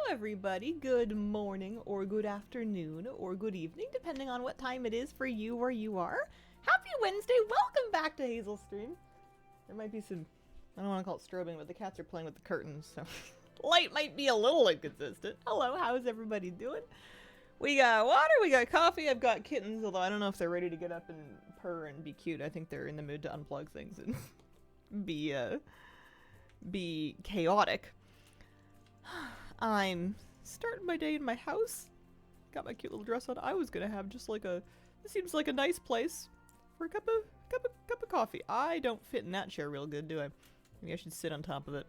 everybody. Good morning, or good afternoon, or good evening, depending on what time it is for you where you are. Happy Wednesday. Welcome back to Hazel Stream. There might be some, I don't want to call it strobing, but the cats are playing with the curtains, so light might be a little inconsistent. Hello, how's everybody doing? We got water, we got coffee, I've got kittens, although I don't know if they're ready to get up and purr and be cute. I think they're in the mood to unplug things and be chaotic. I'm starting my day in my house. Got my cute little dress on. I was gonna have just like this seems like a nice place for a cup of coffee. I don't fit in that chair real good, do I? Maybe I should sit on top of it.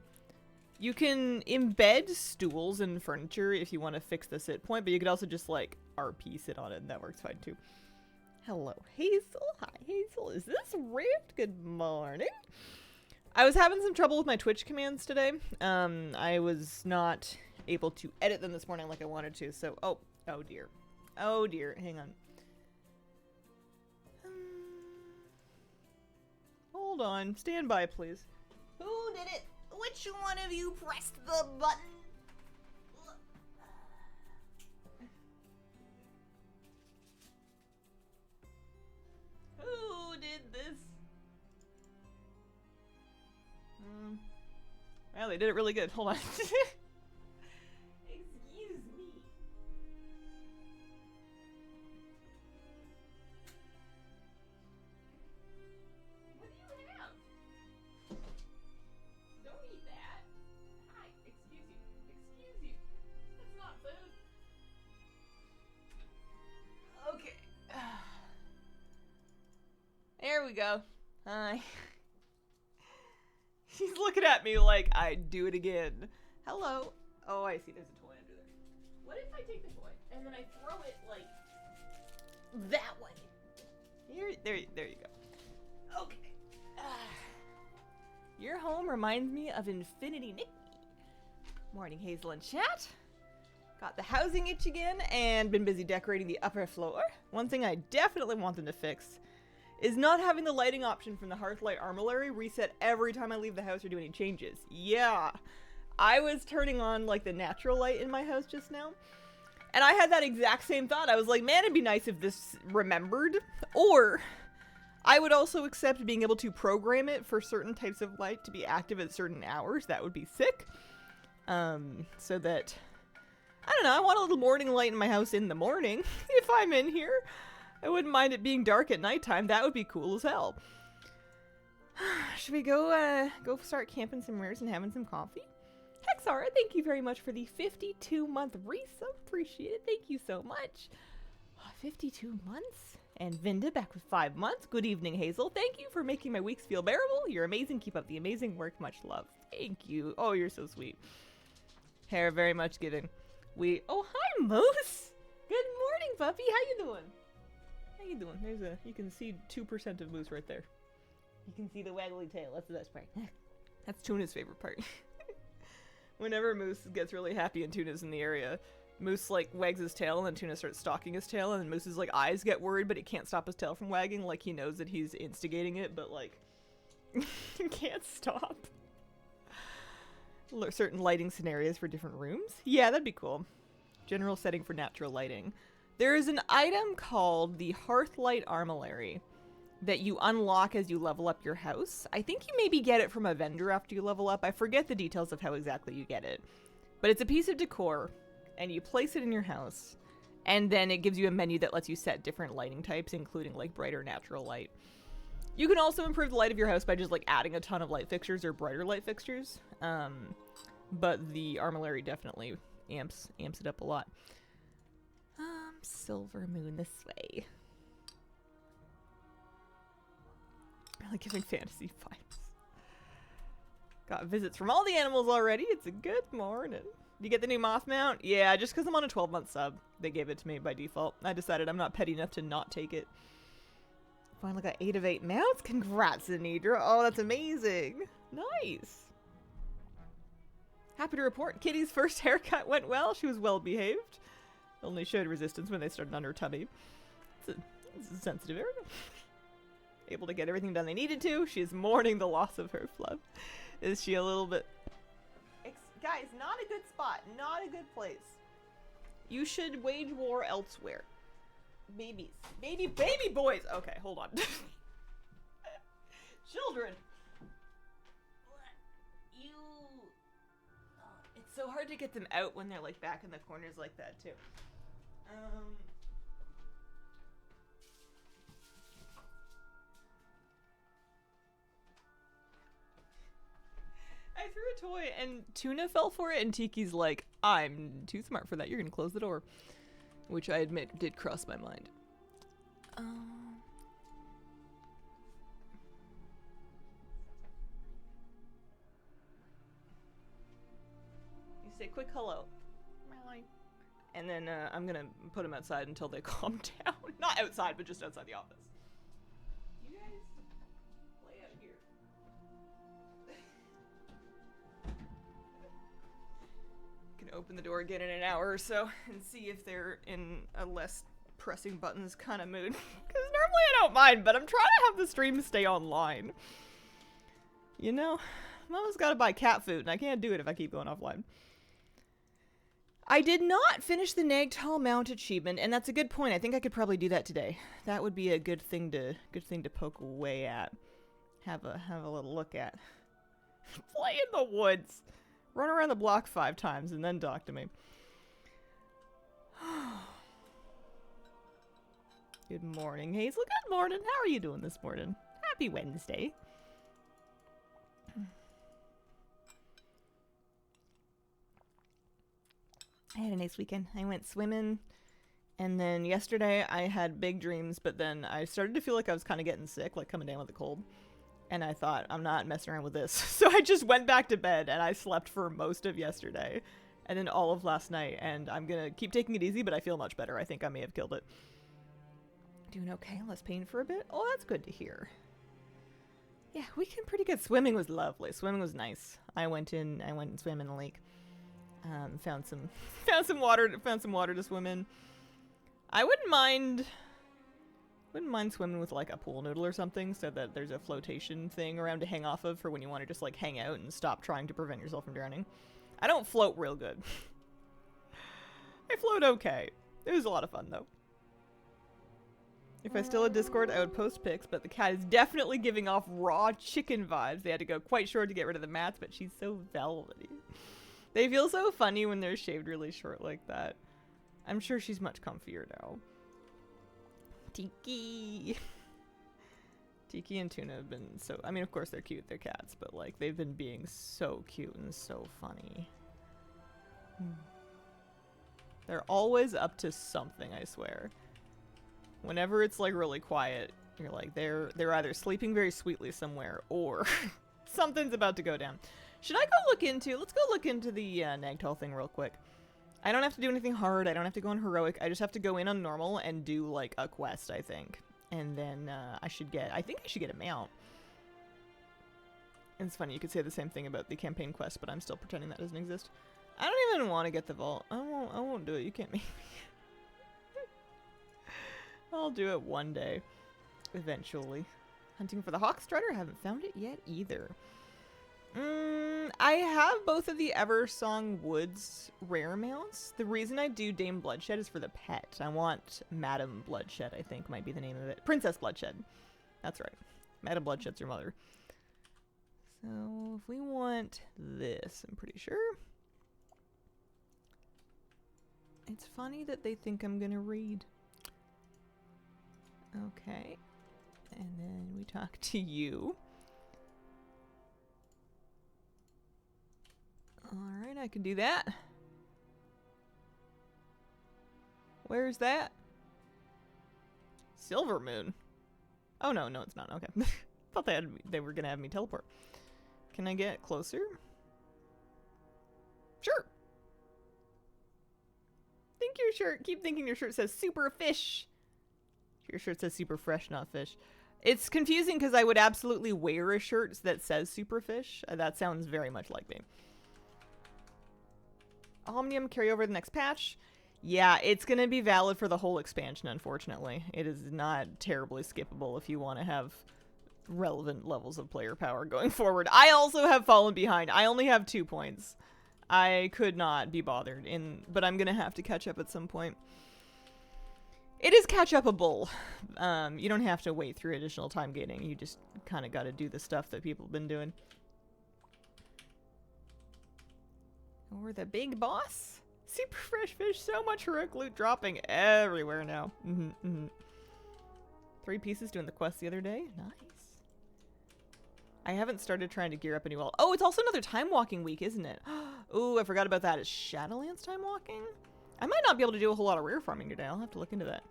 You can embed stools and furniture if you want to fix the sit point, but you could also just like RP sit on it and that works fine too. Hello, Hazel. Hi, Hazel. Is this Rift? Good morning. I was having some trouble with my Twitch commands today. I was not able to edit them this morning like I wanted to, so oh dear. Oh dear, hang on. Hold on, stand by please. Who did it? Which one of you pressed the button? Who did this? Well, they did it really good. Hold on. Excuse me. What do you have? Don't eat that. Hi, excuse you. Excuse you. That's not food. Okay. There we go. Hi. He's looking at me like I'd do it again. Hello. Oh, I see. There's a toy under there. What if I take the toy and then I throw it like that way? There you go. Okay. Your home reminds me of Infinity Nikki. Morning, Hazel and chat. Got the housing itch again and been busy decorating the upper floor. One thing I definitely want them to fix is not having the lighting option from the Hearthlight Armillary reset every time I leave the house or do any changes. Yeah, I was turning on like the natural light in my house just now, and I had that exact same thought. I was like, man, it'd be nice if this remembered, or I would also accept being able to program it for certain types of light to be active at certain hours. That would be sick. So that, I don't know, I want a little morning light in my house in the morning if I'm in here. I wouldn't mind it being dark at nighttime. That would be cool as hell. Should we go start camping some rares and having some coffee? Hexara, thank you very much for the 52-month resub. Appreciate it. Thank you so much. 52 months? And Vinda back with 5 months. Good evening, Hazel. Thank you for making my weeks feel bearable. You're amazing. Keep up the amazing work. Much love. Thank you. Oh, you're so sweet. Hair very much giving. Oh, hi, Moose. Good morning, puppy. How you doing? How you doing? You can see 2% of Moose right there. You can see the waggly tail. That's the best part. That's Tuna's favorite part. Whenever Moose gets really happy and Tuna's in the area, Moose like wags his tail and then Tuna starts stalking his tail and then Moose's like eyes get worried but he can't stop his tail from wagging, like he knows that he's instigating it but like can't stop. Certain lighting scenarios for different rooms. Yeah, that'd be cool. General setting for natural lighting. There is an item called the Hearthlight Armillary that you unlock as you level up your house. I think you maybe get it from a vendor after you level up. I forget the details of how exactly you get it. But it's a piece of decor, and you place it in your house, and then it gives you a menu that lets you set different lighting types, including like brighter natural light. You can also improve the light of your house by just like adding a ton of light fixtures or brighter light fixtures. But the Armillary definitely amps it up a lot. Silver Moon this way. Really giving fantasy vibes. Got visits from all the animals already. It's a good morning. You get the new moth mount? Yeah, just because I'm on a 12-month sub. They gave it to me by default. I decided I'm not petty enough to not take it. Finally got 8 of 8 mounts. Congrats, Anidra. Oh, that's amazing. Nice. Happy to report Kitty's first haircut went well. She was well behaved. Only showed resistance when they started on her tummy. It's a sensitive area. Able to get everything done they needed to. She is mourning the loss of her fluff. Is she a little bit... Guys, not a good spot. Not a good place. You should wage war elsewhere. Babies. Baby boys! Okay, hold on. Children! You... Oh, it's so hard to get them out when they're like back in the corners like that too. I threw a toy and Tuna fell for it and Tiki's like, I'm too smart for that, you're gonna close the door. Which I admit did cross my mind. You say quick hello. And then I'm gonna put them outside until they calm down. Not outside, but just outside the office. You guys play out here. Can open the door again in an hour or so and see if they're in a less pressing buttons kind of mood. Because normally I don't mind, but I'm trying to have the stream stay online. You know, Mama's gotta buy cat food, and I can't do it if I keep going offline. I did not finish the Nagtal Mount achievement, and that's a good point. I think I could probably do that today. That would be a good thing to poke away at. Have a little look at. Play in the woods. Run around the block 5 times and then talk to me. Good morning, Hazel. Good morning. How are you doing this morning? Happy Wednesday. I had a nice weekend. I went swimming, and then yesterday I had big dreams, but then I started to feel like I was kind of getting sick, like coming down with a cold. And I thought, I'm not messing around with this. So I just went back to bed, and I slept for most of yesterday, and then all of last night, and I'm gonna keep taking it easy, but I feel much better. I think I may have killed it. Doing okay, less pain for a bit? Oh, that's good to hear. Yeah, weekend pretty good. Swimming was lovely. Swimming was nice. I went and swam in the lake. Found some water to swim in. I wouldn't mind swimming with like a pool noodle or something, so that there's a flotation thing around to hang off of for when you want to just like hang out and stop trying to prevent yourself from drowning. I don't float real good. I float okay. It was a lot of fun though. If I still had Discord, I would post pics, but the cat is definitely giving off raw chicken vibes. They had to go quite short to get rid of the mats, but she's so velvety. They feel so funny when they're shaved really short like that. I'm sure she's much comfier now. Tiki! Tiki and Tuna have been so... I mean, of course they're cute, they're cats, but like, they've been being so cute and so funny. They're always up to something, I swear. Whenever it's like really quiet, you're like, they're either sleeping very sweetly somewhere, or something's about to go down. Should I go look into... Let's go look into the Nagtal thing real quick. I don't have to do anything hard. I don't have to go on heroic. I just have to go in on normal and do like a quest, I think. And then I think I should get a mount. And it's funny, you could say the same thing about the campaign quest, but I'm still pretending that doesn't exist. I don't even want to get the vault. I won't do it. You can't make me. I'll do it one day. Eventually. Hunting for the Hawkstrider? I haven't found it yet either. I have both of the Eversong Woods rare mounts. The reason I do Dame Bloodshed is for the pet. I want Madam Bloodshed, I think might be the name of it. Princess Bloodshed. That's right. Madam Bloodshed's your mother. So if we want this, I'm pretty sure. It's funny that they think I'm gonna read. Okay. And then we talk to you. Alright, I can do that. Where's that? Silver Moon. Oh no, it's not. Okay. Thought they were gonna have me teleport. Can I get closer? Sure. Think your shirt. Keep thinking your shirt says super fish. Your shirt says super fresh, not fish. It's confusing because I would absolutely wear a shirt that says super fish. That sounds very much like me. Omnium carry over the next patch. Yeah, it's going to be valid for the whole expansion, unfortunately. It is not terribly skippable if you want to have relevant levels of player power going forward. I also have fallen behind. I only have 2 points. I could not be bothered, but I'm gonna have to catch up at some point. It is catch-upable. You don't have to wait through additional time gaining. You just kind of got to do the stuff that people have been doing. Or the big boss? Super fresh fish, so much heroic loot dropping everywhere now. 3 pieces doing the quest the other day. Nice. I haven't started trying to gear up any well. Oh, it's also another time walking week, isn't it? Ooh, I forgot about that. Is Shadowlands time walking? I might not be able to do a whole lot of rare farming today. I'll have to look into that.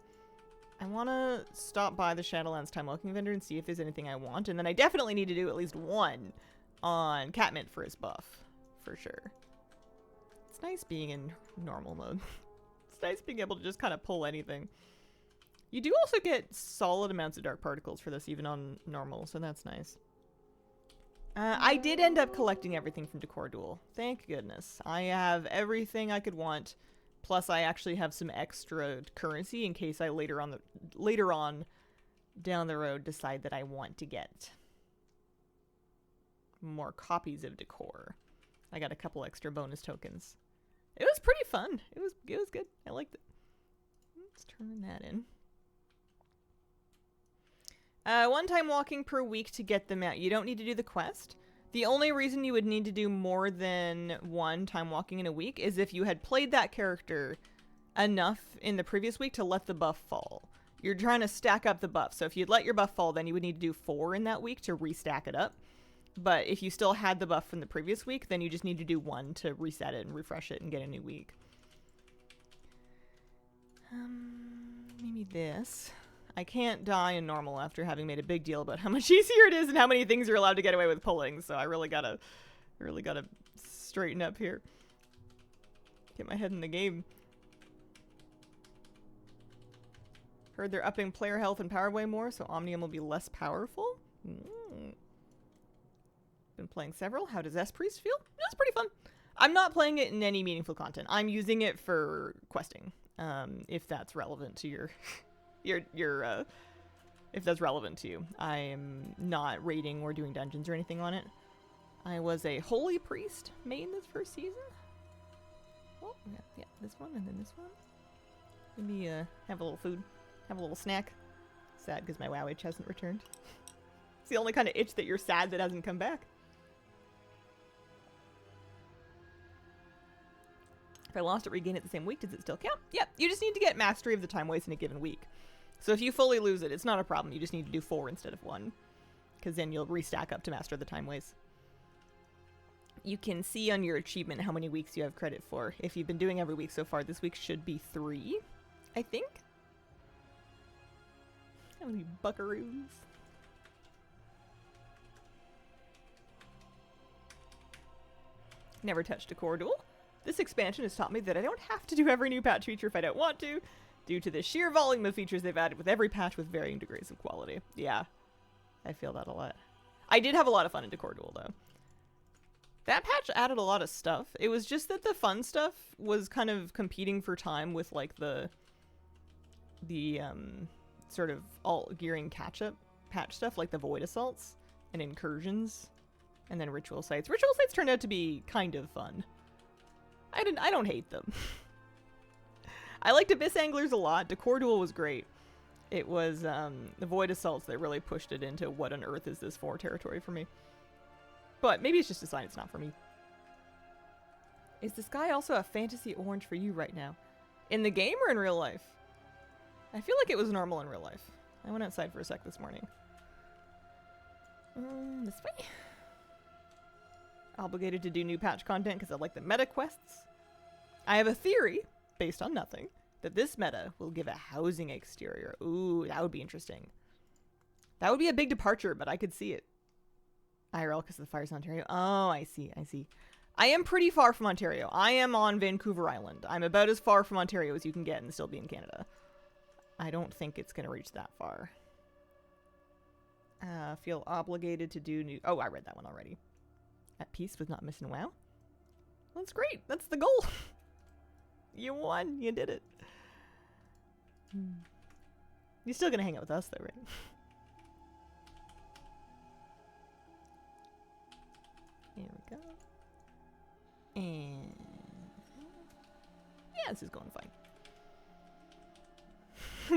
I want to stop by the Shadowlands time walking vendor and see if there's anything I want. And then I definitely need to do at least one on Catmint for his buff. For sure. It's nice being in normal mode. It's nice being able to just kind of pull anything. You do also get solid amounts of dark particles for this, even on normal, so that's nice. I did end up collecting everything from Decor Duel. Thank goodness. I have everything I could want. Plus, I actually have some extra currency in case I later on down the road decide that I want to get more copies of Decor. I got a couple extra bonus tokens. It was pretty fun. It was good. I liked it. Let's turn that in. 1 time walking per week to get them out. You don't need to do the quest. The only reason you would need to do more than 1 time walking in a week is if you had played that character enough in the previous week to let the buff fall. You're trying to stack up the buff. So if you'd let your buff fall, then you would need to do 4 in that week to restack it up. But if you still had the buff from the previous week, then you just need to do 1 to reset it and refresh it and get a new week. Maybe this. I can't die in normal after having made a big deal about how much easier it is and how many things you're allowed to get away with pulling. So I really gotta straighten up here. Get my head in the game. Heard they're upping player health and power way more, so Omnium will be less powerful. Been playing several. How does S-Priest feel? That's pretty fun. I'm not playing it in any meaningful content. I'm using it for questing, if that's relevant to your if that's relevant to you. I am not raiding or doing dungeons or anything on it. I was a holy priest main this first season. Oh, yeah, this one and then this one. Maybe have a little food, have a little snack. Sad because my WoW itch hasn't returned. It's the only kind of itch that you're sad that hasn't come back. If I lost it, regain it the same week, does it still count? Yep, you just need to get mastery of the time waste in a given week. So if you fully lose it, it's not a problem. You just need to do 4 instead of 1. Because then you'll restack up to master the time waste. You can see on your achievement how many weeks you have credit for. If you've been doing every week so far, this week should be 3, I think. How many buckaroos? Never touched Decor Duel. This expansion has taught me that I don't have to do every new patch feature if I don't want to, due to the sheer volume of features they've added with every patch with varying degrees of quality. Yeah, I feel that a lot. I did have a lot of fun in Decor Duel, though. That patch added a lot of stuff. It was just that the fun stuff was kind of competing for time with, like, the sort of alt-gearing catch-up patch stuff, like the Void Assaults and Incursions, and then Ritual Sites. Ritual Sites turned out to be kind of fun. I don't hate them. I liked Abyss Anglers a lot. Decor Duel was great. It was the Void Assaults that really pushed it into what on earth is this for territory for me. But maybe it's just a sign it's not for me. Is the sky also a fantasy orange for you right now? In the game or in real life? I feel like it was normal in real life. I went outside for a sec this morning. This way. Obligated to do new patch content because I like the meta quests. I have a theory, based on nothing, that this meta will give a housing exterior. Ooh, that would be interesting. That would be a big departure, but I could see it. IRL because of the fires in Ontario. Oh, I see. I am pretty far from Ontario. I am on Vancouver Island. I'm about as far from Ontario as you can get and still be in Canada. I don't think it's going to reach that far. Feel obligated to do new... Oh, I read that one already. At peace with not missing WoW? Well, that's great. That's the goal. You won. You did it. You're still going to hang out with us, though, right? Here we go. And Yeah, this is going fine.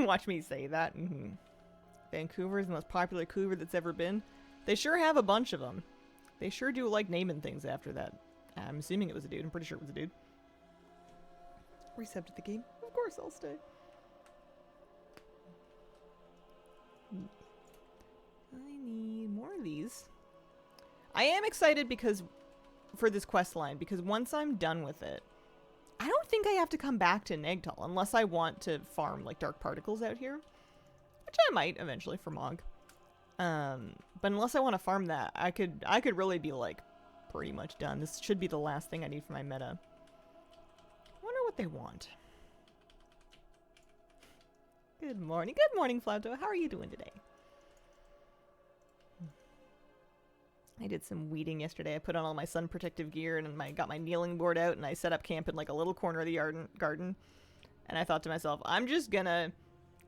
Watch me say that. Vancouver is the most popular cougar that's ever been. They sure have a bunch of them. They sure do like naming things after that. I'm assuming it was a dude. I'm pretty sure it was a dude. Recepted the game. Of course I'll stay. I need more of these. I am excited because for this quest line, because once I'm done with it, I don't think I have to come back to Nagtal unless I want to farm like dark particles out here, which I might eventually for Mog. But unless I want to farm that, I could really be like pretty much done. This should be the last thing I need for my meta. I wonder what they want. Good morning, Flauto. How are you doing today? I did some weeding yesterday. I put on all my sun protective gear and got my kneeling board out, and I set up camp in like a little corner of the garden. And I thought to myself, I'm just gonna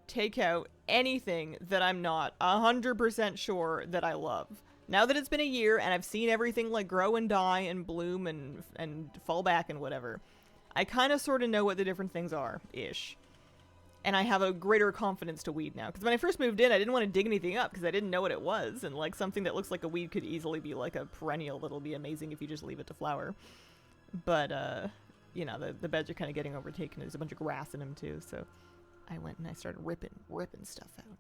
take out anything that I'm not 100% sure that I love. Now that it's been a year and I've seen everything like grow and die and bloom and fall back and whatever, I kind of sort of know what the different things are, ish. And I have a greater confidence to weed now. Because when I first moved in, I didn't want to dig anything up because I didn't know what it was. And like something that looks like a weed could easily be like a perennial that'll be amazing if you just leave it to flower. But, you know, the beds are kind of getting overtaken. There's a bunch of grass in them too. So I went and I started ripping stuff out.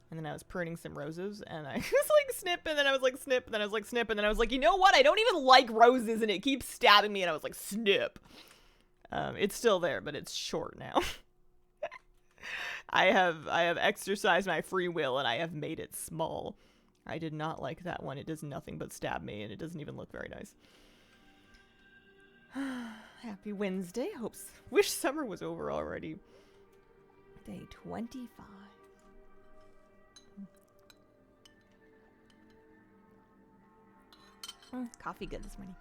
And then I was pruning some roses and I was like snip, and then I was like snip, and then I was like snip, and then I was like, you know what? I don't even like roses and it keeps stabbing me, and I was like snip. It's still there, but it's short now. I have exercised my free will and I have made it small. I did not like that one. It does nothing but stab me and it doesn't even look very nice. Happy Wednesday. Wish summer was over already. Day 25. Coffee good this morning.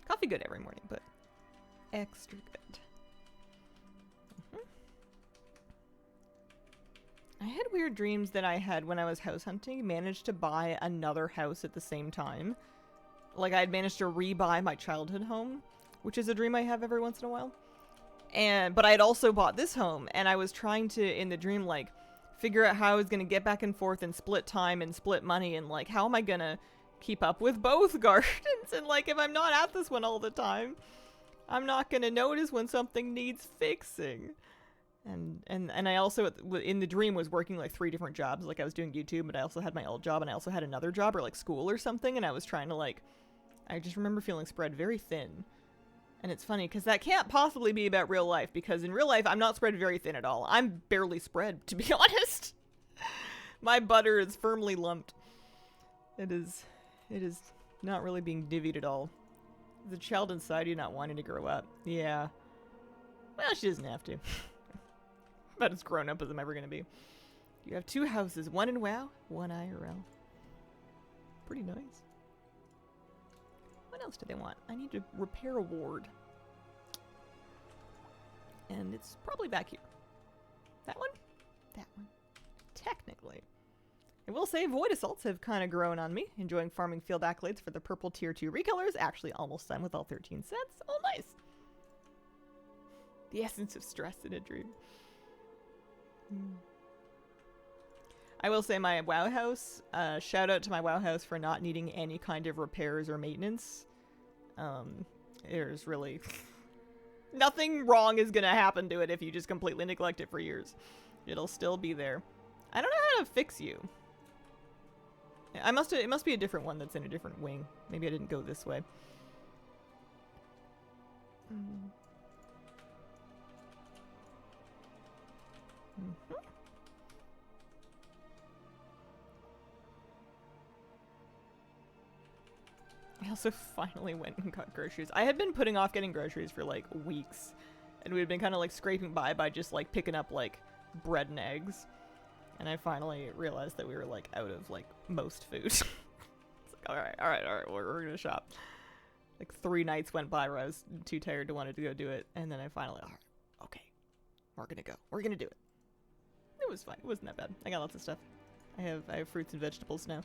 Coffee good every morning, but extra good. I had weird dreams that I had when I was house hunting, managed to buy another house at the same time. Like I'd managed to rebuy my childhood home, which is a dream I have every once in a while. But I had also bought this home, and I was trying to, in the dream, like, figure out how I was going to get back and forth and split time and split money, and like, how am I going to keep up with both gardens? And like, if I'm not at this one all the time, I'm not going to notice when something needs fixing. And I also, in the dream, was working like 3 different jobs. Like I was doing YouTube, but I also had my old job, and I also had another job or like school or something. And I was trying to like, I just remember feeling spread very thin. And it's funny because that can't possibly be about real life, because in real life, I'm not spread very thin at all. I'm barely spread, to be honest. My butter is firmly lumped. It is not really being divvied at all. The child inside you not wanting to grow up. Yeah. Well, she doesn't have to. About as grown up as I'm ever going to be. You have 2 houses, one in WoW, one IRL. Pretty nice. What else do they want? I need to repair a ward. And it's probably back here. That one? That one. Technically. I will say Void Assaults have kind of grown on me. Enjoying farming field accolades for the purple tier 2 recolors. Actually almost done with all 13 sets. Oh, nice. The essence of stress in a dream. I will say my WoW house, shout out to my WoW house for not needing any kind of repairs or maintenance. There's really nothing wrong is gonna happen to it if you just completely neglect it for years. It'll still be there. I don't know how to fix you. It must be a different one that's in a different wing. Maybe I didn't go this way. I also finally went and got groceries. I had been putting off getting groceries for like weeks, and we had been kind of like scraping by just like picking up like bread and eggs, and I finally realized that we were like out of like most food. It's like, all right, we're gonna shop. Like 3 nights went by where I was too tired to want to go do it, and then I finally, all right, okay, we're gonna go. We're gonna do it. It was fine. It wasn't that bad. I got lots of stuff. I have fruits and vegetables now.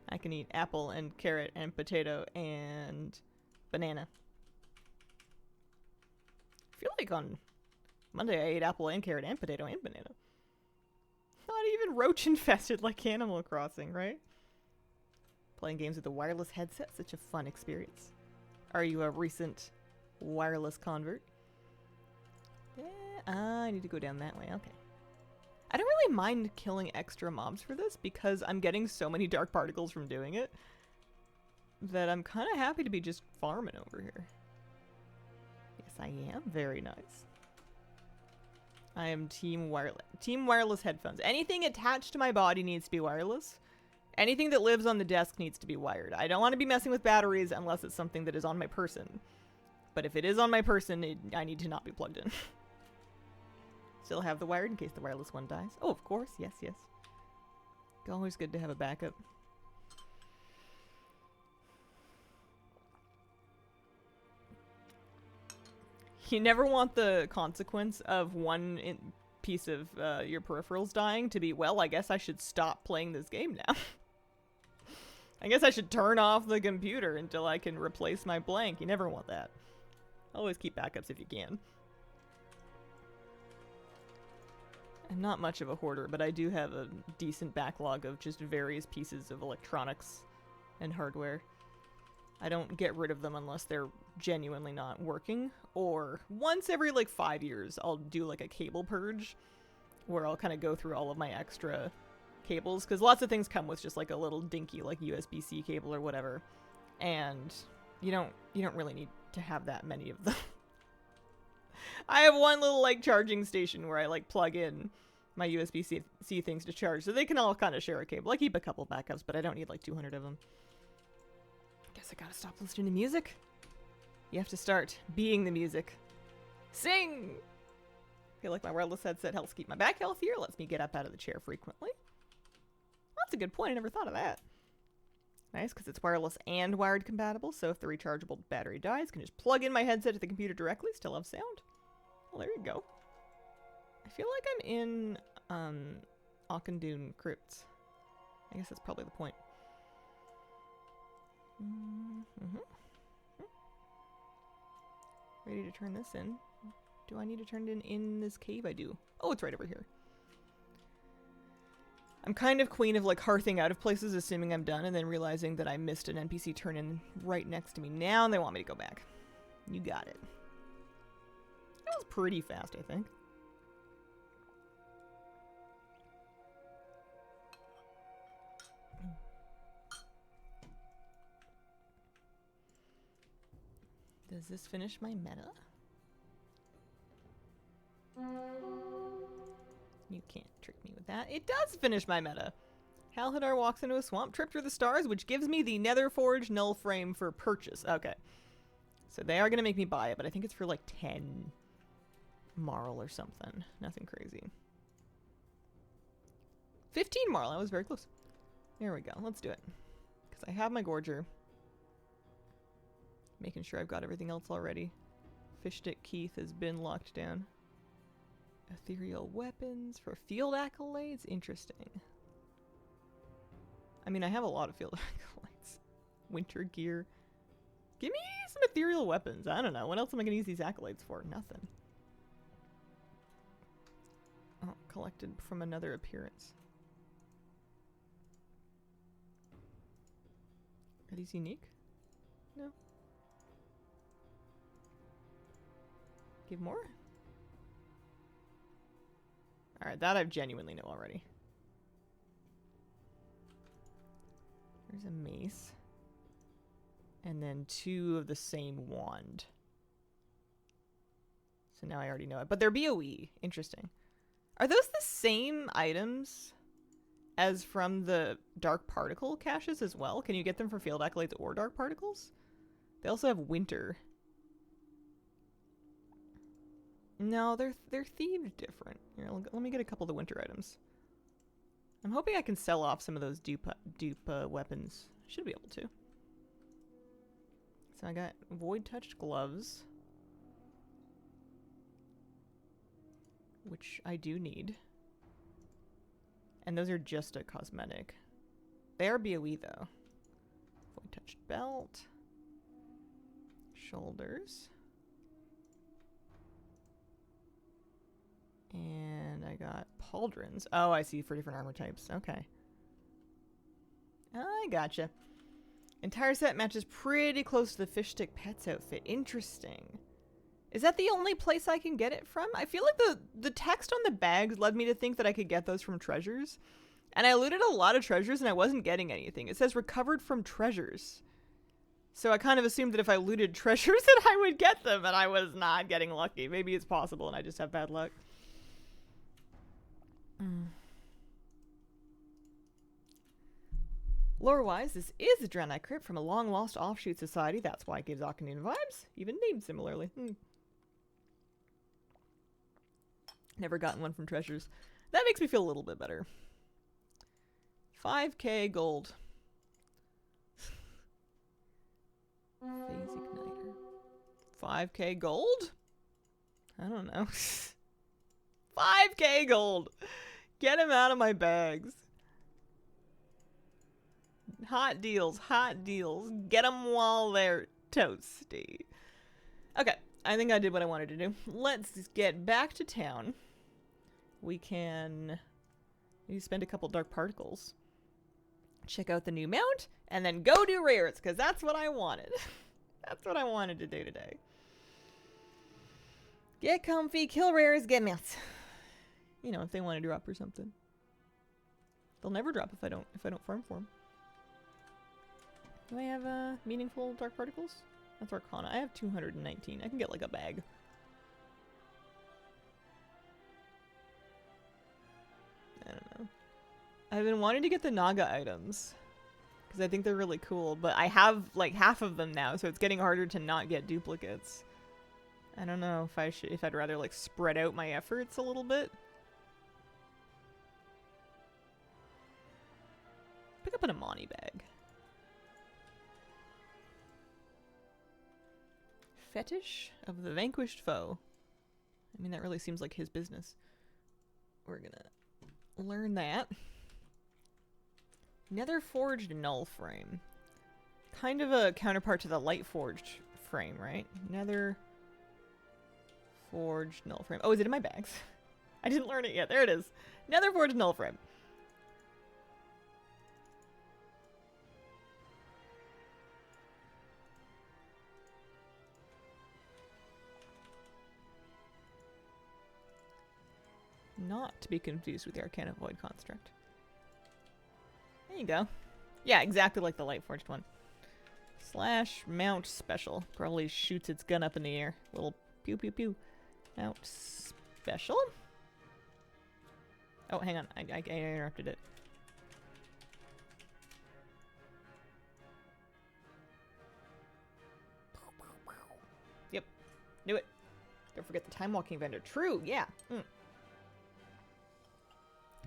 I can eat apple and carrot and potato and banana. I feel like on Monday I ate apple and carrot and potato and banana. Not even roach infested like Animal Crossing, right? Playing games with a wireless headset, such a fun experience. Are you a recent wireless convert? Yeah, I need to go down that way, okay. I don't really mind killing extra mobs for this because I'm getting so many dark particles from doing it that I'm kind of happy to be just farming over here. Yes, I am. Very nice. I am team wireless headphones. Anything attached to my body needs to be wireless. Anything that lives on the desk needs to be wired. I don't want to be messing with batteries unless it's something that is on my person. But if it is on my person, I need to not be plugged in. Still have the wired in case the wireless one dies. Oh, of course. Yes, yes. Always good to have a backup. You never want the consequence of one piece of your peripherals dying to be, well, I guess I should stop playing this game now. I guess I should turn off the computer until I can replace my blank. You never want that. Always keep backups if you can. I'm not much of a hoarder, but I do have a decent backlog of just various pieces of electronics and hardware. I don't get rid of them unless they're genuinely not working, or once every like 5 years I'll do like a cable purge where I'll kind of go through all of my extra cables, because lots of things come with just like a little dinky like USB-C cable or whatever, and you don't really need to have that many of them. I have one little like charging station where I like plug in my USB-C things to charge, so they can all kind of share a cable. I keep a couple backups, but I don't need like 200 of them. Guess I gotta stop listening to music. You have to start being the music. Sing! I feel like my wireless headset helps keep my back healthier, lets me get up out of the chair frequently. That's a good point, I never thought of that. Nice, because it's wireless and wired compatible, so if the rechargeable battery dies, I can just plug in my headset to the computer directly, still have sound. Well, there you go. I feel like I'm in, Auchindoun Crypts. I guess that's probably the point. Ready to turn this in. Do I need to turn it in this cave? I do. Oh, it's right over here. I'm kind of queen of like hearthing out of places, assuming I'm done, and then realizing that I missed an NPC turn in right next to me now, and they want me to go back. You got it. That was pretty fast, I think. Does this finish my meta? You can't trick me with that. It does finish my meta. Halhadar walks into a swamp, tripped through the stars, which gives me the Netherforge null frame for purchase. Okay. So they are going to make me buy it, but I think it's for like 10 marl or something. Nothing crazy. 15 marl. I was very close. There we go. Let's do it. Because I have my Gorger. Making sure I've got everything else already. Fishstick Keith has been locked down. Ethereal weapons for field accolades? Interesting. I mean, I have a lot of field accolades. Winter gear. Give me some ethereal weapons. I don't know. What else am I going to use these accolades for? Nothing. Oh, collected from another appearance. Are these unique? No. Give more? Alright, that I genuinely know already. There's a mace. And then 2 of the same wand. So now I already know it. But they're BOE. Interesting. Are those the same items as from the Dark Particle caches as well? Can you get them for field accolades or Dark Particles? They also have winter. No, they're themed different. Here, let me get a couple of the winter items. I'm hoping I can sell off some of those dupe weapons. Should be able to. So I got void touched gloves, which I do need. And those are just a cosmetic. They are BOE though. Void touched belt. Shoulders. cauldrons. Oh, I see, for different armor types. Okay. I gotcha. Entire set matches pretty close to the Fish Stick Pets outfit. Interesting. Is that the only place I can get it from? I feel like the text on the bags led me to think that I could get those from treasures. And I looted a lot of treasures and I wasn't getting anything. It says recovered from treasures. So I kind of assumed that if I looted treasures that I would get them, and I was not getting lucky. Maybe it's possible and I just have bad luck. Lore-wise, this is a Draenei crypt from a long-lost offshoot society. That's why it gives Akhanin vibes, even named similarly. Never gotten one from treasures. That makes me feel a little bit better. 5k gold. Phase Igniter. 5k gold? I don't know. 5k gold! Get him out of my bags. Hot deals, hot deals. Get them while they're toasty. Okay, I think I did what I wanted to do. Let's just get back to town. We can maybe spend a couple dark particles. Check out the new mount, and then go do rares, because that's what I wanted. That's what I wanted to do today. Get comfy, kill rares, get mounts. You know, if they want to drop or something. They'll never drop if I don't farm for them. Do I have meaningful dark particles? That's Arcana. I have 219. I can get like a bag. I don't know. I've been wanting to get the Naga items because I think they're really cool, but I have like half of them now, so it's getting harder to not get duplicates. I don't know if I'd rather like spread out my efforts a little bit. Pick up an Amani bag. Fetish of the Vanquished Foe. I mean, that really seems like his business. We're gonna learn that. Nether Forged Null Frame. Kind of a counterpart to the Light Forged frame, right? Nether Forged Null Frame. Oh, is it in my bags? I didn't learn it yet. There it is. Nether Forged Null Frame. Not to be confused with the Arcana Void Construct. There you go. Yeah, exactly like the Light Forged one. Slash mount special. Probably shoots its gun up in the air. Little pew pew pew. Mount special? Oh, hang on. I interrupted it. Yep. Knew it. Don't forget the time walking vendor. True, yeah.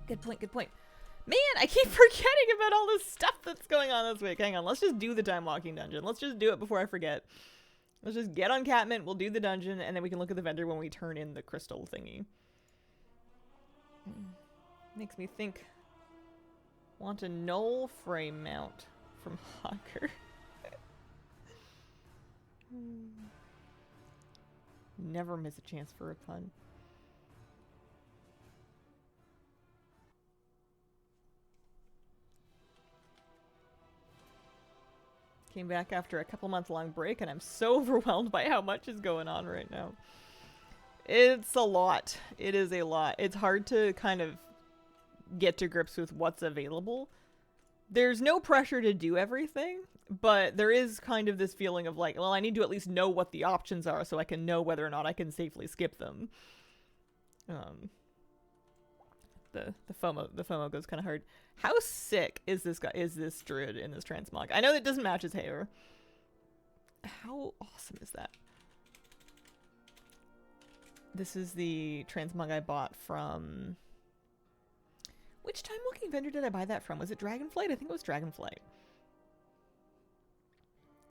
Good point, good point. Man, I keep forgetting about all this stuff that's going on this week. Hang on, let's just do the time walking dungeon. Let's just do it before I forget. Let's just get on Catmint, we'll do the dungeon, and then we can look at the vendor when we turn in the crystal thingy. Makes me think. Want a null frame mount from Hawker. Never miss a chance for a pun. Came back after a couple month long break and I'm so overwhelmed by how much is going on right now. It's a lot. It is a lot. It's hard to kind of get to grips with what's available. There's no pressure to do everything, but there is kind of this feeling of like, well, I need to at least know what the options are so I can know whether or not I can safely skip them. The FOMO goes kind of hard. How sick is this guy? Is this druid in this transmog? I know that doesn't match his hair. How awesome is that? This is the transmog I bought from. Which time walking vendor did I buy that from? Was it Dragonflight? I think it was Dragonflight.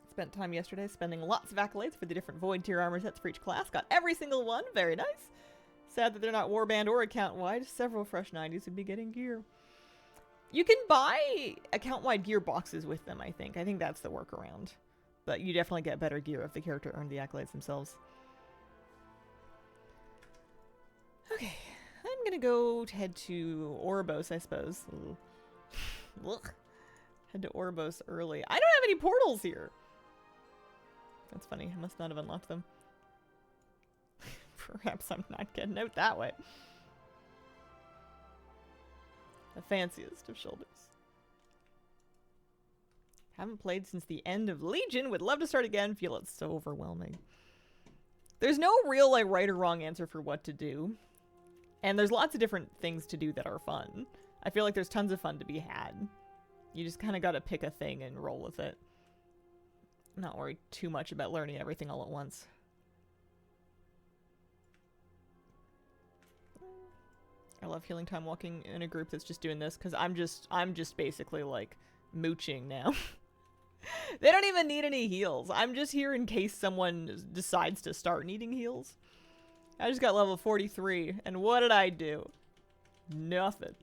Spent time yesterday spending lots of accolades for the different void tier armor sets for each class. Got every single one. Very nice. Sad that they're not warband or account-wide. Several fresh 90s would be getting gear. You can buy account-wide gear boxes with them, I think. I think that's the workaround. But you definitely get better gear if the character earned the accolades themselves. Okay. I'm gonna go head to Oribos, I suppose. Look. Head to Oribos early. I don't have any portals here. That's funny. I must not have unlocked them. Perhaps I'm not getting out that way. The fanciest of shoulders. Haven't played since the end of Legion. Would love to start again. Feel it's so overwhelming. There's no real like right or wrong answer for what to do. And there's lots of different things to do that are fun. I feel like there's tons of fun to be had. You just kind of got to pick a thing and roll with it. Not worry too much about learning everything all at once. I love healing time walking in a group that's just doing this because I'm just basically like mooching now. They don't even need any heals. I'm just here in case someone decides to start needing heals. I just got level 43 and what did I do? Nothing.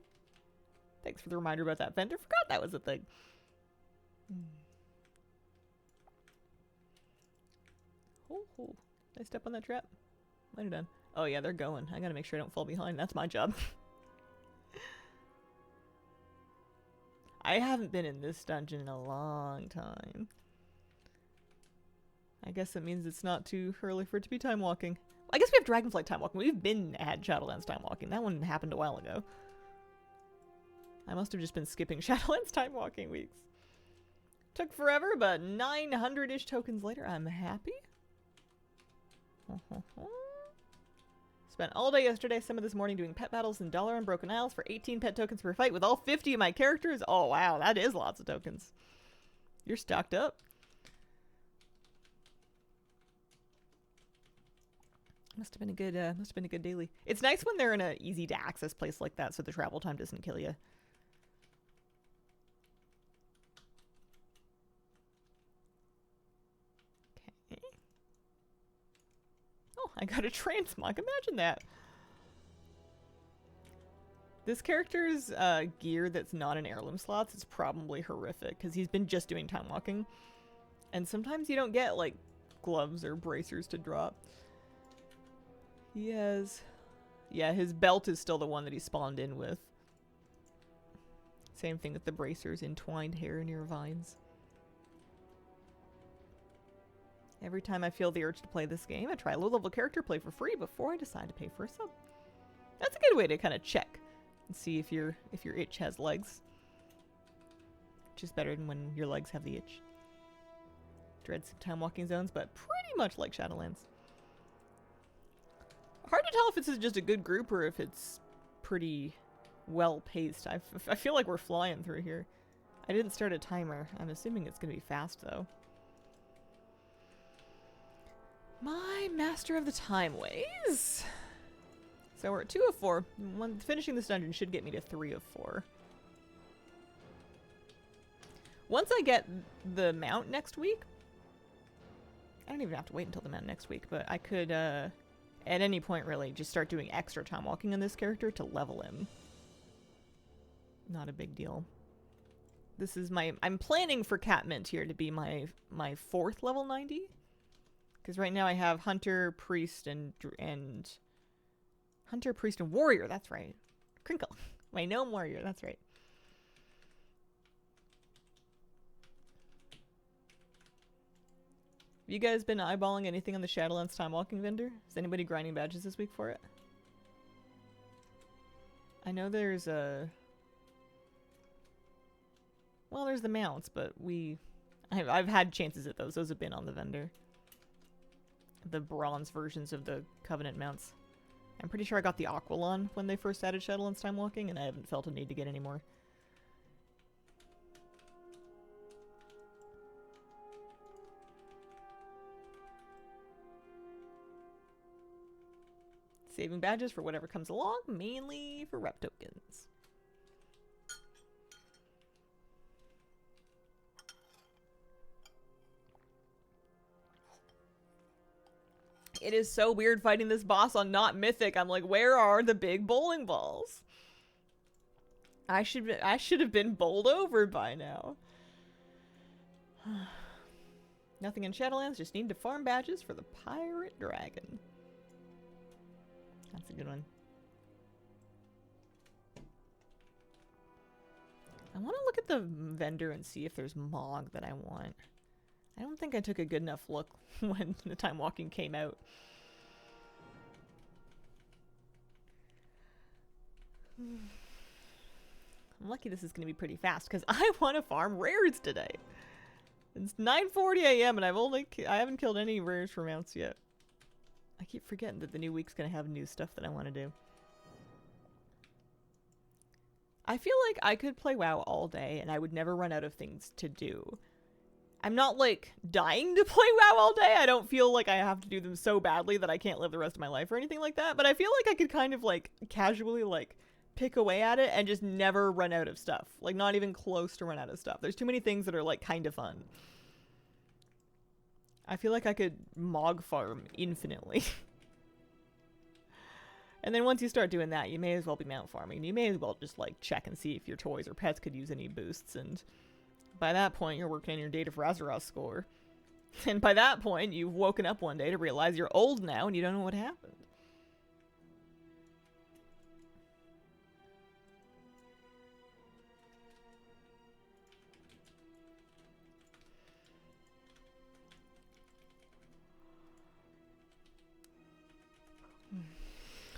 Thanks for the reminder about that vendor. Forgot that was a thing. Oh, did I step on that trap? Might have done. Oh yeah, they're going. I gotta make sure I don't fall behind. That's my job. I haven't been in this dungeon in a long time. I guess that means it's not too early for it to be time walking. I guess we have Dragonflight time walking. We've been had Shadowlands time walking. That one happened a while ago. I must have just been skipping Shadowlands time walking weeks. Took forever, but 900-ish tokens later, I'm happy. Spent all day yesterday, some of this morning doing pet battles in Dollar and Broken Isles for 18 pet tokens per fight with all 50 of my characters. Oh wow, that is lots of tokens. You're stocked up. Must have been a good daily. It's nice when they're in an easy to access place like that, so the travel time doesn't kill you. Okay. Oh, I got a transmog. Imagine that. This character's gear that's not in heirloom slots is probably horrific because he's been just doing time walking, and sometimes you don't get like gloves or bracers to drop. He has... Yeah, his belt is still the one that he spawned in with. Same thing with the bracers, entwined hair near vines. Every time I feel the urge to play this game, I try a low-level character play for free before I decide to pay for a sub. That's a good way to kind of check and see if your itch has legs. Which is better than when your legs have the itch. Dread some time walking zones, but pretty much like Shadowlands. Hard to tell if this is just a good group or if it's pretty well paced. I feel like we're flying through here. I didn't start a timer. I'm assuming it's going to be fast though. My master of the time ways. So we're at 2 of 4. Finishing this dungeon should get me to 3 of 4. Once I get the mount next week, I don't even have to wait until the mount next week, but I could at any point really just start doing extra time walking on this character to level him. Not a big deal. This is I'm planning for Catmint here to be my 4th level 90. Because right now I have Hunter, Priest, and Hunter, Priest, and Warrior. That's right. Crinkle. My gnome warrior. That's right. Have you guys been eyeballing anything on the Shadowlands time walking vendor? Is anybody grinding badges this week for it? I know there's well, there's the mounts, but I've had chances at those. Those have been on the vendor. The bronze versions of the Covenant mounts. I'm pretty sure I got the Aquilon when they first added Shadowlands time walking, and I haven't felt a need to get any more. Saving badges for whatever comes along, mainly for rep tokens. It is so weird fighting this boss on not mythic. I'm like, where are the big bowling balls? I should have been bowled over by now. Nothing in Shadowlands, just need to farm badges for the Pirate Dragon. That's a good one. I want to look at the vendor and see if there's Mog that I want. I don't think I took a good enough look when the Time Walking came out. I'm lucky this is going to be pretty fast because I want to farm rares today. It's 9:40 a.m. and I haven't killed any rares for mounts yet. I keep forgetting that the new week's going to have new stuff that I want to do. I feel like I could play WoW all day and I would never run out of things to do. I'm not like dying to play WoW all day. I don't feel like I have to do them so badly that I can't live the rest of my life or anything like that. But I feel like I could kind of like casually like pick away at it and just never run out of stuff. Like not even close to run out of stuff. There's too many things that are like kind of fun. I feel like I could Mog farm infinitely. And then once you start doing that, you may as well be mount farming. You may as well just like check and see if your toys or pets could use any boosts. And by that point, you're working on your Date of Razaros score. And by that point, you've woken up one day to realize you're old now and you don't know what happened.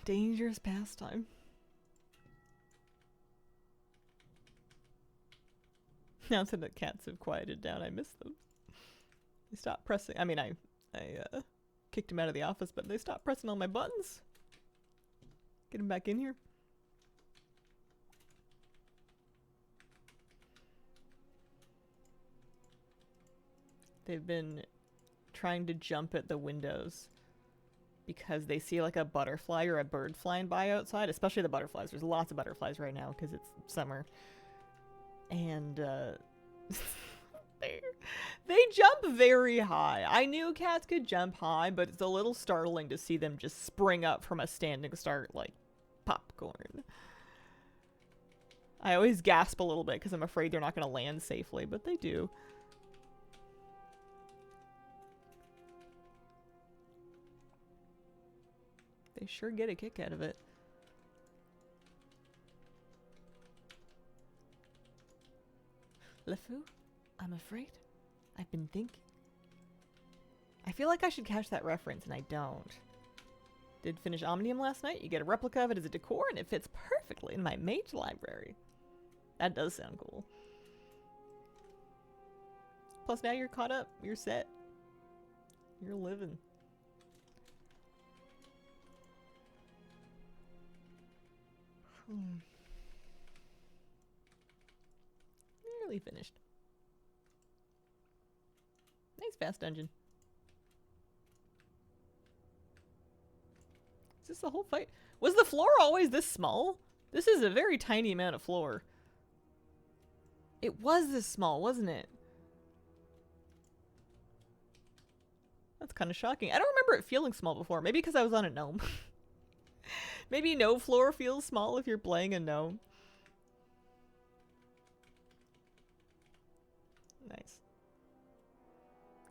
Dangerous pastime. Now that the cats have quieted down, I miss them. They stopped pressing. I mean, I kicked them out of the office, but they stopped pressing all my buttons. Get them back in here. They've been trying to jump at the windows because they see like a butterfly or a bird flying by outside, especially the butterflies. There's lots of butterflies right now because it's summer. And they jump very high. I knew cats could jump high, but it's a little startling to see them just spring up from a standing start like popcorn. I always gasp a little bit because I'm afraid they're not going to land safely, but they do. They sure get a kick out of it. LeFou, I'm afraid. I've been thinking. I feel like I should catch that reference, and I don't. Did finish Omnium last night. You get a replica of it as a decor, and it fits perfectly in my mage library. That does sound cool. Plus, now you're caught up. You're set. You're living. Nearly finished. Nice fast dungeon. Is this the whole fight? Was the floor always this small? This is a very tiny amount of floor. It was this small, wasn't it? That's kind of shocking. I don't remember it feeling small before. Maybe because I was on a gnome. Maybe no floor feels small if you're playing a gnome. Nice.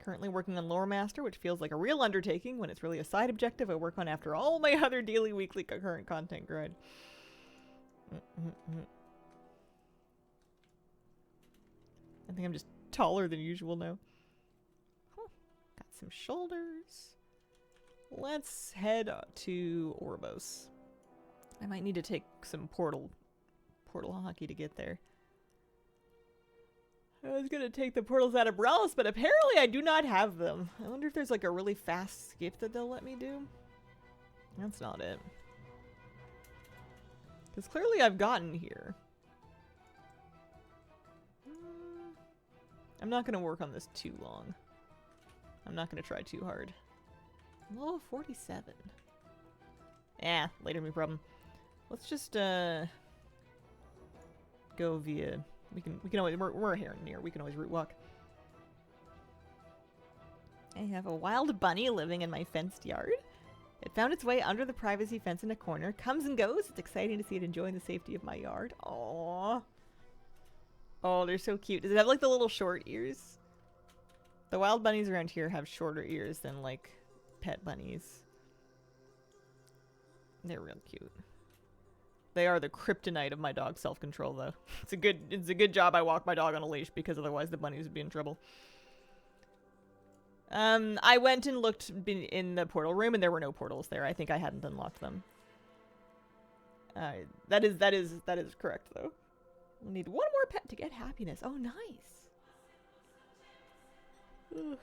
Currently working on Lore Master, which feels like a real undertaking when it's really a side objective I work on after all my other daily, weekly, concurrent content grind. I think I'm just taller than usual now. Huh. Got some shoulders. Let's head to Oribos. I might need to take some portal hockey to get there. I was gonna take the portals out of Boralus, but apparently I do not have them. I wonder if there's like a really fast skip that they'll let me do. That's not it. Because clearly I've gotten here. I'm not gonna work on this too long. I'm not gonna try too hard. Level 47. Yeah, later me problem. Let's just go via. We can always we're here near. We can always route walk. I have a wild bunny living in my fenced yard. It found its way under the privacy fence in a corner. Comes and goes. It's exciting to see it enjoying the safety of my yard. Aww. Oh, they're so cute. Does it have like the little short ears? The wild bunnies around here have shorter ears than like pet bunnies. They're real cute. They are the kryptonite of my dog's self-control, though. It's a good job I walk my dog on a leash, because otherwise the bunnies would be in trouble. I went and looked in the portal room, and there were no portals there. I think I hadn't unlocked them. That is correct, though. We'll need one more pet to get happiness. Oh, nice. Ugh.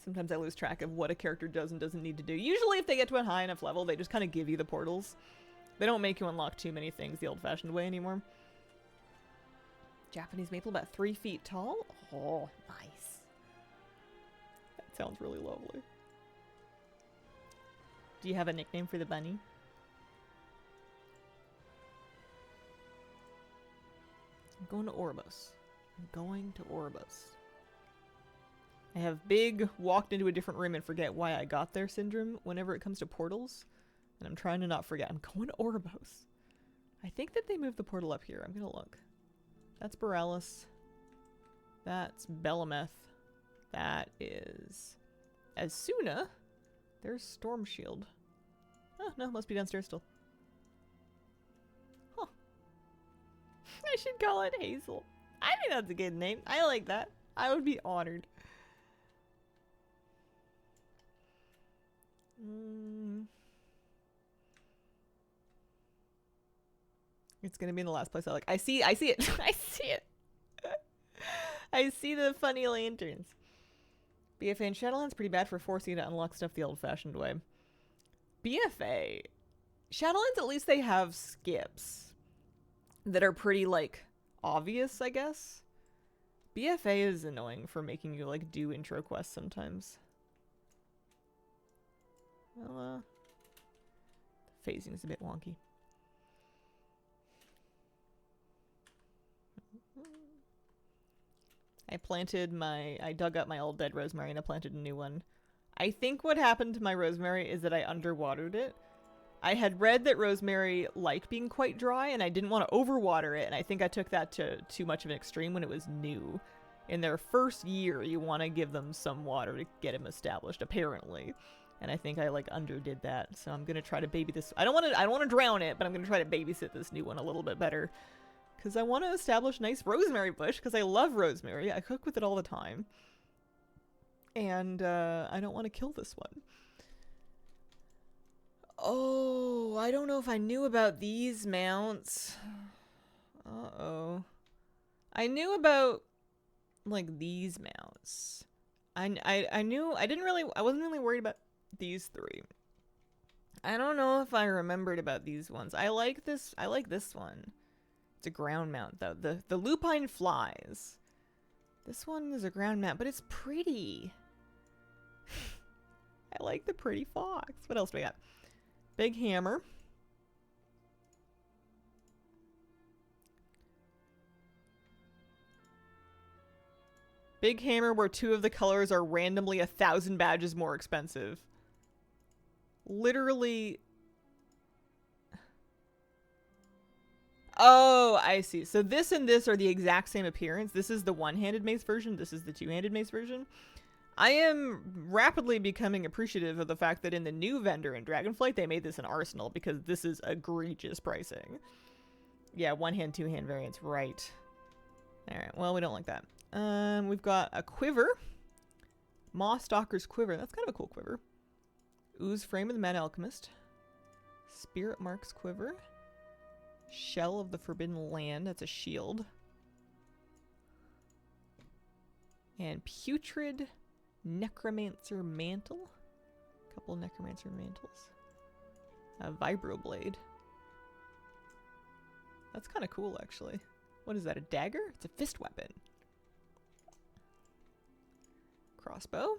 Sometimes I lose track of what a character does and doesn't need to do. Usually if they get to a high enough level, they just kind of give you the portals. They don't make you unlock too many things the old-fashioned way anymore. Japanese maple about 3 feet tall? Oh, nice. That sounds really lovely. Do you have a nickname for the bunny? I'm going to Oribos. I'm going to Oribos. I have big walked into a different room and forget why I got there syndrome whenever it comes to portals. And I'm trying to not forget. I'm going to Oribos. I think that they moved the portal up here. I'm going to look. That's Borealis. That's Belemeth. That is Asuna. There's Storm Shield. Oh, no, must be downstairs still. Huh. I should call it Hazel. I think that's a good name. I like that. I would be honored. It's gonna be in the last place I like. I see it. I see it. I see the funny lanterns. BFA and Shadowlands pretty bad for forcing you to unlock stuff the old-fashioned way. BFA. Shadowlands, at least they have skips that are pretty, like, obvious, I guess. BFA is annoying for making you, like, do intro quests sometimes. Well, the phasing is a bit wonky. I dug up my old dead rosemary and I planted a new one. I think what happened to my rosemary is that I underwatered it. I had read that rosemary liked being quite dry and I didn't want to overwater it, and I think I took that to too much of an extreme when it was new. In their first year, you want to give them some water to get them established, apparently. And I think I, like, underdid that, so I'm gonna try to baby this. I don't want to drown it, but I'm gonna try to babysit this new one a little bit better. Because I want to establish nice rosemary bush, because I love rosemary. I cook with it all the time. And I don't want to kill this one. Oh, I don't know if I knew about these mounts. Uh-oh. I knew about, like, these mounts. I wasn't really worried about these three. I don't know if I remembered about these ones. I like this one. It's a ground mount, though. The lupine flies. This one is a ground mount, but it's pretty. I like the pretty fox. What else do we got? Big hammer. Big hammer where 2 of the colors are randomly 1,000 badges more expensive. Literally. Oh, I see. So this and this are the exact same appearance. This is the one-handed mace version. This is the two-handed mace version. I am rapidly becoming appreciative of the fact that in the new vendor in Dragonflight, they made this an arsenal, because this is egregious pricing. Yeah, one-hand, two-hand variants, right. Alright, well, we don't like that. We've got a quiver. Maw Stalker's Quiver. That's kind of a cool quiver. Ooze Frame of the Mad Alchemist. Spirit Mark's Quiver. Shell of the Forbidden Land. That's a shield. And Putrid Necromancer Mantle. A couple of Necromancer Mantles. A Vibroblade. That's kind of cool, actually. What is that, a dagger? It's a fist weapon. Crossbow.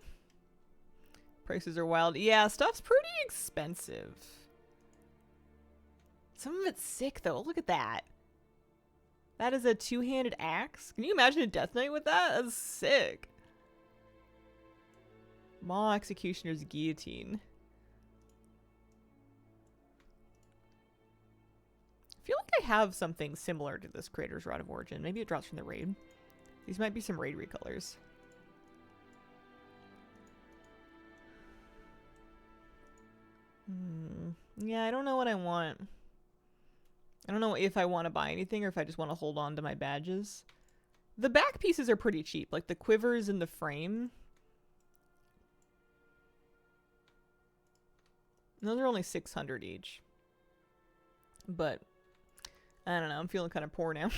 Prices are wild. Yeah, stuff's pretty expensive. Some of it's sick, though. Look at that. That is a two-handed axe. Can you imagine a Death Knight with that? That's sick. Maw Executioner's Guillotine. I feel like I have something similar to this Creator's Rod of Origin. Maybe it drops from the raid. These might be some raid recolors. Yeah, I don't know what I want. I don't know if I want to buy anything or if I just want to hold on to my badges. The back pieces are pretty cheap, like the quivers and the frame. Those are only 600 each. But, I don't know, I'm feeling kind of poor now. I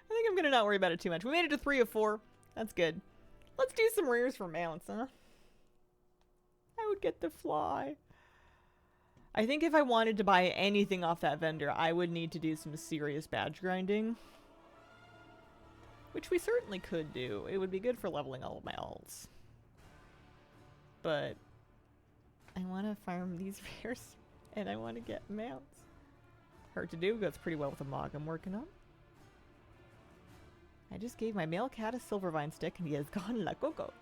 think I'm gonna not worry about it too much. We made it to 3 of 4. That's good. Let's do some rares for mounts, huh? I would get the fly. I think if I wanted to buy anything off that vendor, I would need to do some serious badge grinding. Which we certainly could do. It would be good for leveling all of my alts. But I want to farm these rares, and I want to get mounts. Hard to do, goes pretty well with the Mog I'm working on. I just gave my male cat a Silvervine stick, and he has gone la coco.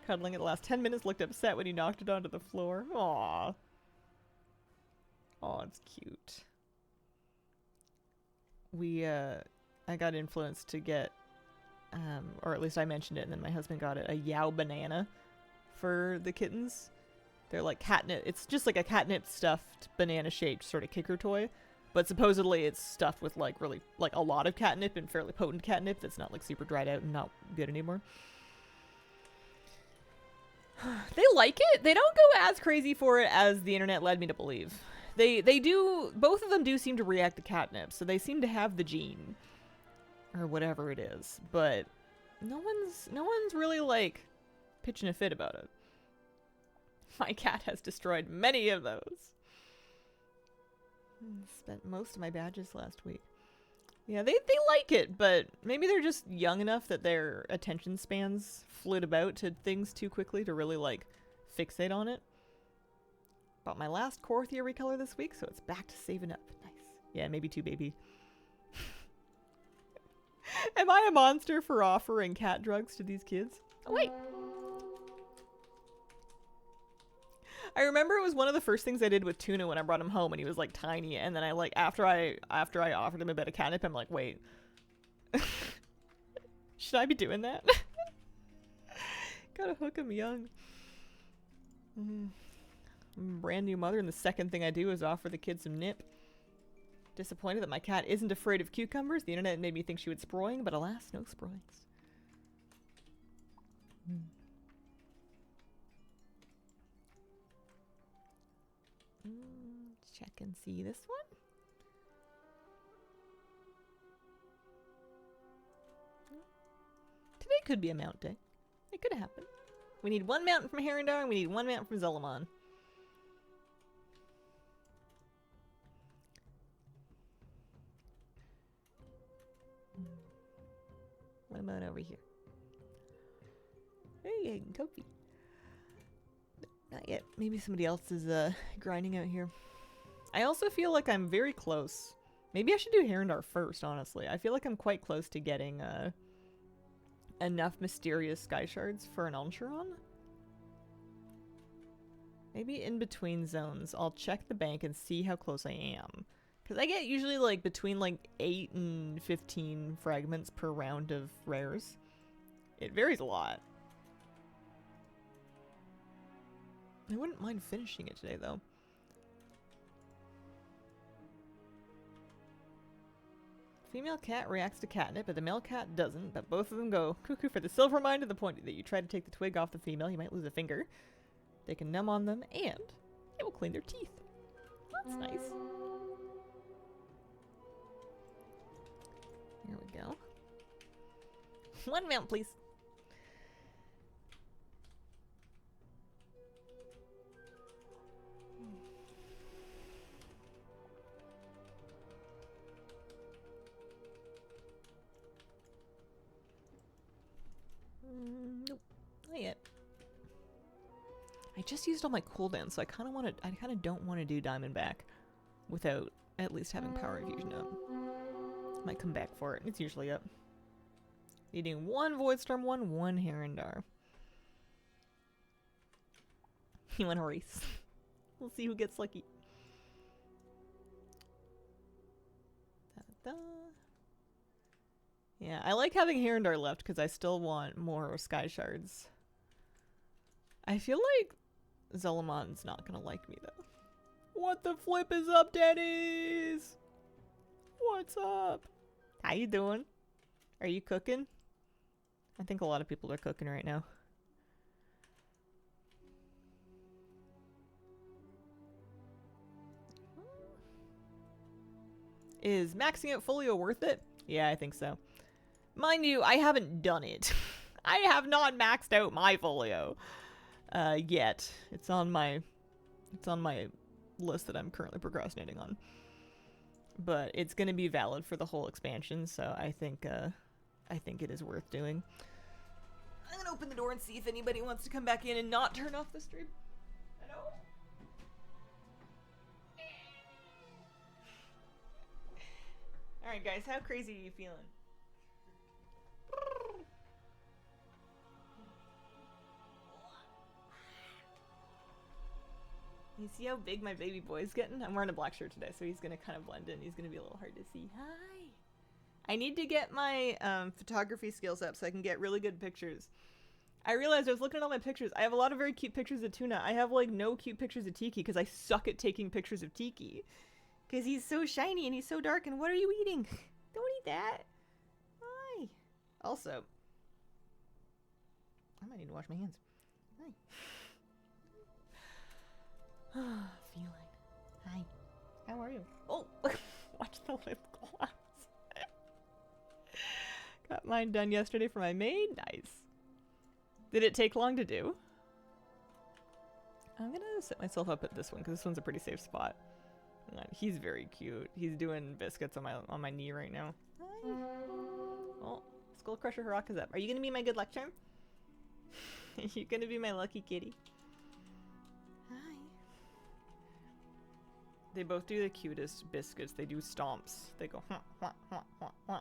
Cuddling it the last 10 minutes, looked upset when he knocked it onto the floor. Aww. Oh, it's cute. I got influenced to get, or at least I mentioned it, and then my husband got it, a Yao banana for the kittens. They're like catnip. It's just like a catnip stuffed banana shaped sort of kicker toy. But supposedly it's stuffed with like really, like a lot of catnip and fairly potent catnip that's not like super dried out and not good anymore. They like it. They don't go as crazy for it as the internet led me to believe. They do, both of them do seem to react to catnip, so they seem to have the gene. Or whatever it is. But no one's really like pitching a fit about it. My cat has destroyed many of those. Spent most of my badges last week. Yeah, they like it, but maybe they're just young enough that their attention spans flit about to things too quickly to really like fixate on it. Bought my last Korthia recolor this week, so it's back to saving up. Nice. Yeah, maybe 2, baby. Am I a monster for offering cat drugs to these kids? Oh, wait. I remember it was one of the first things I did with Tuna when I brought him home and he was like tiny, and then I like after I offered him a bit of catnip, I'm like, wait. Should I be doing that? Gotta hook him young. I'm a brand new mother, and the second thing I do is offer the kids some nip. Disappointed that my cat isn't afraid of cucumbers. The internet made me think she would sproing, but alas, no sproings. Check and see this one. Today could be a mount day. It could happen. We need 1 mount from Herondar, and we need 1 mount from Zelamon. What about over here? Hey, Topi. Not yet. Maybe somebody else is grinding out here. I also feel like I'm very close. Maybe I should do Herondar first, honestly. I feel like I'm quite close to getting enough mysterious sky shards for an Ultron. Maybe in between zones, I'll check the bank and see how close I am. Because I get usually like between like 8 and 15 fragments per round of rares. It varies a lot. I wouldn't mind finishing it today though. Female cat reacts to catnip, but the male cat doesn't, but both of them go cuckoo for the silver mine to the point that you try to take the twig off the female, you might lose a finger. They can numb on them, and it will clean their teeth. That's nice. Here we go. 1 mount, please. Nope, not yet. I just used all my cooldowns, so I kind of don't want to do Diamondback without at least having Power Infusion up. Might come back for it. It's usually up. Needing 1 Voidstorm, 1 Herondar. You want a race? We'll see who gets lucky. Da-da-da. Yeah, I like having Herondar left because I still want more Sky Shards. I feel like Zolamon's not gonna like me though. What the flip is up, daddies? What's up? How you doing? Are you cooking? I think a lot of people are cooking right now. Is maxing out Folio worth it? Yeah, I think so. Mind you, I haven't done it. I have not maxed out my Folio yet. It's on my list that I'm currently procrastinating on. But it's going to be valid for the whole expansion, so I think it is worth doing. I'm going to open the door and see if anybody wants to come back in and not turn off the stream. Hello? Alright guys, how crazy are you feeling? You see how big my baby boy's getting? I'm wearing a black shirt today, so he's gonna kind of blend in. He's gonna be a little hard to see. Hi! I need to get my photography skills up so I can get really good pictures. I realized I was looking at all my pictures. I have a lot of very cute pictures of Tuna. I have like no cute pictures of Tiki because I suck at taking pictures of Tiki. Because he's so shiny and he's so dark, and what are you eating? Don't eat that. Hi. Also, I might need to wash my hands. Hi. Feeling. Hi. How are you? Oh, watch the lip gloss. Got mine done yesterday for my maid. Nice. Did it take long to do? I'm gonna set myself up at this one because this one's a pretty safe spot. He's very cute. He's doing biscuits on my knee right now. Hi. Oh, Skull Crusher Haraka's up. Are you gonna be my good luck charm? Are you gonna be my lucky kitty? Hi. They both do the cutest biscuits. They do stomps. They go wah, wah, wah, wah, wah.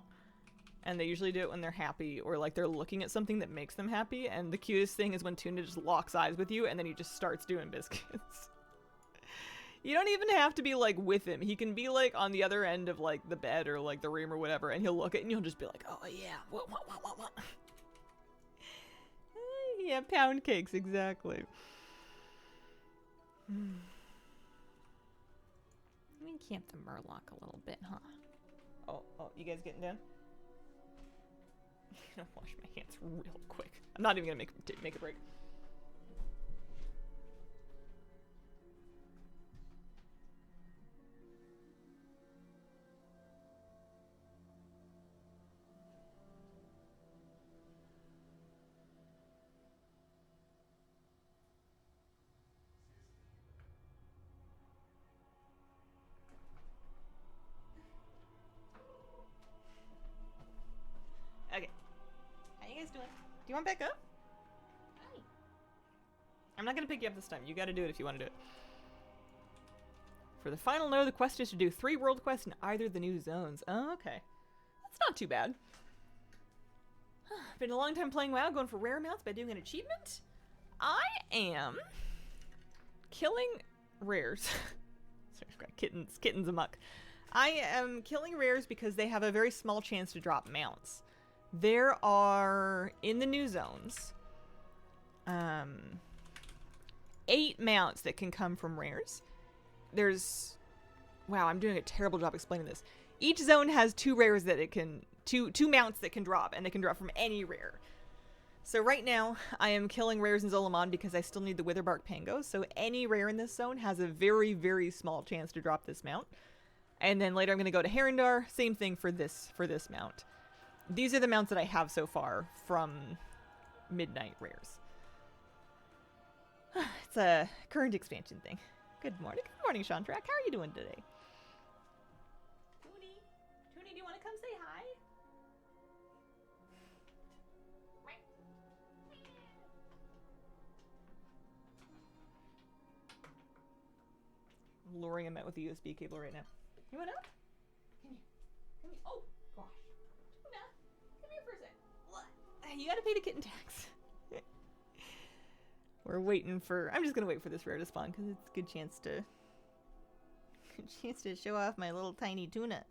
And they usually do it when they're happy or like they're looking at something that makes them happy. And the cutest thing is when Tuna just locks eyes with you and then he just starts doing biscuits. You don't even have to be like with him. He can be like on the other end of like the bed or like the room or whatever, and he'll look at it and you'll just be like, oh yeah, what? Yeah, pound cakes, exactly. Let me camp the Murloc a little bit, huh? Oh, you guys getting done? I'm gonna wash my hands real quick. I'm not even gonna make a break. Okay. How you guys doing? Do you want back up? Hi. I'm not gonna pick you up this time. You gotta do it if you want to do it. For the final note, the quest is to do 3 world quests in either of the new zones. Oh, okay. That's not too bad. Been a long time playing WoW, going for rare amounts by doing an achievement. I am killing rares. Sorry, kittens amok. I am killing rares because they have a very small chance to drop mounts. There are, in the new zones, 8 mounts that can come from rares. There's, wow, I'm doing a terrible job explaining this. Each zone has 2 rares that it can, two mounts that can drop, and they can drop from any rare. So right now, I am killing rares in Zolamon because I still need the Witherbark Pango, so any rare in this zone has a very, very small chance to drop this mount. And then later I'm going to go to Herondar, same thing for this mount. These are the mounts that I have so far from Midnight rares. It's a current expansion thing. Good morning, Shantrak. How are you doing today? Toonie, do you want to come say hi? I'm luring him out with a USB cable right now. You want up? Come here. Oh, gosh. Tuna, come here for a sec. What? You gotta pay the kitten tax. We're waiting for... I'm just gonna wait for this rare to spawn because it's a good chance to show off my little tiny Tuna.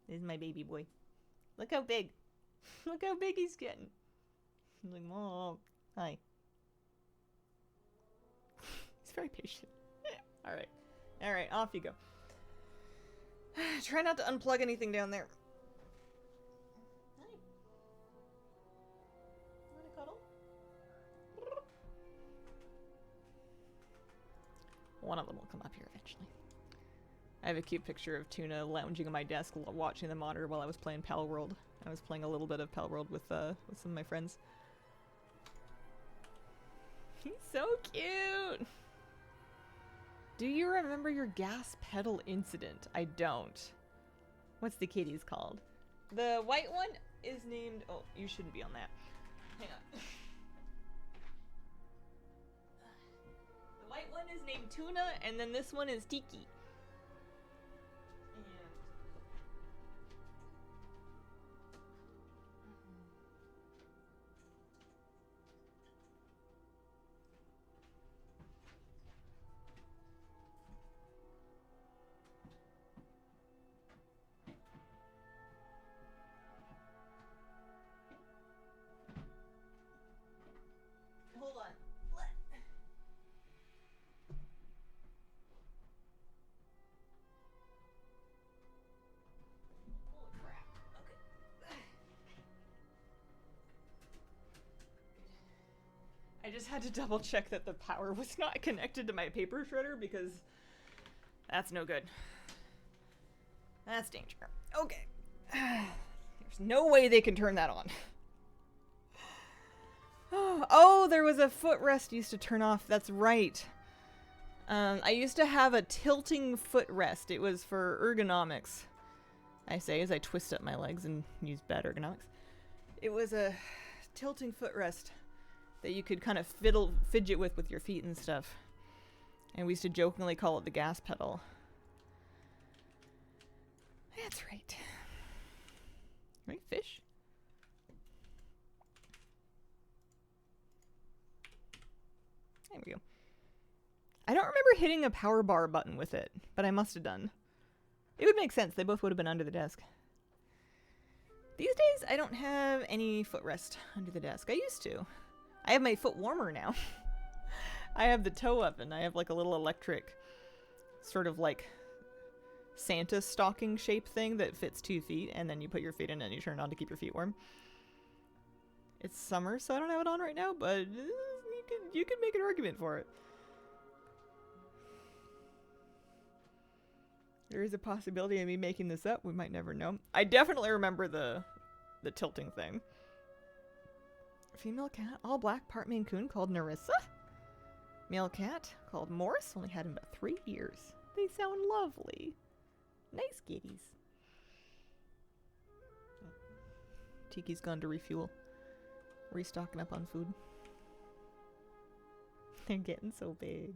This is my baby boy. Look how big. Look how big he's getting. He's like, Mom. Hi. very patient. Alright. Alright, off you go. Try not to unplug anything down there. Hi. Want to cuddle? One of them will come up here eventually. I have a cute picture of Tuna lounging on my desk watching the monitor while I was playing Pal World. I was playing a little bit of Pal World with some of my friends. He's so cute! Do you remember your gas pedal incident? I don't. What's the kitty's called? The white one is named... Oh, you shouldn't be on that. Hang on. The white one is named Tuna, and then this one is Tiki. Hold on. Holy crap. Okay. I just had to double check that the power was not connected to my paper shredder because that's no good. That's danger. Okay. There's no way they can turn that on. Oh, there was a footrest used to turn off. That's right. I used to have a tilting footrest. It was for ergonomics. I say as I twist up my legs and use bad ergonomics. It was a tilting footrest that you could kind of fidget with your feet and stuff. And we used to jokingly call it the gas pedal. That's right. Right, fish? There we go. I don't remember hitting a power bar button with it, but I must have done. It would make sense. They both would have been under the desk. These days, I don't have any footrest under the desk. I used to. I have my foot warmer now. I have the toe oven. I have like a little electric sort of like Santa stocking shape thing that fits 2 feet, and then you put your feet in it and you turn it on to keep your feet warm. It's summer, so I don't have it on right now, but you could make an argument for it. There is a possibility of me making this up. We might never know. I definitely remember the tilting thing. Female cat, all black, part Maine Coon, called Narissa. Male cat, called Morris, only had him about 3 years. They sound lovely. Nice kitties. Tiki's gone to refuel. Restocking up on food. They're getting so big.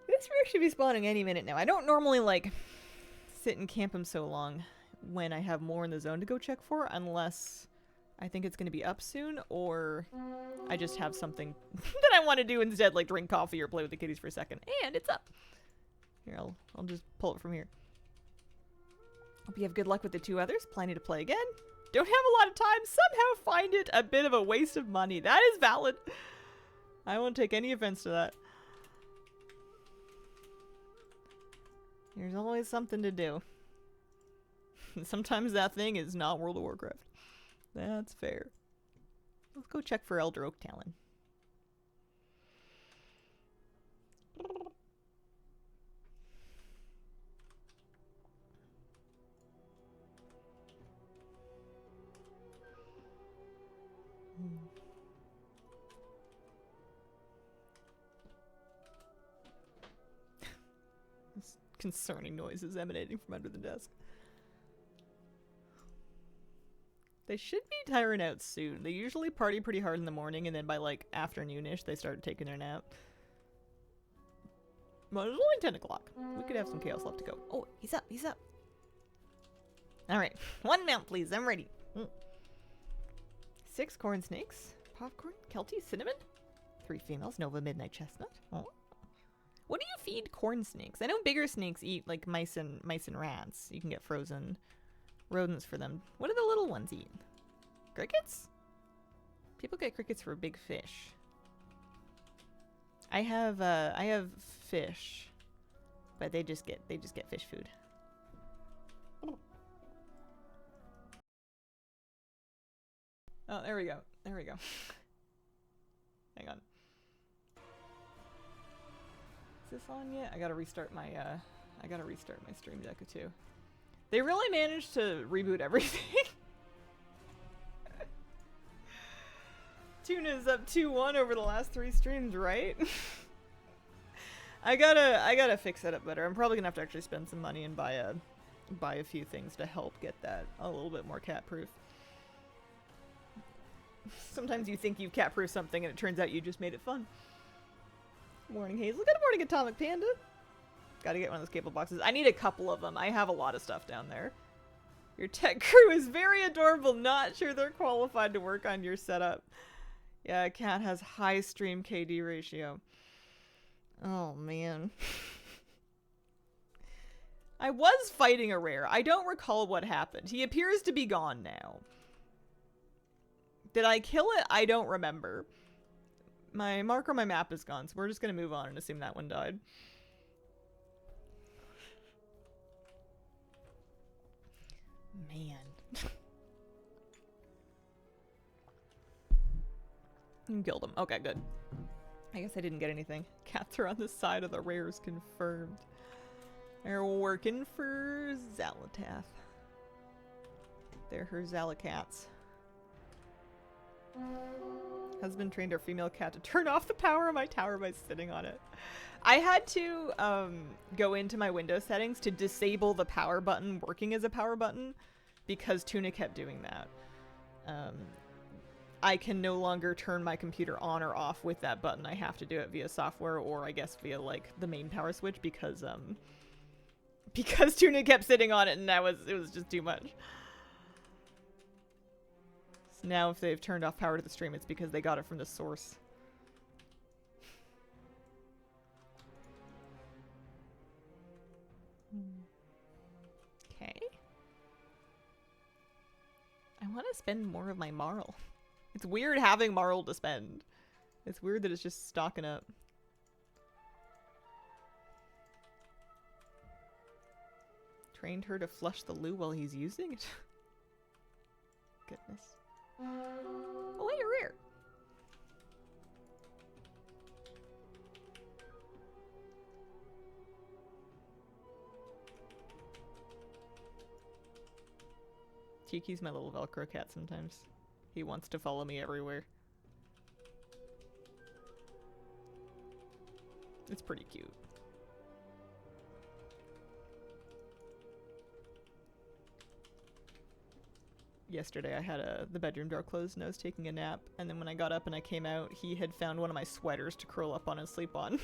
This rare should be spawning any minute now. I don't normally, like, sit and camp them so long when I have more in the zone to go check for, unless I think it's going to be up soon, or I just have something that I want to do instead, like drink coffee or play with the kitties for a second. And it's up. Here, I'll just pull it from here. Hope you have good luck with the 2 others. Planning to play again. Don't have a lot of time. Somehow find it a bit of a waste of money. That is valid. I won't take any offense to that. There's always something to do. Sometimes that thing is not World of Warcraft. That's fair. Let's go check for Elder Oak Talon. Concerning noises emanating from under the desk. They should be tiring out soon. They usually party pretty hard in the morning, and then by like afternoonish they start taking their nap. Well, it's only 10 o'clock. We could have some chaos left to go. Oh, he's up, he's up. Alright, 1 mount please, I'm ready. 6 corn snakes, popcorn, Kelty, cinnamon, 3 females, Nova Midnight Chestnut. Oh. What do you feed corn snakes? I know bigger snakes eat like mice and rats. You can get frozen rodents for them. What do the little ones eat? Crickets? People get crickets for big fish. I have fish, but they just get fish food. Oh, there we go. There we go. Hang on. Is this on yet? I gotta restart my Stream Deck too. They really managed to reboot everything. Tuna's up 2-1 over the last 3 streams, right? I gotta fix that up better. I'm probably gonna have to actually spend some money and buy a few things to help get that a little bit more cat proof. Sometimes you think you've cat proofed something and it turns out you just made it fun. Morning Hazel. Good morning, Atomic Panda. Gotta get one of those cable boxes. I need a couple of them. I have a lot of stuff down there. Your tech crew is very adorable. Not sure they're qualified to work on your setup. Yeah, cat has high stream KD ratio. Oh, man. I was fighting a rare. I don't recall what happened. He appears to be gone now. Did I kill it? I don't remember. My marker on my map is gone, so we're just gonna move on and assume that one died. Man. You killed him. Okay, good. I guess I didn't get anything. Cats are on the side of the rares, confirmed. They're working for Xalatath. They're her Zalacats. Husband trained our female cat to turn off the power of my tower by sitting on it. I had to go into my Windows settings to disable the power button working as a power button because Tuna kept doing that. I can no longer turn my computer on or off with that button. I have to do it via software or I guess via like the main power switch because Tuna kept sitting on it and it was just too much. So now if they've turned off power to the stream, it's because they got it from the source. Okay. I want to spend more of my Marl. It's weird having Marl to spend. It's weird that it's just stocking up. Trained her to flush the loo while he's using it. Goodness. Oh, wait, you're rare. Cheeky's my little Velcro cat sometimes. He wants to follow me everywhere. It's pretty cute. Yesterday I had the bedroom door closed and I was taking a nap, and then when I got up and I came out, he had found one of my sweaters to curl up on and sleep on.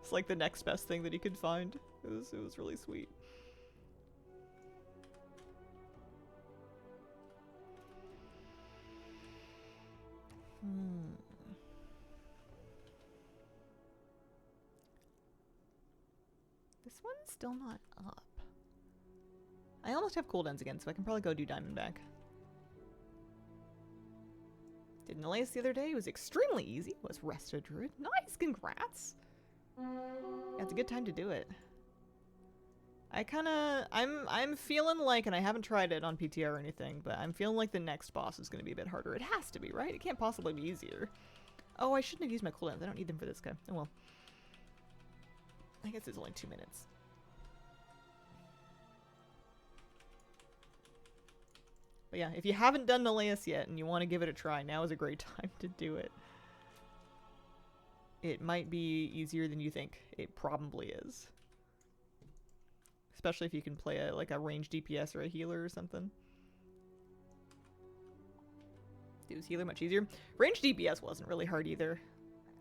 It's like the next best thing that he could find. It was really sweet. This one's still not up. I almost have cooldowns again, so I can probably go do Diamondback. Did Neleus the other day. It was extremely easy. It was Resta Druid. Nice, congrats. Yeah, it's a good time to do it. I'm feeling like, and I haven't tried it on PTR or anything, but I'm feeling like the next boss is going to be a bit harder. It has to be, right? It can't possibly be easier. Oh, I shouldn't have used my cooldowns. I don't need them for this guy. Oh well. I guess it's only 2 minutes. But yeah, if you haven't done Neleus yet and you want to give it a try, now is a great time to do it. It might be easier than you think. It probably is. Especially if you can play like a ranged DPS or a healer or something. Is healer much easier? Ranged DPS wasn't really hard either.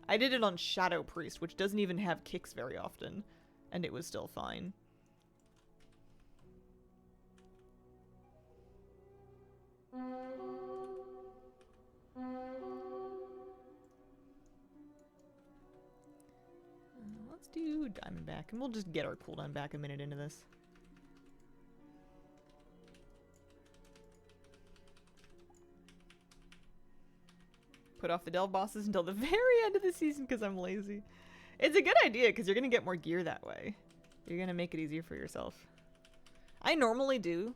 I did it on Shadow Priest, which doesn't even have kicks very often, and it was still fine. Let's do Diamondback, and we'll just get our cooldown back a minute into this. put off the delve bosses until the very end of the season because I'm lazy. It's a good idea because you're going to get more gear that way. You're going to make it easier for yourself. I normally do,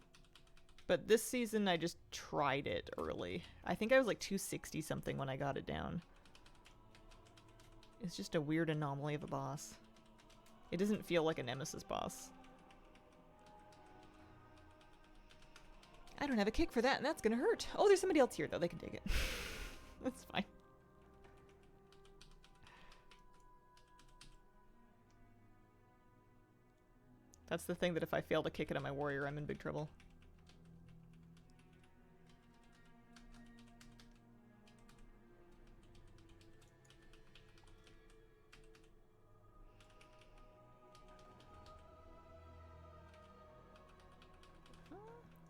but this season I just tried it early. I think I was like 260 something when I got it down. It's just a weird anomaly of a boss. It doesn't feel like a Nemesis boss. I don't have a kick for that, and that's gonna hurt. Oh, there's somebody else here, though. They can take it. That's fine. That's the thing that if I fail to kick it on my warrior, I'm in big trouble.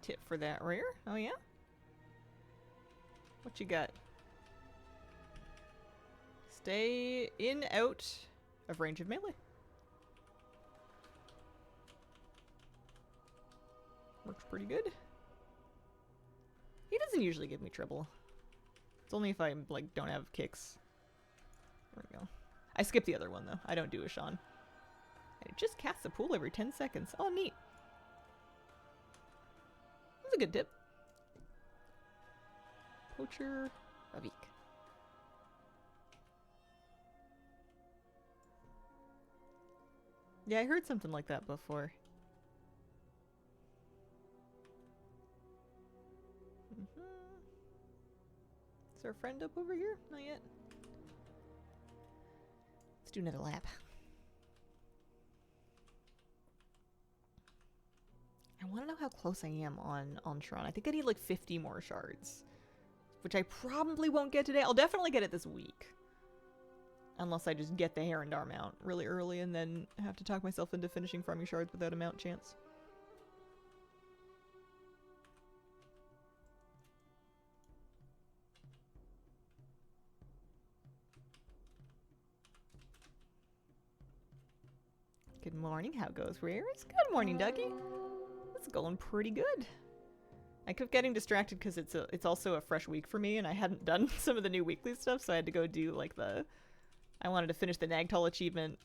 Tip for that rare. Oh yeah? What you got? Stay in, out of range of melee. Works pretty good. He doesn't usually give me trouble. It's only if I like don't have kicks. There we go. I skip the other one though. I don't do a Sean. It just casts a pool every 10 seconds. Oh neat. That's a good tip. Poacher Ravik. Yeah, I heard something like that before. Is there a friend up over here? Not yet. Let's do another lap. I want to know how close I am on Tron. I think I need like 50 more shards. Which I probably won't get today. I'll definitely get it this week. Unless I just get the Herondar mount really early and then have to talk myself into finishing farming shards without a mount chance. Good morning. How goes, Rares? Good morning, Dougie. It's going pretty good. I kept getting distracted because it's also a fresh week for me, and I hadn't done some of the new weekly stuff, so I had to go do like I wanted to finish the Nagtol achievement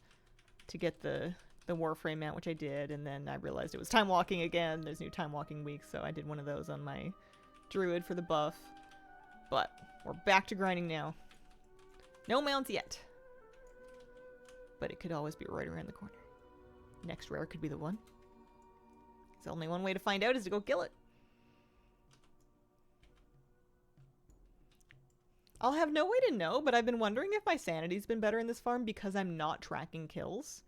to get the Warframe mount, which I did, and then I realized it was time walking again. There's new time walking weeks, so I did one of those on my Druid for the buff. But we're back to grinding now. No mounts yet. But it could always be right around the corner. Next rare could be the one. There's only one way to find out is to go kill it. I'll have no way to know, but I've been wondering if my sanity's been better in this farm because I'm not tracking kills.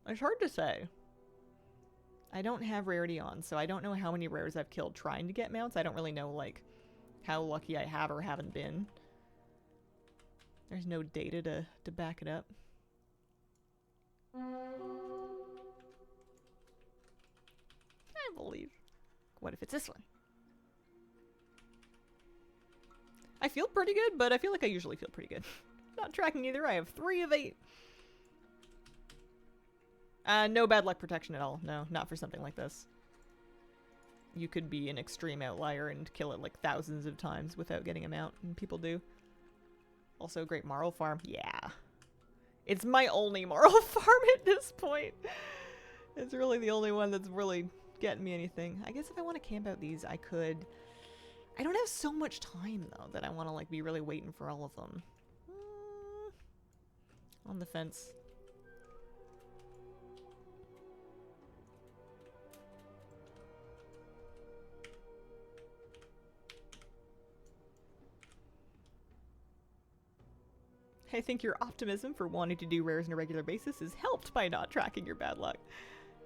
It's hard to say. I don't have rarity on, so I don't know how many rares I've killed trying to get mounts. I don't really know, like, how lucky I have or haven't been. There's no data to back it up. I believe. What if it's this one? I feel pretty good, but I feel like I usually feel pretty good. Not tracking either. I have 3 of 8. No bad luck protection at all. No, not for something like this. You could be an extreme outlier and kill it like thousands of times without getting him out, and people do. Also, great Marl farm. Yeah. It's my only Marl farm at this point. It's really the only one that's really getting me anything. I guess if I want to camp out these, I could. I don't have so much time, though, that I want to, like, be really waiting for all of them. On the fence. I think your optimism for wanting to do rares on a regular basis is helped by not tracking your bad luck.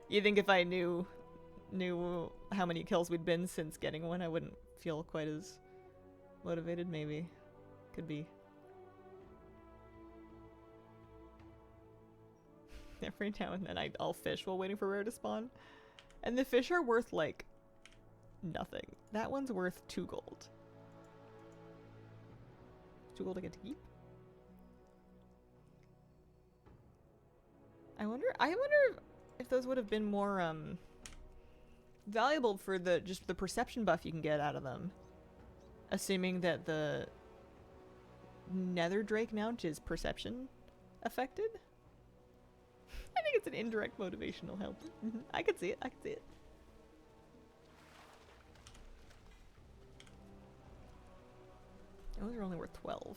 You think if I knew how many kills we'd been since getting one, I wouldn't feel quite as motivated? Maybe. Could be. Every now and then I'll fish while waiting for rare to spawn. And the fish are worth, like, nothing. That one's worth 2 gold. 2 gold I get to keep? I wonder if those would have been more, valuable for just the perception buff you can get out of them. Assuming that the Nether Drake mount is perception affected. I think it's an indirect motivational help. I could see it. I could see it. Those are only worth 12.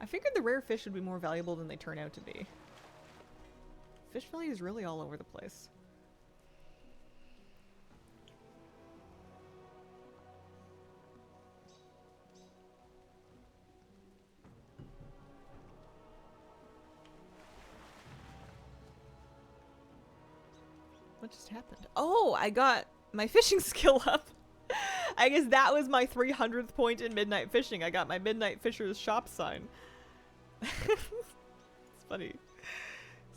I figured the rare fish would be more valuable than they turn out to be. Fish value is really all over the place. What just happened? Oh, I got my fishing skill up. I guess that was my 300th point in Midnight Fishing. I got my Midnight Fisher's shop sign. It's funny.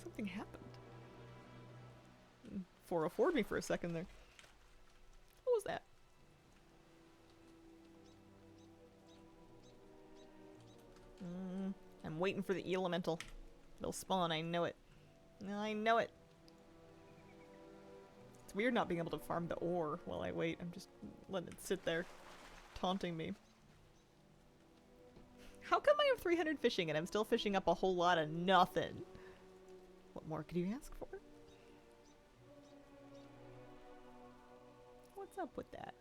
Something happened. 404'd me for a second there. What was that? I'm waiting for the elemental. They'll spawn, I know it. I know it. It's weird not being able to farm the ore while I wait. I'm just letting it sit there, taunting me. How come I have 300 fishing and I'm still fishing up a whole lot of nothing? What more could you ask for? What's up with that?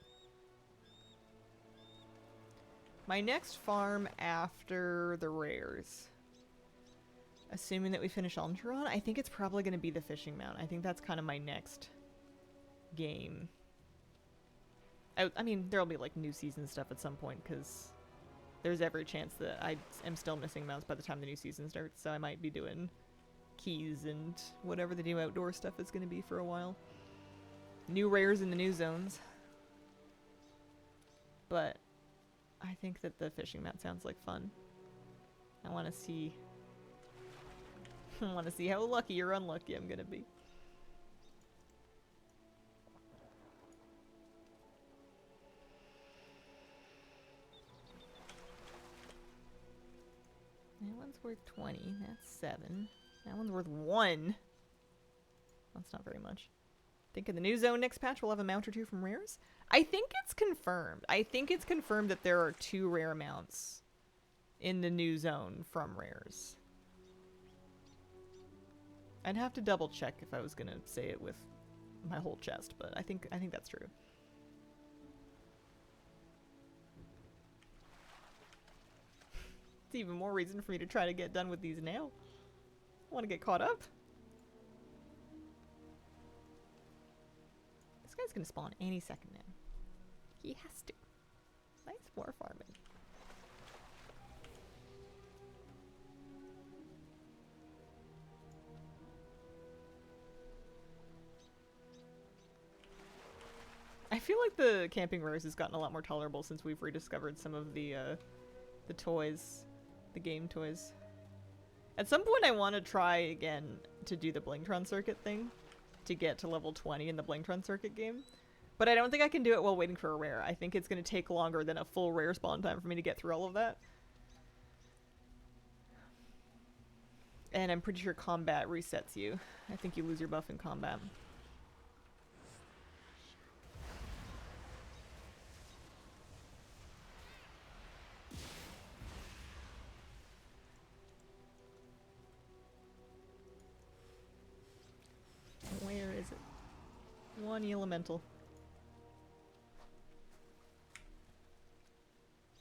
My next farm after the rares. Assuming that we finish Alderon, I think it's probably going to be the fishing mount. I think that's kind of my next game. I mean, there'll be like new season stuff at some point because there's every chance that I am still missing mounts by the time the new season starts, so I might be doing keys and whatever the new outdoor stuff is going to be for a while. New rares in the new zones. But I think that the fishing mount sounds like fun. I want to see how lucky or unlucky I'm going to be. That one's worth 20. That's 7. That one's worth 1. That's not very much. Think in the new zone next patch we'll have a mount or 2 from rares? I think it's confirmed. I think it's confirmed that there are 2 rare mounts in the new zone from rares. I'd have to double check if I was gonna say it with my whole chest, but I think that's true. It's even more reason for me to try to get done with these now. I want to get caught up. This guy's gonna spawn any second now. He has to. Nice more farming. I feel like the camping rares has gotten a lot more tolerable since we've rediscovered some of the toys, the game toys. At some point I want to try again to do the Blingtron circuit thing to get to level 20 in the Blingtron circuit game. But I don't think I can do it while waiting for a rare. I think it's going to take longer than a full rare spawn time for me to get through all of that. And I'm pretty sure combat resets you. I think you lose your buff in combat. Where is it? One elemental.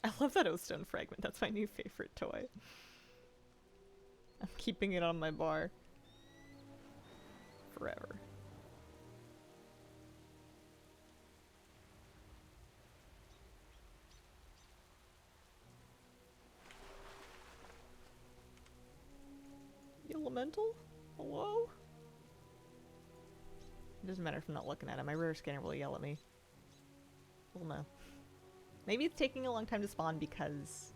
I love that Oathstone fragment. That's my new favorite toy. I'm keeping it on my bar forever. Elemental? Hello? It doesn't matter if I'm not looking at it. My rare scanner will yell at me. Well, no. Maybe it's taking a long time to spawn because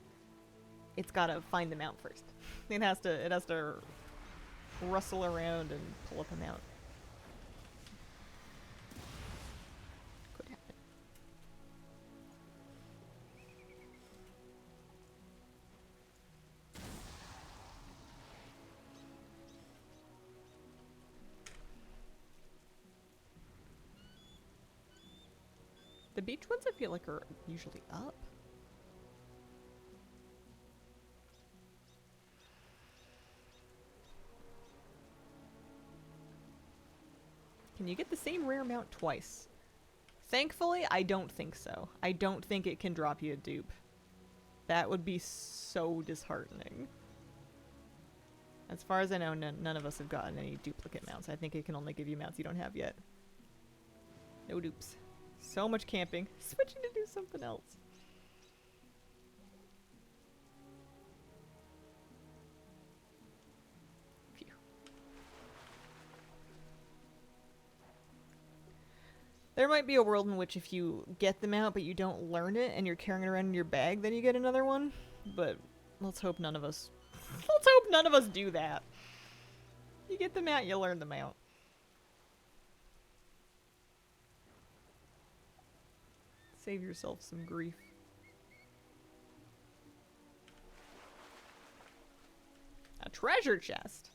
it's gotta find them out first. It has to rustle around and pull up them out. Could happen. The beach ones I feel like are usually up. Can you get the same rare mount twice? Thankfully, I don't think so. I don't think it can drop you a dupe. That would be so disheartening. As far as I know, none of us have gotten any duplicate mounts. I think it can only give you mounts you don't have yet. No dupes. So much camping. Switching to do something else. Phew. There might be a world in which if you get them out but you don't learn it and you're carrying it around in your bag, then you get another one. But let's hope none of us do that. You get them out, you learn them out. Save yourself some grief. A treasure chest.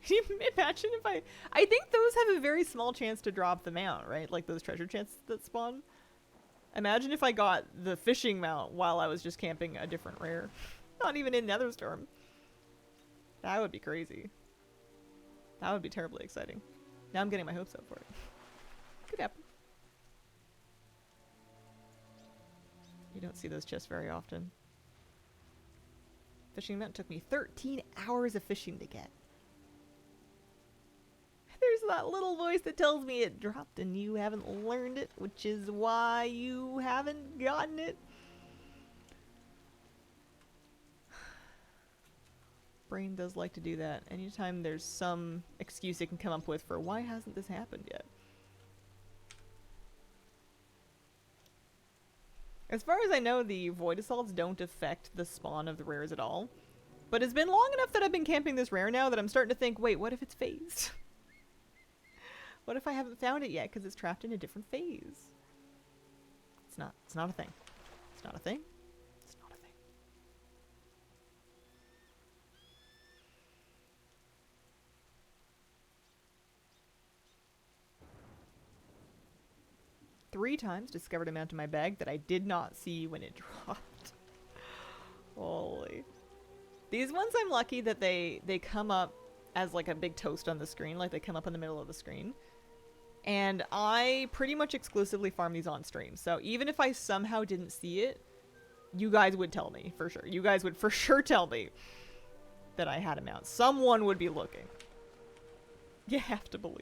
Can you imagine if I think those have a very small chance to drop them out, right? Like those treasure chests that spawn. Imagine if I got the fishing mount while I was just camping a different rare. Not even in Netherstorm. That would be crazy. That would be terribly exciting. Now I'm getting my hopes up for it. Could happen. You don't see those chests very often. Fishing mount took me 13 hours of fishing to get. There's that little voice that tells me it dropped and you haven't learned it, which is why you haven't gotten it. Brain does like to do that. Anytime there's some excuse it can come up with for why hasn't this happened yet. As far as I know, the void assaults don't affect the spawn of the rares at all. But it's been long enough that I've been camping this rare now that I'm starting to think, wait, what if it's phased? What if I haven't found it yet because it's trapped in a different phase? It's not a thing. It's not a thing. It's not a thing. Three times discovered a mount in my bag that I did not see when it dropped. Holy. These ones I'm lucky that they come up as like a big toast on the screen, like they come up in the middle of the screen. And I pretty much exclusively farm these on stream. So even if I somehow didn't see it, you guys would tell me for sure. You guys would for sure tell me that I had a mount. Someone would be looking. You have to believe.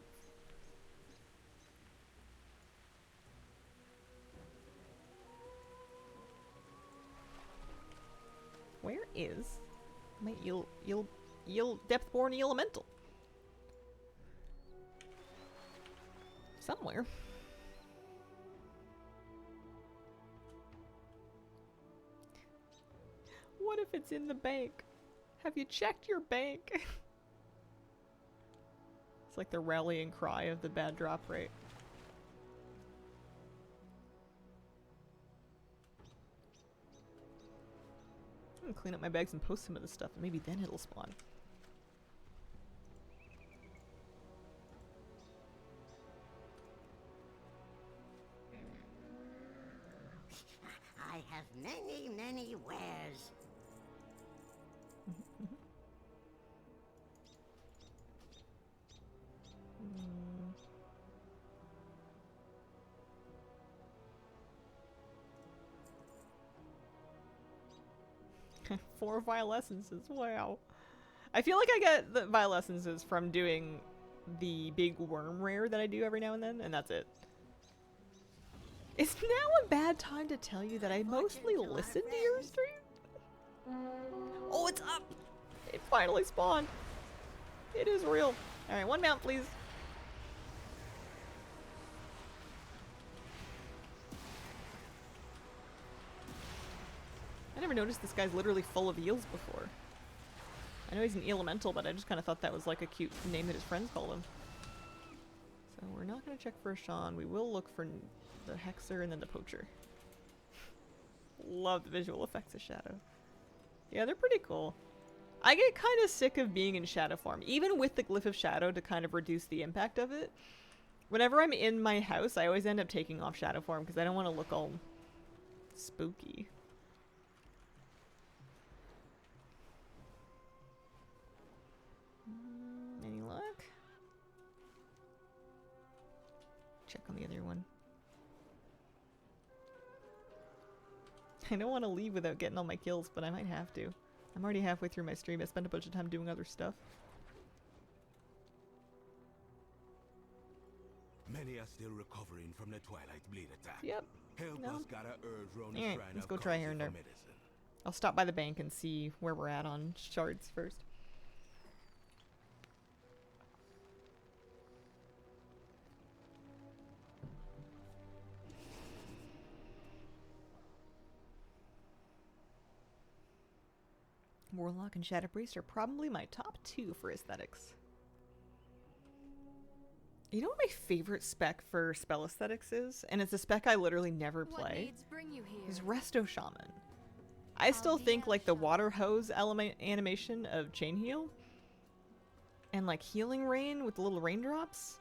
Where is my eel depthborn elemental? Somewhere. What if it's in the bank? Have you checked your bank? It's like the rallying cry of the bad drop rate. I'm gonna clean up my bags and post some of this stuff, and maybe then it'll spawn. I have many, many wares. Four vial essences, wow. I feel like I get the vial essences from doing the big worm rare that I do every now and then, and that's it. Is now a bad time to tell you that I mostly listen to your stream? Oh, it's up! It finally spawned. It is real. Alright, one mount, please. I never noticed this guy's literally full of eels before. I know he's an elemental, but I just kind of thought that was like a cute name that his friends called him. So we're not going to check for a Sean. We will look for the Hexer and then the Poacher. Love the visual effects of Shadow. Yeah, they're pretty cool. I get kind of sick of being in Shadow form, even with the Glyph of Shadow to kind of reduce the impact of it. Whenever I'm in my house, I always end up taking off shadow form because I don't want to look all spooky. Any luck? Check on the other one. I don't want to leave without getting all my kills, but I might have to. I'm already halfway through my stream. I spent a bunch of time doing other stuff. Many are still recovering from the Twilight Bleed attack. Yep. Help No. us gather herbs round the Alright, shrine let's of go try Khonsu here and for there. medicine. I'll stop by the bank and see where we're at on shards first. Warlock and Shadow Priest are probably my top 2 for aesthetics. You know what my favorite spec for spell aesthetics is? And it's a spec I literally never What play. needs bring you here? Is Resto Shaman. I still think like the water hose element animation of Chain Heal and like Healing Rain with the little raindrops.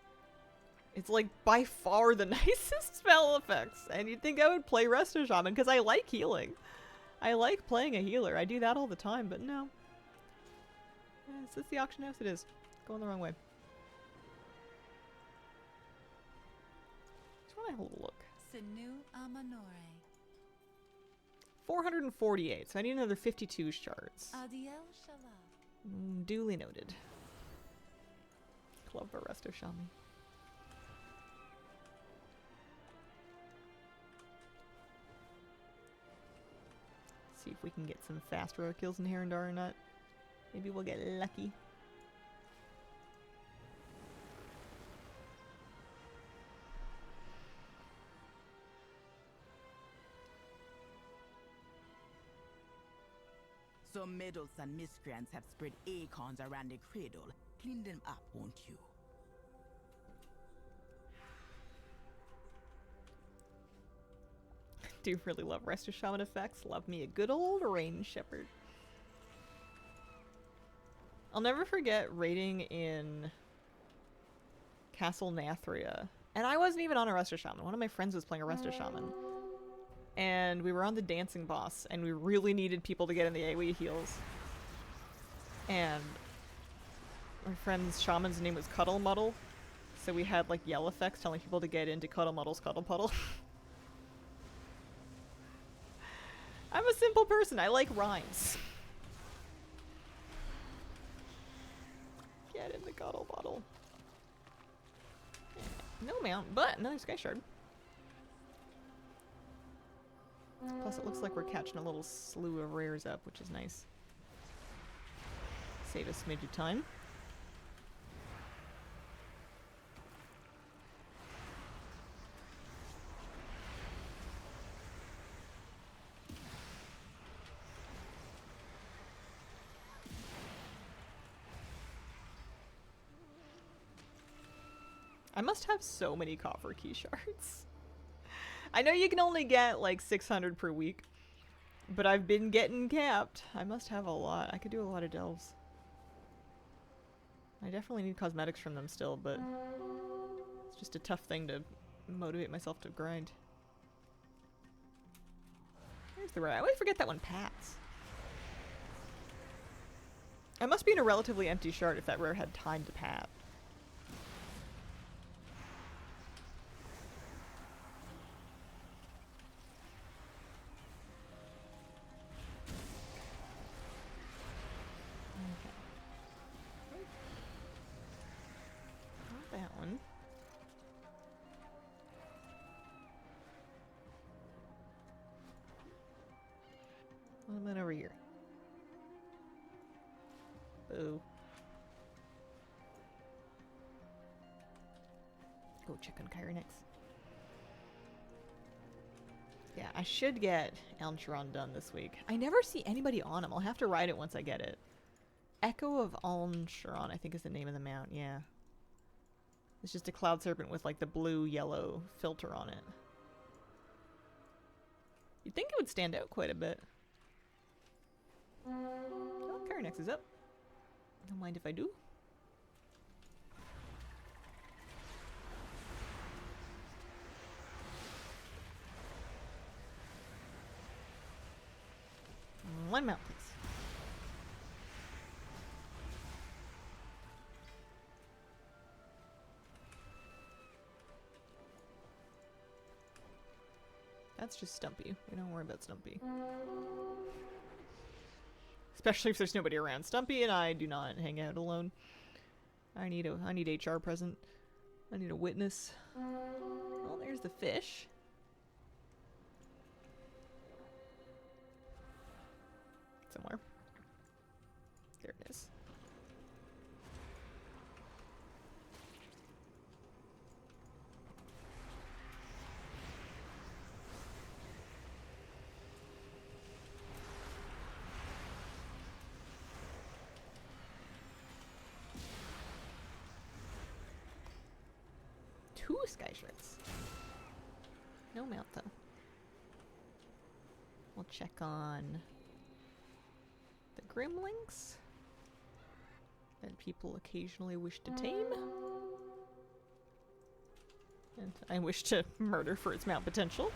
It's like by far the nicest spell effects. And you'd think I would play Resto Shaman because I like healing. I like playing a healer. I do that all the time, but no. Is this the auction house? It is. Going the wrong way. Just want to have a little look. Sinu Amanore. 448, so I need another 52 shards. Adiel Shala. Duly noted. Love the Resto Shaman. See if we can get some fast road kills in Herondar or not. Maybe we'll get lucky. Some meddles and miscreants have spread acorns around the cradle. Clean them up, won't you? Do really love Resto Shaman effects. Love me a good old Rain Shepherd. I'll never forget raiding in Castle Nathria. And I wasn't even on a Resto Shaman. One of my friends was playing a Resto Shaman. And we were on the dancing boss, and we really needed people to get in the AoE heals. And my friend's shaman's name was Cuddle Muddle. So we had like yell effects telling people to get into Cuddle Muddle's Cuddle Puddle. I'm a simple person. I like rhymes. Get in the Cuddle Puddle. No mount, but another Sky Shard. Plus it looks like we're catching a little slew of rares up, which is nice. Save a smidge of time. I must have so many copper key shards. I know you can only get like 600 per week, but I've been getting capped. I must have a lot. I could do a lot of delves. I definitely need cosmetics from them still, but it's just a tough thing to motivate myself to grind. Where's the rare? I always forget that one pats. I must be in a relatively empty shard if that rare had time to pat. That one. What about over here? Boo. Go check on Kyronix. Yeah, I should get Elm Chiron done this week. I never see anybody on him. I'll have to ride it once I get it. Echo of Elm Chiron, I think is the name of the mount, yeah. It's just a cloud serpent with like the blue-yellow filter on it. You'd think it would stand out quite a bit. Oh, Kyronix is up. Don't mind if I do. One mount, please. That's just Stumpy. We don't worry about Stumpy. Especially if there's nobody around. Stumpy and I do not hang out alone. I need HR present. I need a witness. Well, there's the fish. Somewhere. There it is. Two sky shreds. No mount though. We'll check on the Gremlings that people occasionally wish to tame. And I wish to murder for its mount potential.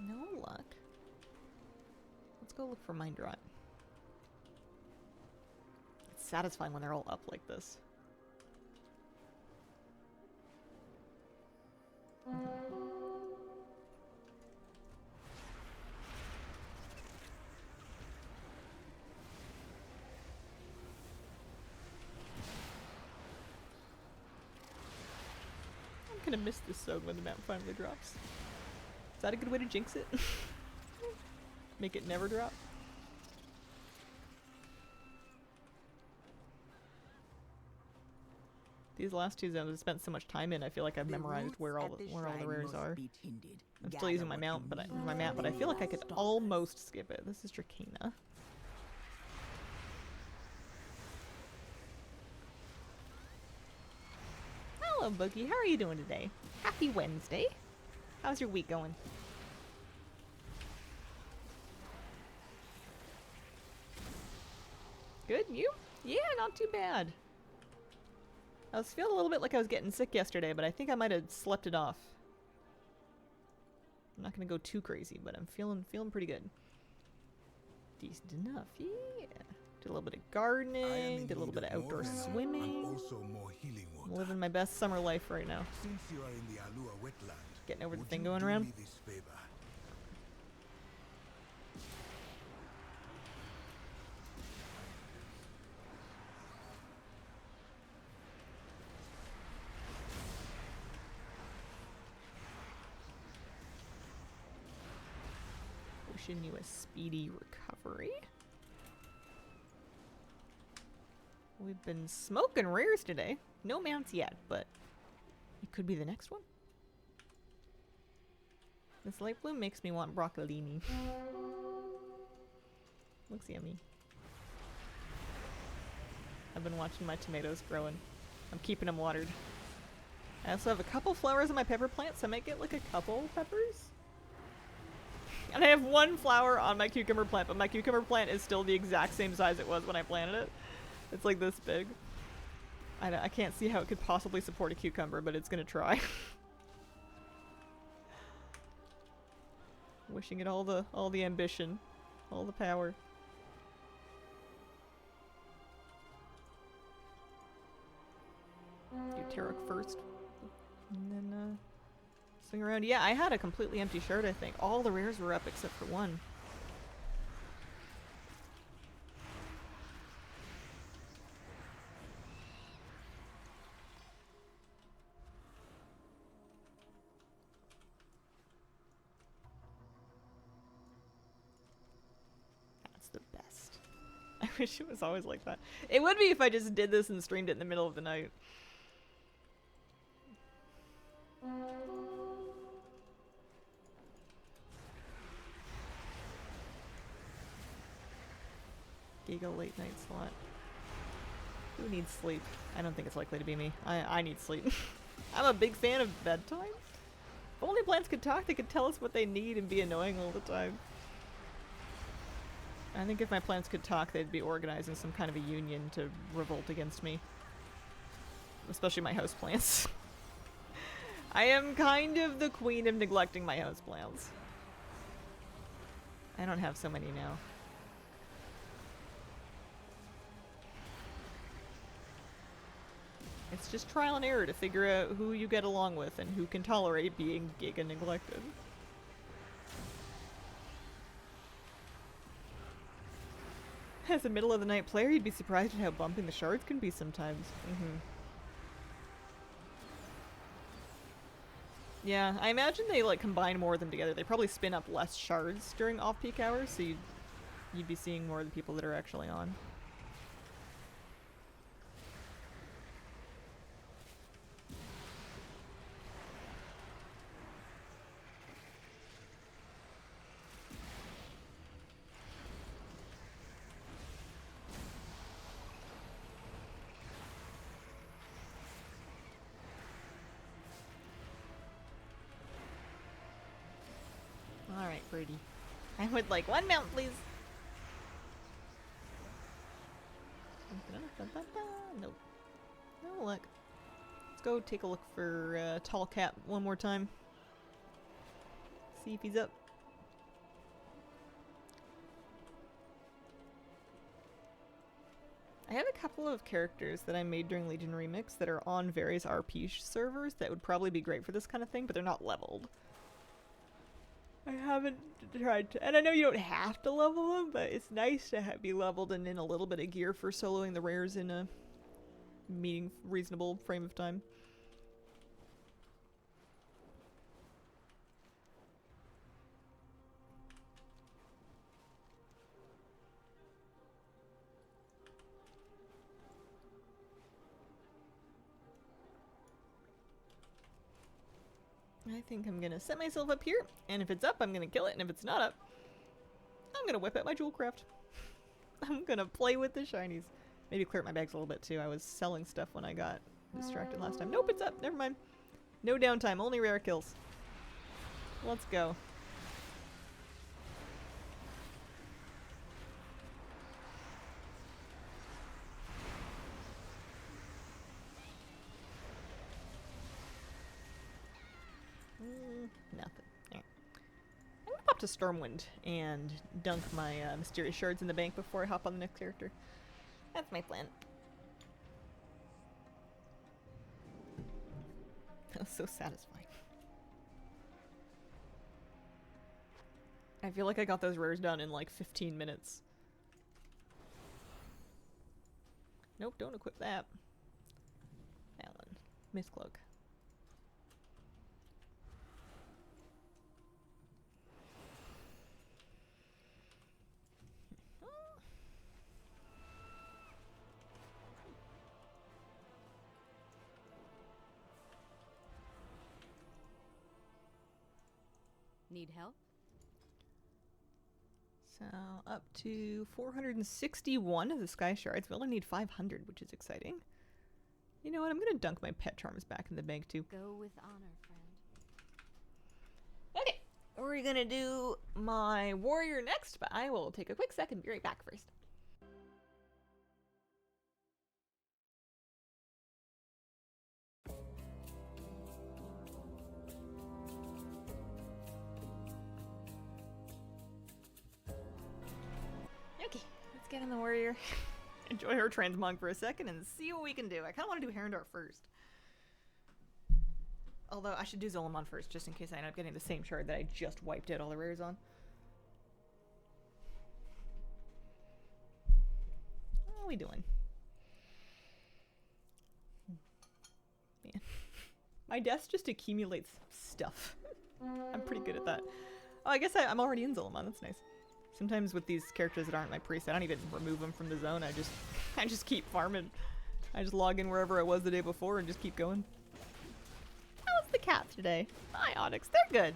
No luck. Let's go look for Mind Rot. It's satisfying when they're all up like this. I'm gonna miss this zone when the map finally drops. Is that a good way to jinx it? Make it never drop? These last two zones I've spent so much time in, I feel like I've memorized where all the rares are. I'm still using my mount, but I feel like I could almost skip it. This is Drakena. Hello, Boogie. How are you doing today? Happy Wednesday. How's your week going? Good, you? Yeah, not too bad. I was feeling a little bit like I was getting sick yesterday, but I think I might have slept it off. I'm not gonna go too crazy, but I'm feeling pretty good. Decent enough, yeah. Did a little bit of gardening, did a little bit of outdoor swimming. Also more healing water. I'm living my best summer life right now. Since you are in the Alua wetland, Getting over the would thing you going do around. me this favor? Wishing you a speedy recovery. We've been smoking rares today. No mounts yet, but it could be the next one. This light blue makes me want broccolini. Looks yummy. I've been watching my tomatoes growing. I'm keeping them watered. I also have a couple flowers on my pepper plant, so I might get like a couple peppers. And I have one flower on my cucumber plant, but my cucumber plant is still the exact same size it was when I planted it. It's like this big. I can't see how it could possibly support a cucumber, but it's gonna try. Wishing it all the ambition, all the power. Do Tarok first, and then swing around. Yeah, I had a completely empty shard, I think. All the rares were up except for one. That's the best. I wish it was always like that. It would be if I just did this and streamed it in the middle of the night. Giga late night slot. Who needs sleep? I don't think it's likely to be me. I need sleep. I'm a big fan of bedtime. If only plants could talk, they could tell us what they need and be annoying all the time. I think if my plants could talk, they'd be organizing some kind of a union to revolt against me. Especially my houseplants. I am kind of the queen of neglecting my houseplants. I don't have so many now. It's just trial and error to figure out who you get along with and who can tolerate being giga neglected. As a middle of the night player, you'd be surprised at how bumping the shards can be sometimes. Yeah, I imagine they like combine more of them together. They probably spin up less shards during off-peak hours, so you'd be seeing more of the people that are actually on. Alright, Brady. I would like one mount, please. Nope. No luck. Let's go take a look for Tall Cat one more time. See if he's up. I have a couple of characters that I made during Legion Remix that are on various RP servers that would probably be great for this kind of thing, but they're not leveled. I haven't tried to, and I know you don't have to level them, but it's nice to be leveled and in a little bit of gear for soloing the rares in a reasonable frame of time. I think I'm gonna set myself up here, and if it's up, I'm gonna kill it, and if it's not up, I'm gonna whip out my jewel craft. I'm gonna play with the shinies. Maybe clear up my bags a little bit too. I was selling stuff when I got distracted last time. Nope, it's up. Never mind. No downtime, only rare kills. Let's go. Nothing. Right. I'm gonna pop to Stormwind and dunk my mysterious shards in the bank before I hop on the next character. That's my plan. That was so satisfying. I feel like I got those rares done in like 15 minutes. Nope, don't equip that. That one. Mistcloak. Need help? So, up to 461 of the Sky Shards. We only need 500, which is exciting. You know what? I'm gonna dunk my pet charms back in the bank, too. Go with honor, friend. Okay, we're gonna do my warrior next, but I will take a quick second. Be right back first. Okay, let's get in the warrior. Enjoy her transmog for a second and see what we can do. I kind of want to do Herondor first. Although I should do Zolomon first, just in case I end up getting the same shard that I just wiped out all the rares on. How are we doing? Man. My desk just accumulates stuff. I'm pretty good at that. Oh, I guess I'm already in Zolomon. That's nice. Sometimes with these characters that aren't my priest, I don't even remove them from the zone. I just keep farming. I just log in wherever I was the day before and just keep going. How's the cat today? Hi, Onyx. They're good.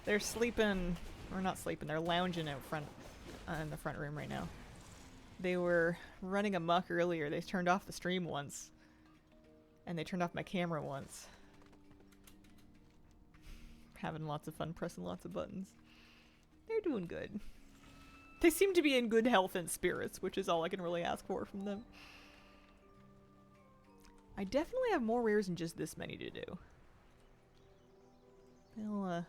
They're sleeping, or not sleeping. They're lounging out front, in the front room right now. They were running amok earlier. They turned off the stream once, and they turned off my camera once. having lots of fun pressing lots of buttons. They're doing good. They seem to be in good health and spirits, which is all I can really ask for from them. I definitely have more rares than just this many to do. They'll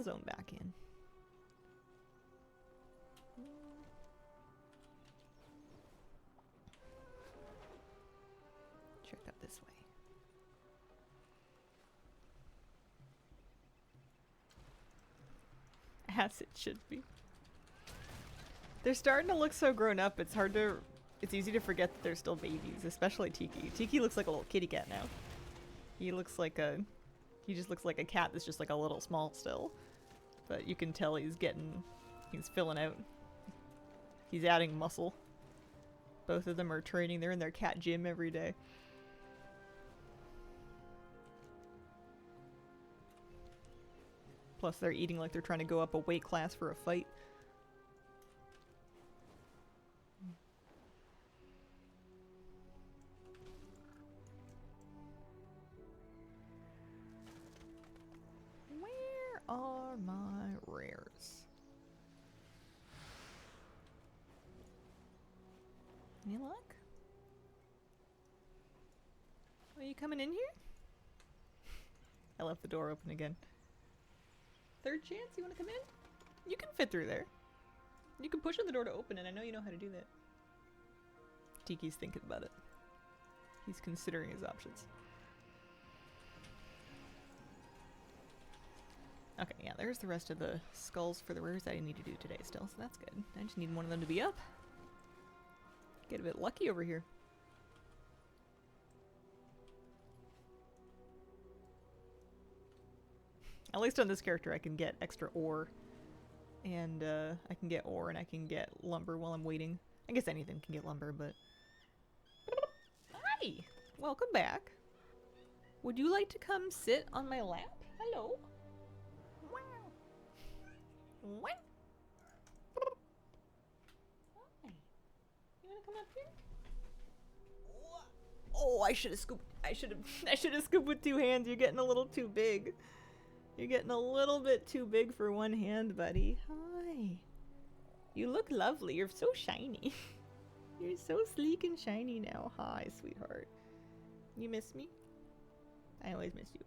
zone back in. Check out this way. As it should be. They're starting to look so grown up, it's easy to forget that they're still babies, especially Tiki. Tiki looks like a little kitty cat now. He just looks like a cat that's just like a little small still. But you can tell he's filling out. He's adding muscle. Both of them are training. They're in their cat gym every day. Plus they're eating like they're trying to go up a weight class for a fight. Where are my rares? Any luck? Are you coming in here? I left the door open again. Third chance, you want to come in? You can fit through there. You can push on the door to open it. I know you know how to do that. Tiki's thinking about it. He's considering his options. Okay, yeah, there's the rest of the skulls for the rares that I need to do today still, so that's good. I just need one of them to be up. Get a bit lucky over here. At least on this character I can get extra ore. And I can get ore and I can get lumber while I'm waiting. I guess anything can get lumber, but... Hi! Welcome back. Would you like to come sit on my lap? Hello? Wow. Wow. Hi. You wanna come up here? Oh, I should have scooped. I should have scooped with two hands. You're getting a little too big. You're getting a little bit too big for one hand, buddy. Hi. You look lovely. You're so shiny. You're so sleek and shiny now. Hi, sweetheart. You miss me? I always miss you.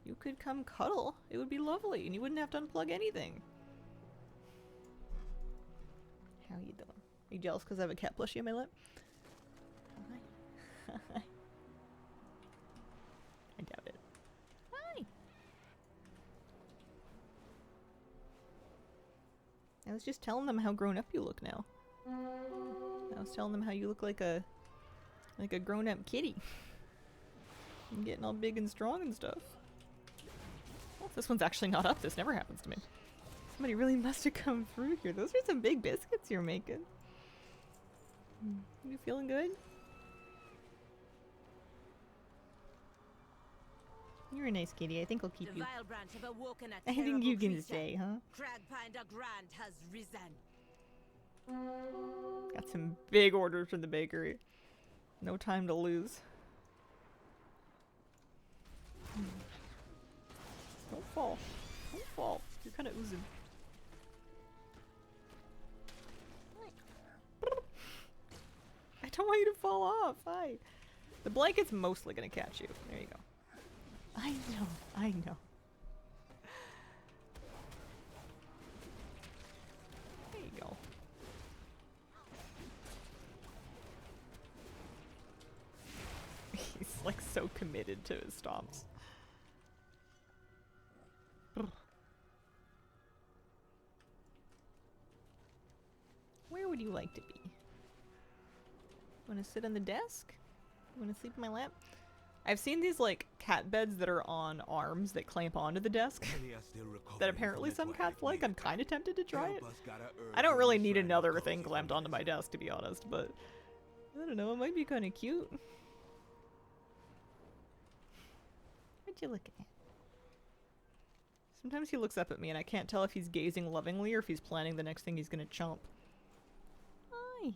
You could come cuddle. It would be lovely, and you wouldn't have to unplug anything. How you doing? Are you jealous because I have a cat plushie on my lap? Hi. I doubt it. Hi! I was just telling them how grown up you look now. I was telling them how you look like a grown up kitty. I'm getting all big and strong and stuff. Well, this one's actually not up. This never happens to me. Somebody really must have come through here. Those are some big biscuits you're making. You feeling good? You're a nice kitty. I think I'll keep you. I think you can stay, huh? Cragpinder Grant has risen. Got some big orders from the bakery. No time to lose. Don't fall. Don't fall. You're kind of oozing. I don't want you to fall off. Hi. The blanket's mostly gonna catch you. There you go. I know. I know. There you go. He's like so committed to his stomps. Where would you like to be? Want to sit on the desk? Want to sleep in my lap? I've seen these like cat beds that are on arms that clamp onto the desk that apparently some cats like. I'm kind of tempted to try it. I don't really need another thing clamped onto my desk, to be honest, but I don't know, it might be kind of cute. What you looking at? Sometimes he looks up at me and I can't tell if he's gazing lovingly or if he's planning the next thing he's gonna chomp. Hi.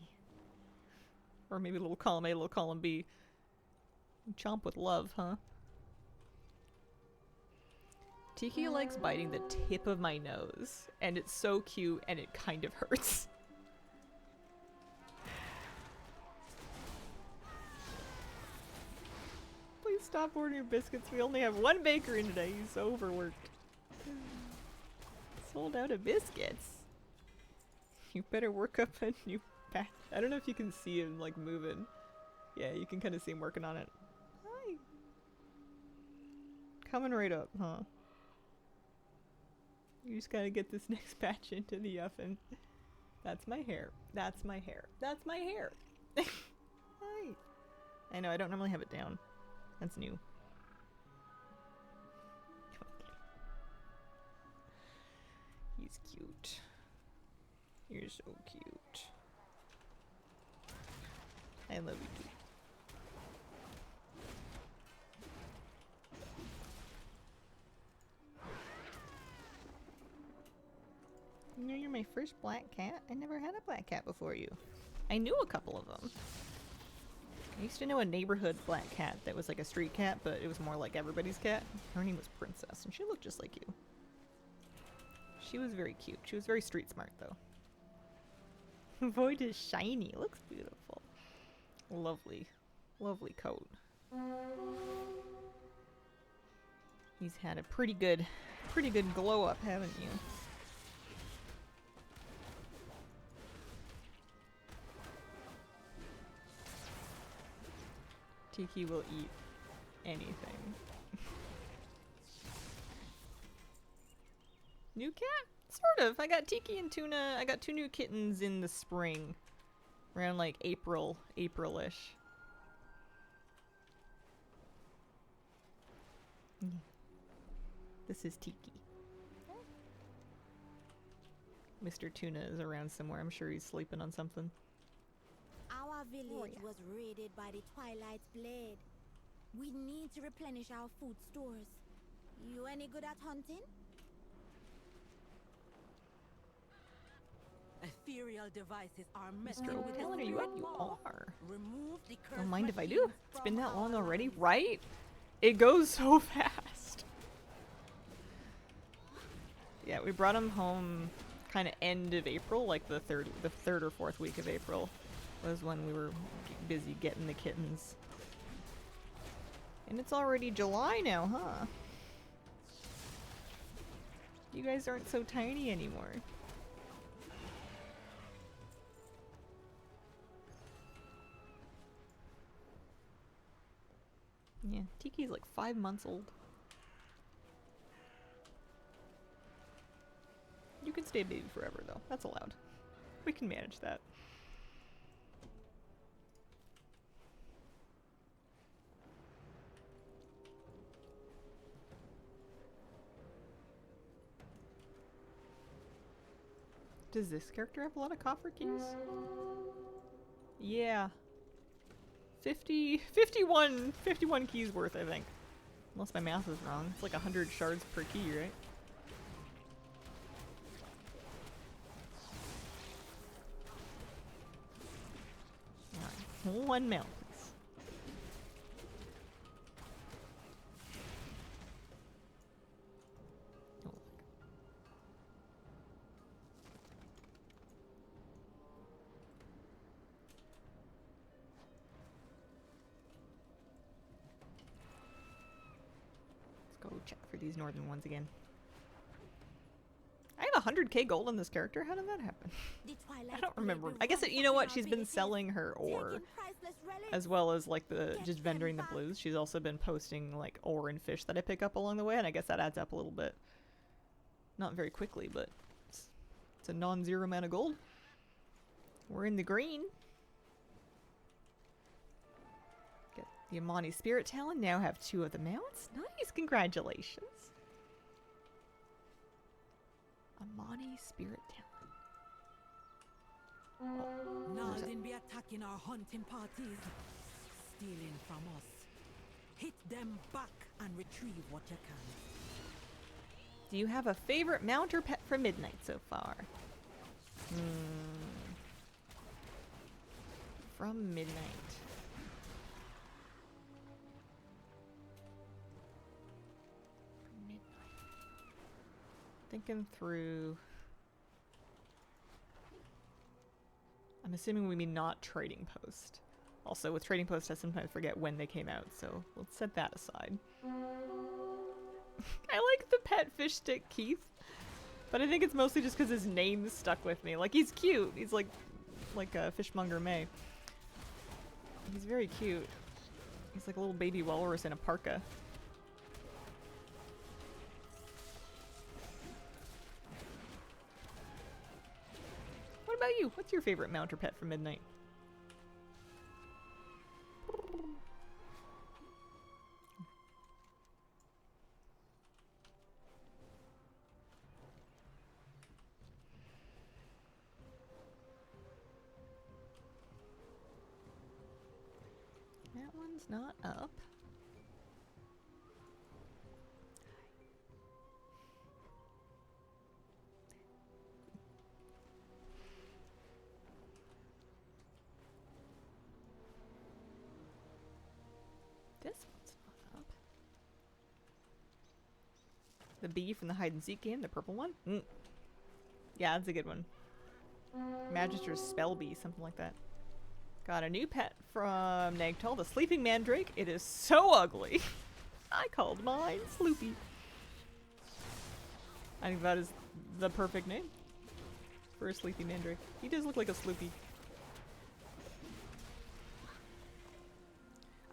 Or maybe little column A, little column B. Chomp with love, huh? Tiki likes biting the tip of my nose, and it's so cute and it kind of hurts. Please stop ordering biscuits. We only have one baker in today. He's so overworked. Sold out of biscuits. You better work up a new batch. I don't know if you can see him like moving. Yeah, you can kind of see him working on it. Hi. Coming right up, huh? You just gotta get this next batch into the oven. That's my hair. That's my hair. That's my hair. Hi. I know, I don't normally have it down. That's new. Okay. He's cute. You're so cute. I love you too. You know, you're my first black cat. I never had a black cat before you. I knew a couple of them. I used to know a neighborhood black cat that was like a street cat, but it was more like everybody's cat. Her name was Princess, and she looked just like you. She was very cute. She was very street smart, though. Void is shiny. Looks beautiful. Lovely. Lovely coat. He's had a pretty good glow up, haven't you? Tiki will eat anything. New cat? Sort of. I got Tiki and Tuna. I got 2 new kittens in the spring. Around like April-ish. This is Tiki. Mr. Tuna is around somewhere. I'm sure he's sleeping on something. Our village was raided by the Twilight's Blade. We need to replenish our food stores. You any good at hunting? Ethereal devices are Mr. messing with O'Callaghan, his you brain. are. Remove the Don't cursed mind if I do. machines It's been from that long our already, lands. right? It goes so fast. Yeah, we brought him home kind of end of April, like the third or fourth week of April was when we were busy getting the kittens. And it's already July now, huh? You guys aren't so tiny anymore. Yeah, Tiki's like 5 months old. You can stay a baby forever though. That's allowed. We can manage that. Does this character have a lot of coffer keys? Yeah. 51 keys worth, I think. Unless my math is wrong. It's like 100 shards per key, right? Alright, 1 mount, please. Oh. Let's go check for these northern ones again. I have 100k gold on this character. How did that happen? The Twilight's I don't Blade remember. will I guess run you know what? our She's been villages, selling her ore, taking priceless relics. as well as like the Get just them vendoring the back. blues. She's also been posting like ore and fish that I pick up along the way, and I guess that adds up a little bit. Not very quickly, but it's a non-zero amount of gold. We're in the green. Get the Amani Spirit Talon. Now have 2 of the mounts. Nice, congratulations. Amani Spirit Talon. Now There's a- then be attacking our hunting parties, stealing from us. Hit them back and retrieve what you can. Do you have a favorite mount or pet for Midnight so far? From Midnight. Thinking through. I'm assuming we mean not Trading Post. Also, with Trading Post, I sometimes forget when they came out, so let's set that aside. I like the pet fish stick Keith, but I think it's mostly just because his name stuck with me. Like, he's cute. He's like a Fishmonger May. He's very cute. He's like a little baby walrus in a parka. What about you? What's your favorite mount or pet from Midnight? That one's not up. This one's not up. The bee from the hide and seek game, the purple one? Mm. Yeah, that's a good one. Magister's Spell Bee, something like that. Got a new pet from Nagtal, the Sleeping Mandrake. It is so ugly. I called mine Sloopy. I think that is the perfect name for a Sleepy Mandrake. He does look like a Sloopy.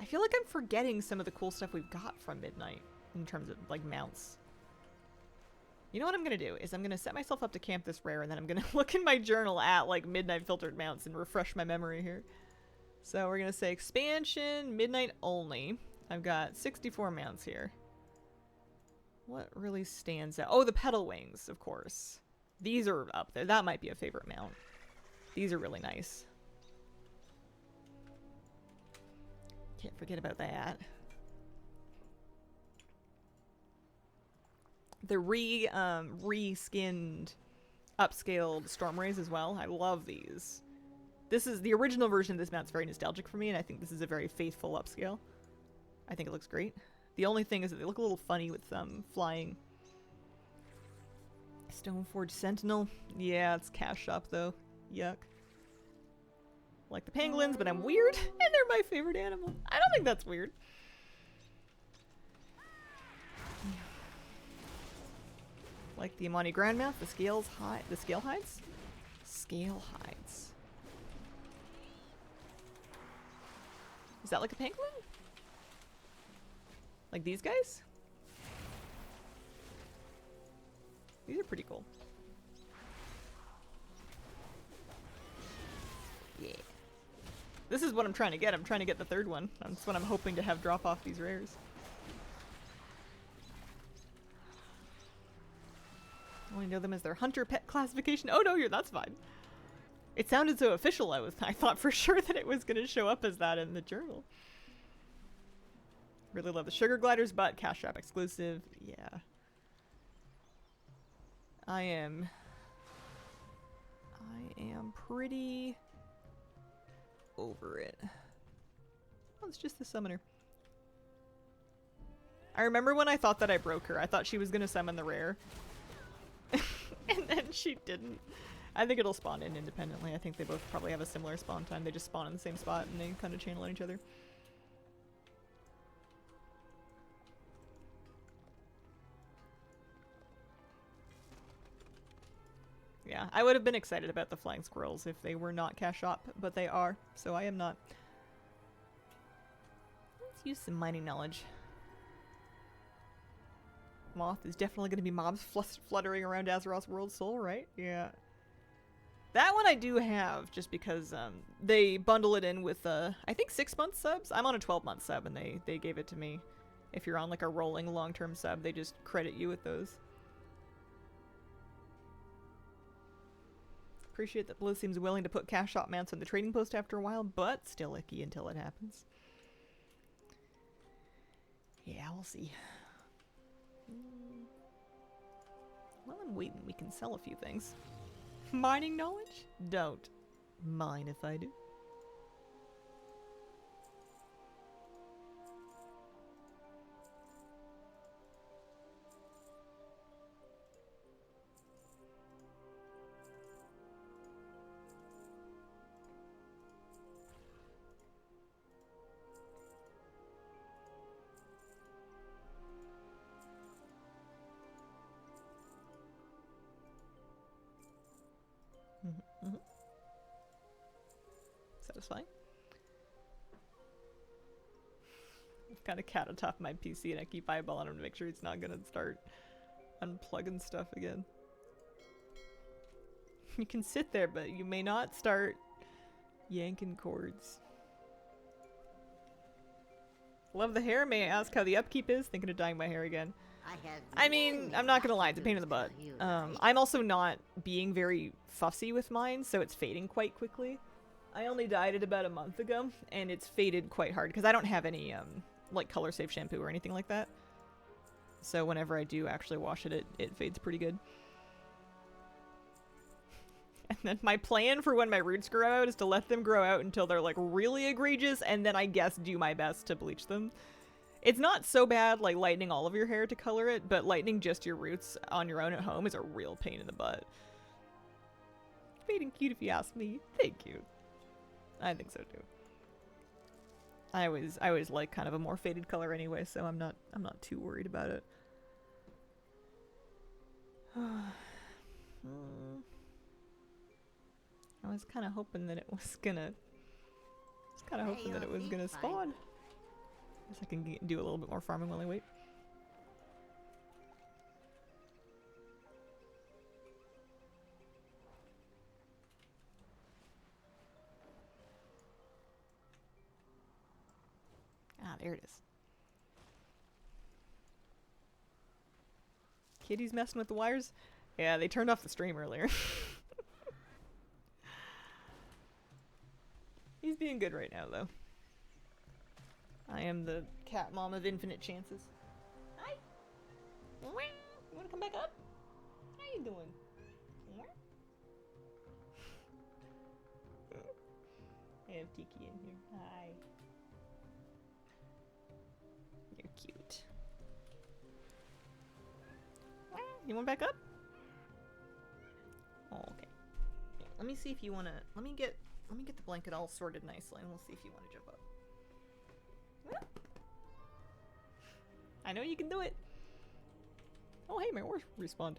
I feel like I'm forgetting some of the cool stuff we've got from Midnight in terms of like mounts. You know what I'm gonna do is I'm gonna set myself up to camp this rare, and then I'm gonna look in my journal at like Midnight filtered mounts and refresh my memory here. So we're gonna say expansion, Midnight only. I've got 64 mounts here. What really stands out? Oh, the Petal Wings, of course. These are up there. That might be a favorite mount. These are really nice. Can't forget about that. The re-skinned, upscaled Stormrays as well. I love these. This is the original version of this mount's very nostalgic for me, and I think this is a very faithful upscale. I think it looks great. The only thing is that they look a little funny with flying. Stoneforge Sentinel. Yeah, it's cash shop though. Yuck. Like the pangolins, but I'm weird, and they're my favorite animal. I don't think that's weird. Like the Amani Grandmouth, the scale hides? Scale hides. Is that like a pangolin? Like these guys? These are pretty cool. Yeah. This is what I'm trying to get. I'm trying to get the third one. That's what I'm hoping to have drop off these rares. I only know them as their hunter pet classification. Oh no, that's fine. It sounded so official. I thought for sure that it was going to show up as that in the journal. Really love the Sugar Gliders, but Cash Shop exclusive. Yeah. I am pretty over it. Oh, it's just the summoner. I remember when I thought that I broke her. I thought she was going to summon the rare. And then she didn't. I think it'll spawn in independently. I think they both probably have a similar spawn time. They just spawn in the same spot and they kind of channel at each other. Yeah, I would have been excited about the flying squirrels if they were not cash shop, but they are, so I am not. Let's use some mining knowledge. Moth is definitely going to be mobs fluttering around Azeroth's World Soul, right? Yeah. That one I do have, just because they bundle it in with, I think 6-month subs? I'm on a 12-month sub, and they gave it to me. If you're on like a rolling long-term sub, they just credit you with those. Appreciate that Blue seems willing to put cash shop mounts on the trading post after a while, but still icky until it happens. Yeah, we'll see. Well, I'm waiting. We can sell a few things. Mining knowledge? Don't. Mine if I do. Satisfying. I've got a cat atop my PC and I keep eyeballing him to make sure he's not gonna start unplugging stuff again. You can sit there, but you may not start yanking cords. Love the hair. May I ask how the upkeep is? Thinking of dyeing my hair again. I mean, I'm not gonna lie, it's a pain in the butt. I'm also not being very fussy with mine, so it's fading quite quickly. I only dyed it about a month ago, and it's faded quite hard, because I don't have any, like, color safe shampoo or anything like that. So whenever I do actually wash it, it fades pretty good. And then my plan for when my roots grow out is to let them grow out until they're, like, really egregious, and then I guess do my best to bleach them. It's not so bad, like, lightening all of your hair to color it, but lightening just your roots on your own at home is a real pain in the butt. Fading cute if you ask me. Thank you. I think so too. I always like kind of a more faded color anyway, so I'm not too worried about it. I was kind of hoping that it was gonna spawn. Guess I can do a little bit more farming while I wait. Ah, there it is. Kitty's messing with the wires? Yeah, they turned off the stream earlier. He's being good right now, though. I am the cat mom of infinite chances. Hi! You wanna come back up? How you doing? I have Tiki in here. Hi. You're cute. You want back up? Oh, okay. Yeah, let me see if you wanna. Let me get the blanket all sorted nicely, and we'll see if you want to jump up. Well, I know you can do it. Oh, hey, my horse respawned.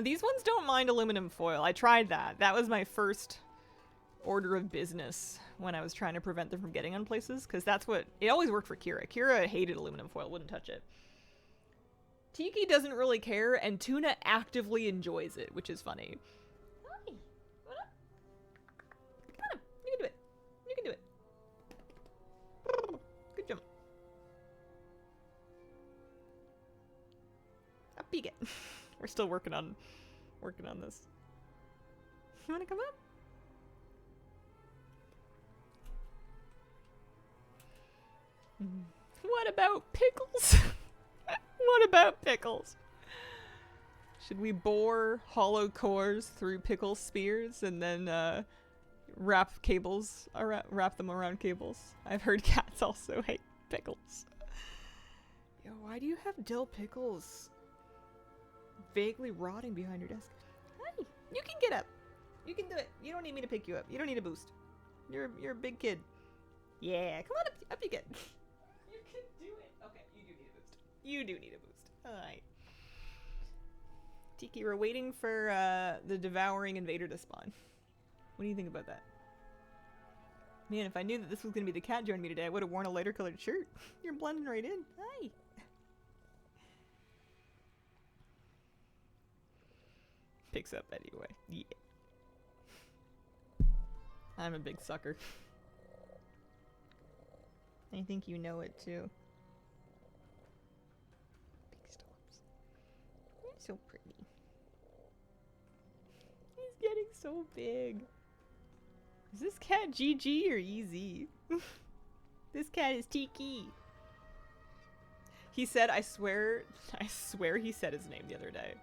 These ones don't mind aluminum foil. I tried that. That was my first order of business when I was trying to prevent them from getting on places, because that's what it always worked for Kira. Kira hated aluminum foil, wouldn't touch it. Tiki doesn't really care, and Tuna actively enjoys it, which is funny. Hi. What up? Come on. You can do it. You can do it. Good jump. Up you get. We're still working on this. You wanna come up? What about pickles? What about pickles? Should we bore hollow cores through pickle spears and then wrap them around cables? I've heard cats also hate pickles. Yo, why do you have dill pickles vaguely rotting behind your desk? Hi, you can get up. You can do it. You don't need me to pick you up. You don't need a boost. You're a big kid. Yeah, come on up you get. You can do it. Okay, you do need a boost. You do need a boost. Alright. Tiki, we're waiting for the devouring invader to spawn. What do you think about that? Man, if I knew that this was going to be the cat joining me today, I would have worn a lighter colored shirt. You're blending right in. Hi. Picks up anyway. Yeah. I'm a big sucker. I think you know it too. Big storms. You're so pretty. He's getting so big. Is this cat GG or Easy? This cat is Tiki. He said, I swear he said his name the other day.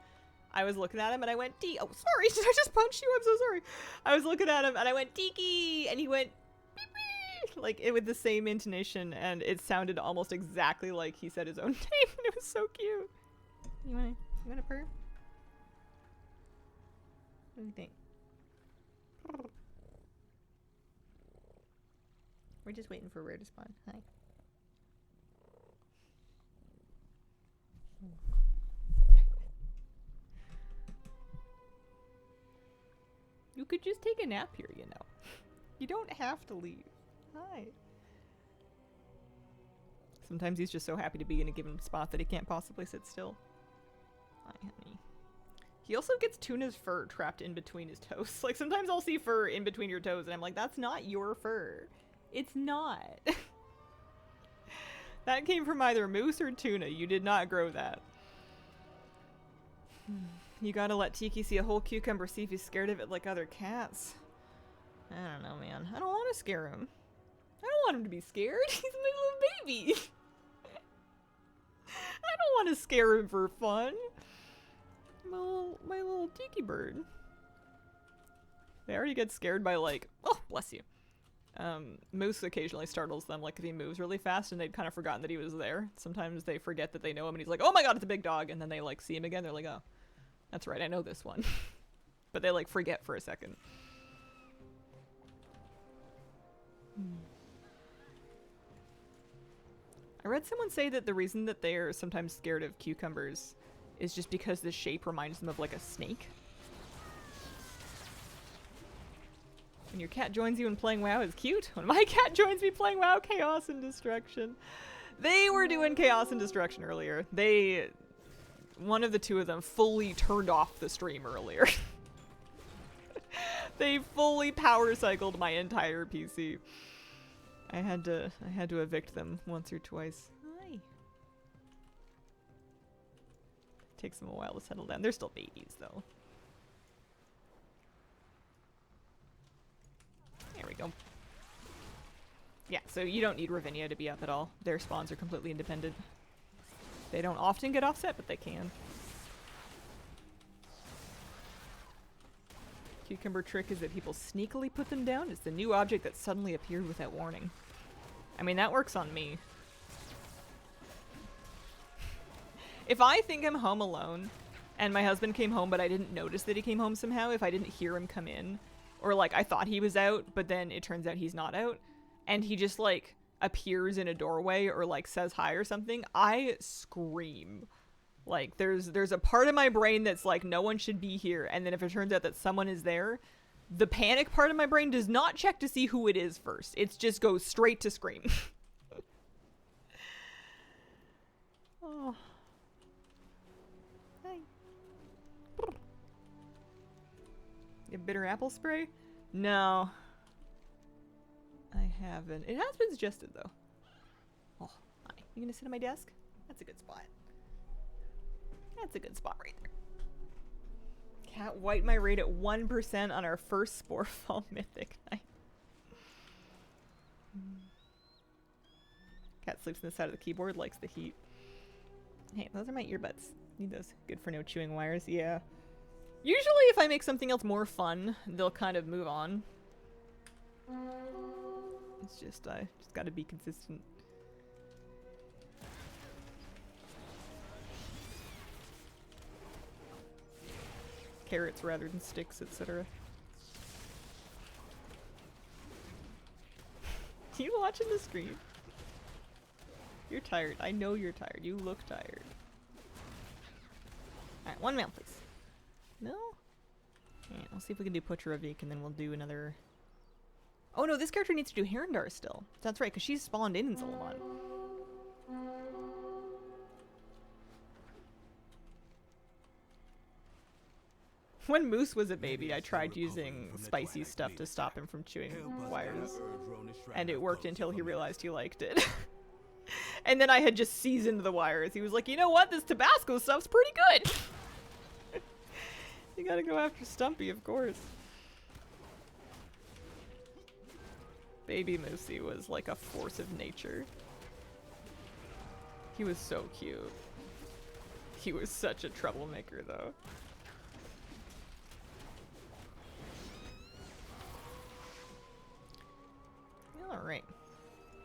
I was looking at him and I went, oh, sorry, did I just punch you? I'm so sorry. I was looking at him and I went, Tiki! And he went, beep, beep, like it with the same intonation, and it sounded almost exactly like he said his own name, and it was so cute. You wanna purr? What do you think? We're just waiting for Rare to spawn. Hi. You could just take a nap here, you know. You don't have to leave. Hi. Sometimes he's just so happy to be in a given spot that he can't possibly sit still. Hi, honey. He also gets Tuna's fur trapped in between his toes. Like, sometimes I'll see fur in between your toes, and I'm like, that's not your fur. It's not. That came from either Moose or Tuna. You did not grow that. You gotta let Tiki see a whole cucumber, see if he's scared of it like other cats. I don't know, man. I don't want to scare him. I don't want him to be scared. He's my little baby. I don't want to scare him for fun. My little tiki bird. They already get scared by, like, oh, bless you. Moose occasionally startles them, like if he moves really fast and they'd kind of forgotten that he was there. Sometimes they forget that they know him and he's like, oh my god, it's a big dog. And then they like see him again. They're like, oh, that's right, I know this one. But they like forget for a second. I read someone say that the reason that they're sometimes scared of cucumbers is just because the shape reminds them of like a snake. When your cat joins you in playing WoW is cute. When my cat joins me playing WoW, chaos and destruction. They were doing chaos and destruction earlier. One of the two of them fully turned off the stream earlier. They fully power cycled my entire PC. I had to evict them once or twice. Hi. Takes them a while to settle down. They're still babies though. There we go. Yeah, so you don't need Ravinia to be up at all. Their spawns are completely independent. They don't often get offset, but they can. Cucumber trick is that people sneakily put them down. It's the new object that suddenly appeared without warning. I mean, that works on me. If I think I'm home alone, and my husband came home but I didn't notice that he came home somehow, if I didn't hear him come in, or like I thought he was out, but then it turns out he's not out, and he just like appears in a doorway or like says hi or something, I scream. Like there's a part of my brain that's like, no one should be here, and then if it turns out that someone is there, the panic part of my brain does not check to see who it is first. It just goes straight to scream. Oh. Hi. A bitter apple spray? No. I haven't. It has been suggested though. Oh, hi. You gonna sit on my desk? That's a good spot. That's a good spot right there. Cat white my rate at 1% on our first Sporefall Mythic night. Cat sleeps on the side of the keyboard, likes the heat. Hey, those are my earbuds. Need those. Good for no chewing wires. Yeah. Usually if I make something else more fun, they'll kind of move on. It's just, just gotta be consistent. Carrots rather than sticks, etc. You watching the stream? You're tired. I know you're tired. You look tired. Alright, one mail, please. No? Alright, we'll see if we can do Pucharavik and then we'll do another... Oh no, this character needs to do Herondar still. That's right, because she's spawned in Zul'Aman. When Moose was a baby, I tried using spicy stuff to stop him from chewing wires. And it worked until he realized he liked it. And then I had just seasoned the wires. He was like, you know what? This Tabasco stuff's pretty good. You gotta go after Stumpy, of course. Baby Moosey was like a force of nature. He was so cute. He was such a troublemaker, though. Alright.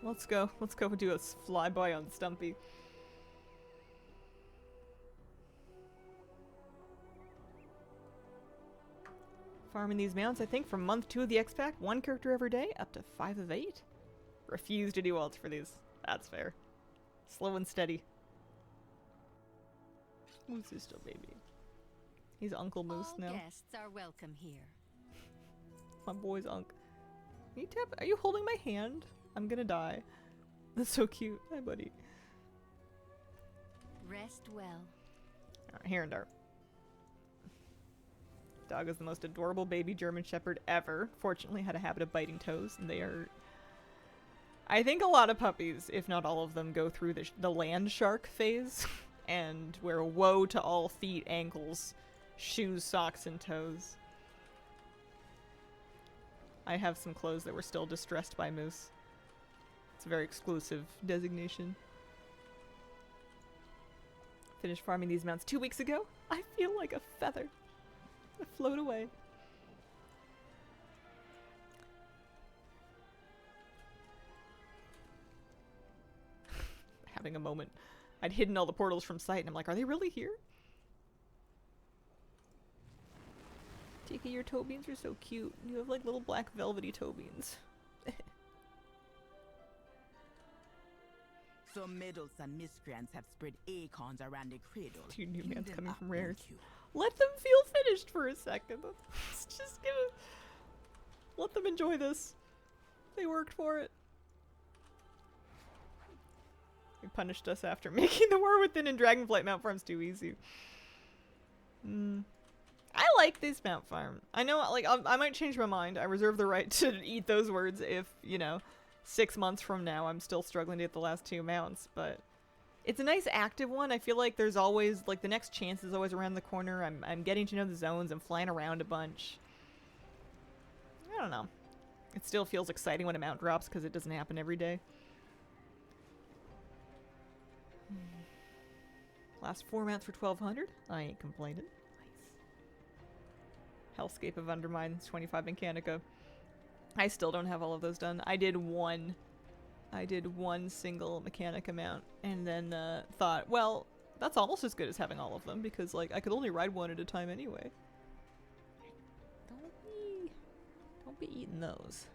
Let's go. Let's go do a flyby on Stumpy. Farming these mounts, I think, from month 2 of the X-Pack, 1 character every day, up to 5 of 8. Refuse to do ults for these. That's fair. Slow and steady. Moose is still baby. He's Uncle Moose now. All guests are welcome here. My boy's Unk. Are you holding my hand? I'm gonna die. That's so cute. Hi, buddy. Rest well. Alright, here and there. Dog is the most adorable baby German Shepherd ever. Fortunately, had a habit of biting toes, and they are... I think a lot of puppies, if not all of them, go through the land shark phase, and wear woe to all feet, ankles, shoes, socks, and toes. I have some clothes that were still distressed by moose. It's a very exclusive designation. Finished farming these mounts 2 weeks ago. I feel like a feather. I float away. Having a moment. I'd hidden all the portals from sight and I'm like, are they really here? Tika, your toe beans are so cute. You have like little black velvety toe beans. Some meadows and miscreants have spread acorns around the cradle. Two new Clean mans them coming up, from won't rares. you? Let them feel finished for a second. Just give it. Let them enjoy this. They worked for it. They punished us after making the War Within and Dragonflight Mount Farms too easy. I like this Mount Farm. I know, like, I might change my mind. I reserve the right to eat those words if, you know, 6 months from now I'm still struggling to get the last 2 mounts, but it's a nice active one. I feel like there's always, like, the next chance is always around the corner. I'm getting to know the zones. I'm flying around a bunch. I don't know. It still feels exciting when a mount drops because it doesn't happen every day. Last 4 mounts for 1200. I ain't complaining. Nice. Hellscape of Undermines, 25 Mechanica. I still don't have all of those done. I did one single Mechanica mount and then thought, well, that's almost as good as having all of them because, like, I could only ride one at a time anyway. Don't be eating those.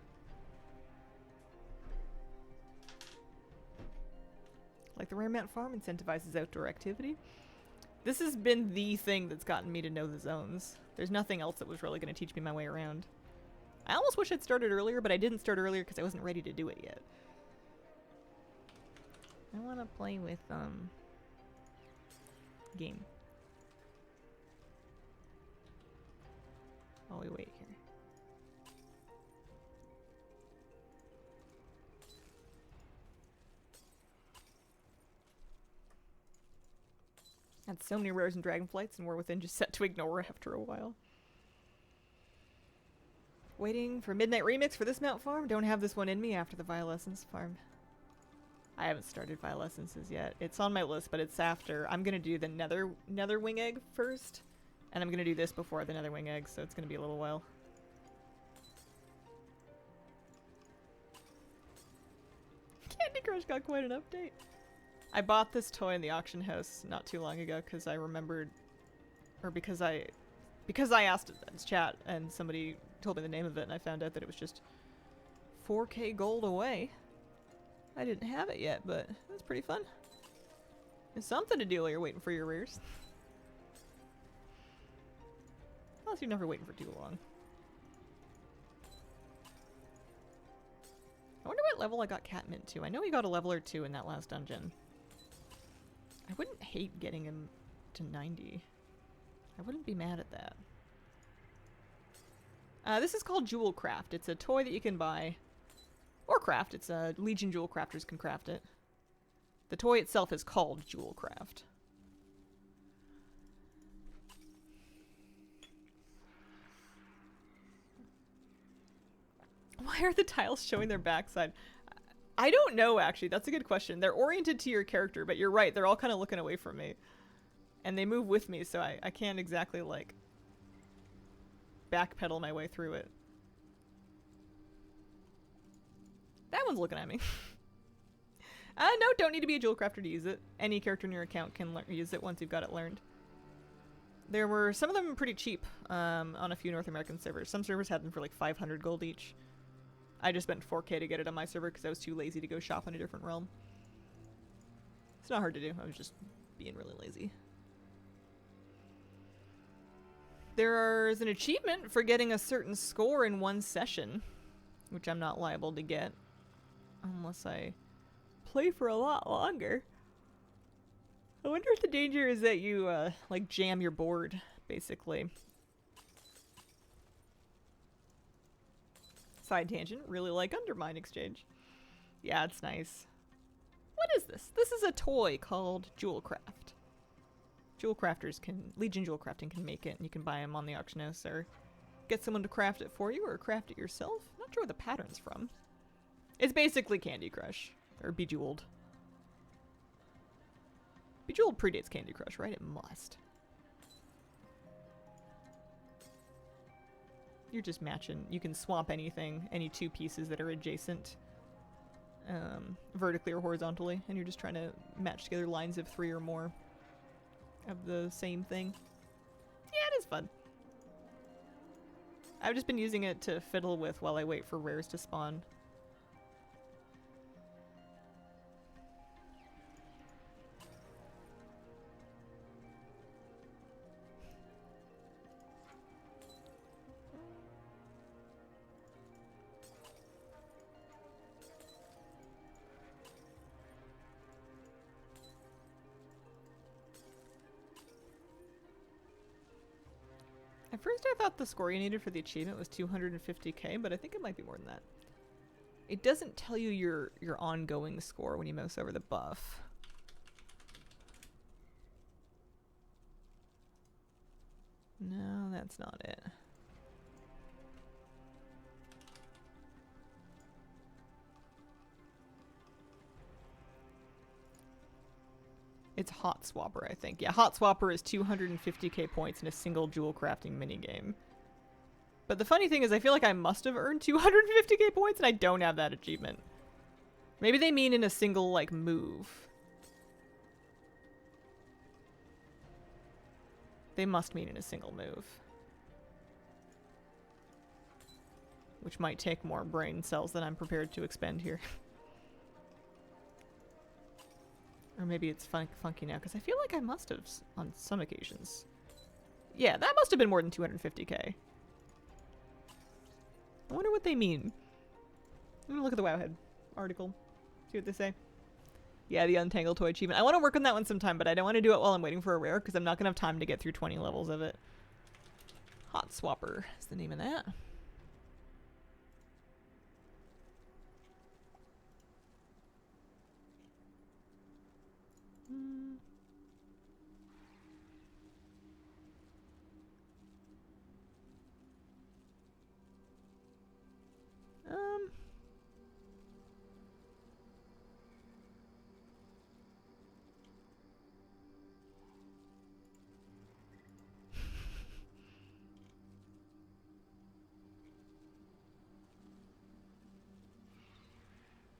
Like, the Rare Mount Farm incentivizes outdoor activity. This has been the thing that's gotten me to know the zones. There's nothing else that was really going to teach me my way around. I almost wish I'd started earlier, but I didn't start earlier because I wasn't ready to do it yet. I want to play with, game. While we wait here. Had so many rares and dragonflights and War Within just set to ignore after a while. Waiting for Midnight Remix for this Mount Farm. Don't have this one in me after the Violescence farm. I haven't started Violescences yet. It's on my list, but it's after. I'm gonna do the Nether Wing Egg first, and I'm gonna do this before the Nether Wing Egg, so it's gonna be a little while. Candy Crush got quite an update. I bought this toy in the auction house not too long ago because I remembered, or because I asked in chat and somebody told me the name of it and I found out that it was just 4K gold away. I didn't have it yet, but that's pretty fun. It's something to do while you're waiting for your rares. Unless you're never waiting for too long. I wonder what level I got Catmint to. I know he got a level or 2 in that last dungeon. I wouldn't hate getting him to 90. I wouldn't be mad at that. This is called Jewel Craft. It's a toy that you can buy. Or craft. It's Legion Jewel Crafters can craft it. The toy itself is called Jewel Craft. Why are the tiles showing their backside? I don't know, actually. That's a good question. They're oriented to your character, but you're right. They're all kind of looking away from me. And they move with me, so I can't exactly, like, backpedal my way through it. That one's looking at me. No, don't need to be a jewel crafter to use it. Any character in your account can use it once you've got it learned. There were some of them pretty cheap on a few North American servers. Some servers had them for like 500 gold each. I just spent 4K to get it on my server because I was too lazy to go shop in a different realm. It's not hard to do. I was just being really lazy. There is an achievement for getting a certain score in one session, which I'm not liable to get unless I play for a lot longer. I wonder if the danger is that you, like, jam your board, basically. Side tangent, really like Undermine Exchange. Yeah, it's nice. What is this? This is a toy called Jewelcraft. Legion Jewel Crafting can make it, and you can buy them on the auction house, or get someone to craft it for you, or craft it yourself. Not sure where the pattern's from. It's basically Candy Crush, or Bejeweled. Bejeweled predates Candy Crush, right? It must. You're just matching. You can swap anything, any two pieces that are adjacent, vertically or horizontally, and you're just trying to match together lines of 3 or more of the same thing. Yeah, it is fun. I've just been using it to fiddle with while I wait for rares to spawn. At first I thought the score you needed for the achievement was 250k, but I think it might be more than that. It doesn't tell you your ongoing score when you mouse over the buff. No, that's not it. It's Hot Swapper, I think. Yeah, Hot Swapper is 250k points in a single jewel crafting minigame. But the funny thing is, I feel like I must have earned 250k points and I don't have that achievement. Maybe they mean in a single, like, move. They must mean in a single move. Which might take more brain cells than I'm prepared to expend here. Or maybe it's funky now, because I feel like I must have on some occasions. Yeah, that must have been more than 250k. I wonder what they mean. I'm gonna look at the Wowhead article, see what they say. Yeah, the Untangle Toy achievement. I want to work on that one sometime, but I don't want to do it while I'm waiting for a rare, because I'm not gonna have time to get through 20 levels of it. Hot Swapper is the name of that.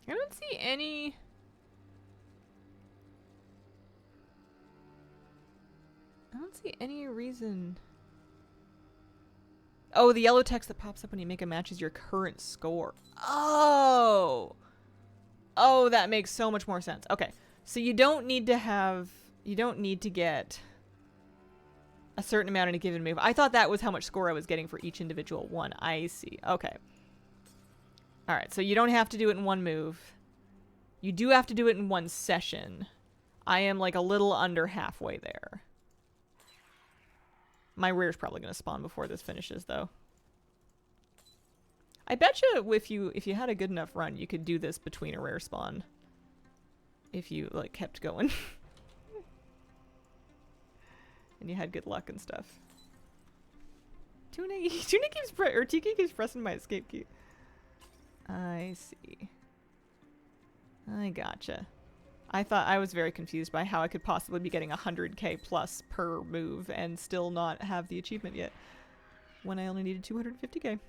I don't see any... I don't see any reason... Oh, the yellow text that pops up when you make a match is your current score. Oh! Oh, that makes so much more sense. Okay, so you don't need to have... You don't need to get a certain amount in a given move. I thought that was how much score I was getting for each individual one. I see. Okay. Alright, so you don't have to do it in one move. You do have to do it in one session. I am like a little under halfway there. My rare's probably going to spawn before this finishes, though. I bet you if you had a good enough run, you could do this between a rare spawn. If you, like, kept going. And you had good luck and stuff. Tuna Tiki keeps pressing my escape key. I see. I gotcha. I thought I was very confused by how I could possibly be getting 100k plus per move and still not have the achievement yet, when I only needed 250k.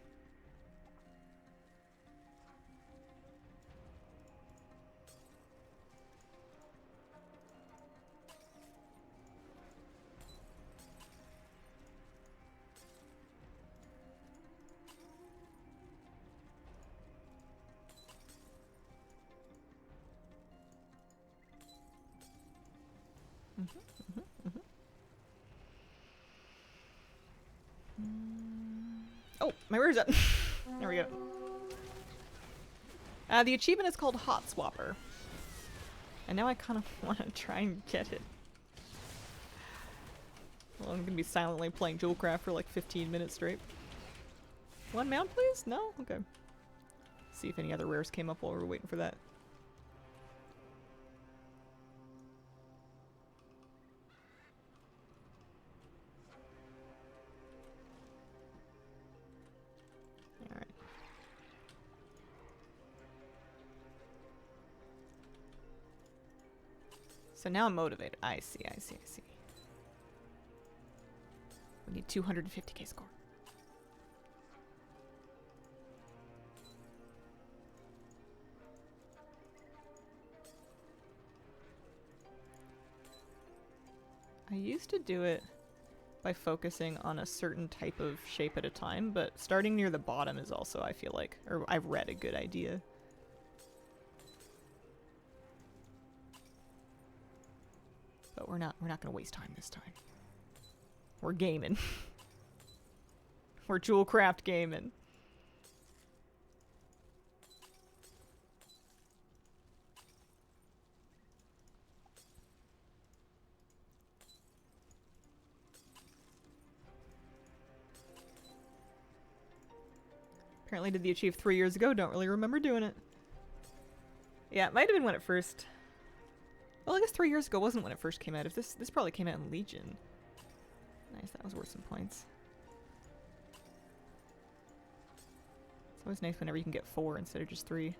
Oh, my rear's up. There we go. The achievement is called Hot Swapper. And now I kind of want to try and get it. Well, I'm going to be silently playing Jewelcraft for like 15 minutes straight. One mount, please? No? Okay. See if any other rares came up while we were waiting for that. Alright. So now I'm motivated. I see. We need 250k score. I used to do it by focusing on a certain type of shape at a time, but starting near the bottom is also, I feel like, or I've read, a good idea. But we're not gonna waste time this time. We're gaming. We're Jewelcraft gaming. Apparently did the achieve 3 years ago. Don't really remember doing it. Yeah, it might have been when it first... Well, I guess 3 years ago wasn't when it first came out. If this probably came out in Legion. Nice, that was worth some points. It's always nice whenever you can get 4 instead of just 3.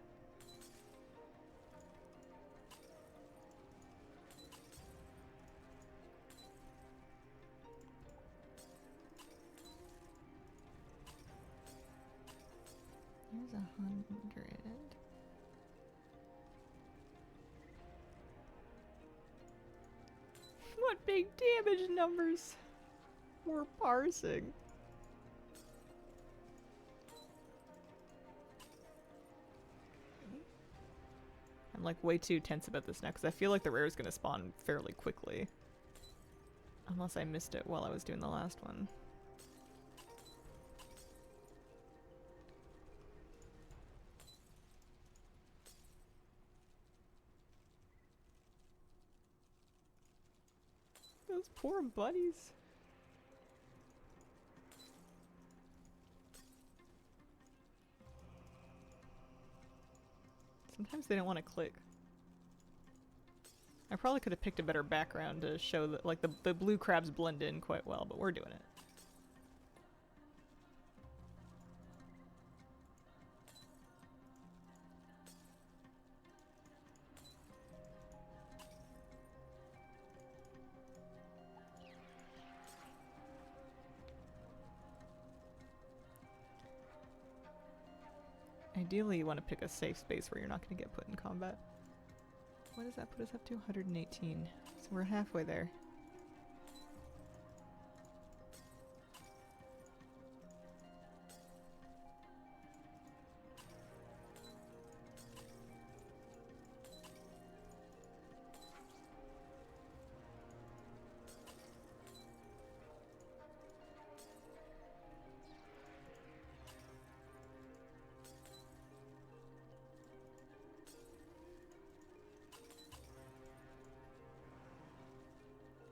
Here's 100. What big damage numbers we're parsing. I'm like way too tense about this now because I feel like the rare is going to spawn fairly quickly. Unless I missed it while I was doing the last one. Those poor buddies. Sometimes they don't want to click. I probably could have picked a better background to show that, like, the blue crabs blend in quite well, but we're doing it. Ideally, you want to pick a safe space where you're not going to get put in combat. What does that put us up to? 118. So we're halfway there.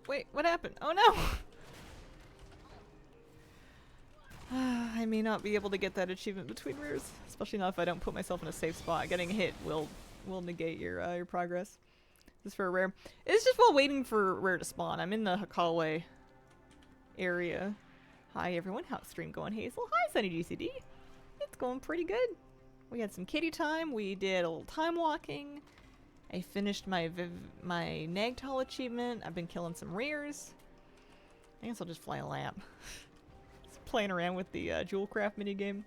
Wait, what happened? Oh no! I may not be able to get that achievement between rares, especially not if I don't put myself in a safe spot. Getting hit will negate your progress. This is for a rare. It's just while waiting for rare to spawn. I'm in the Hakalway area. Hi everyone, how's stream going, Hazel? Hi Sunny GCD. It's going pretty good. We had some kitty time. We did a little time walking. I finished my Nagtal achievement. I've been killing some rares. I guess I'll just fly a lamp. Just playing around with the Jewelcraft minigame.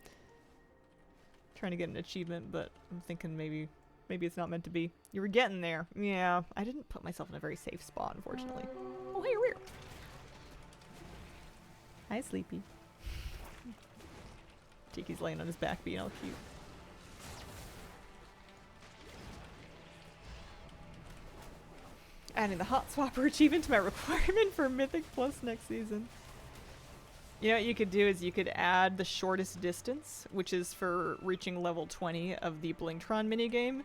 Trying to get an achievement, but I'm thinking maybe it's not meant to be. You were getting there. Yeah, I didn't put myself in a very safe spot, unfortunately. Oh, hey, Rear. Hi, Sleepy. Tiki's laying on his back being all cute. Adding the Hot Swapper achievement to my requirement for Mythic Plus next season. You know what you could do is you could add the shortest distance, which is for reaching level 20 of the Blingtron minigame.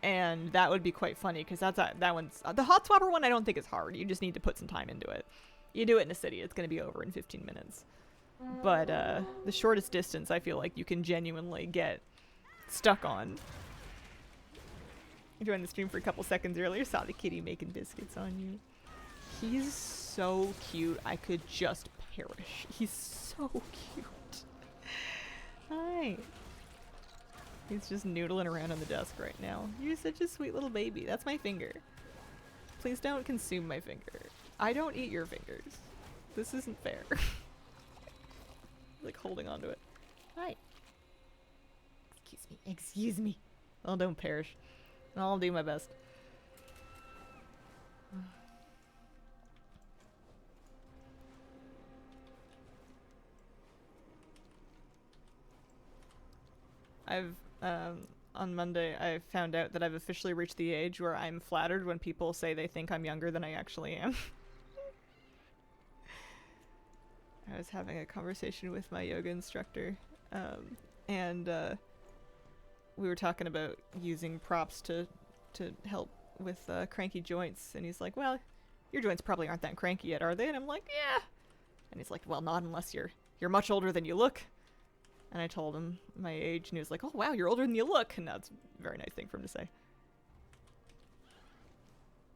And that would be quite funny, because that one's... the Hot Swapper one I don't think is hard. You just need to put some time into it. You do it in a city, it's going to be over in 15 minutes. But the shortest distance I feel like you can genuinely get stuck on. I joined the stream for a couple seconds earlier, saw the kitty making biscuits on you. He's so cute, I could just perish. He's so cute. Hi. He's just noodling around on the desk right now. You're such a sweet little baby. That's my finger. Please don't consume my finger. I don't eat your fingers. This isn't fair. Like holding onto it. Hi. Excuse me. Excuse me. Oh, don't perish. I'll do my best. On Monday, I found out that I've officially reached the age where I'm flattered when people say they think I'm younger than I actually am. I was having a conversation with my yoga instructor, and we were talking about using props to help with cranky joints, and he's like, well, your joints probably aren't that cranky yet, are they? And I'm like, yeah. And he's like, well, not unless you're much older than you look. And I told him my age, and he was like, oh, wow, you're older than you look. And that's a very nice thing for him to say.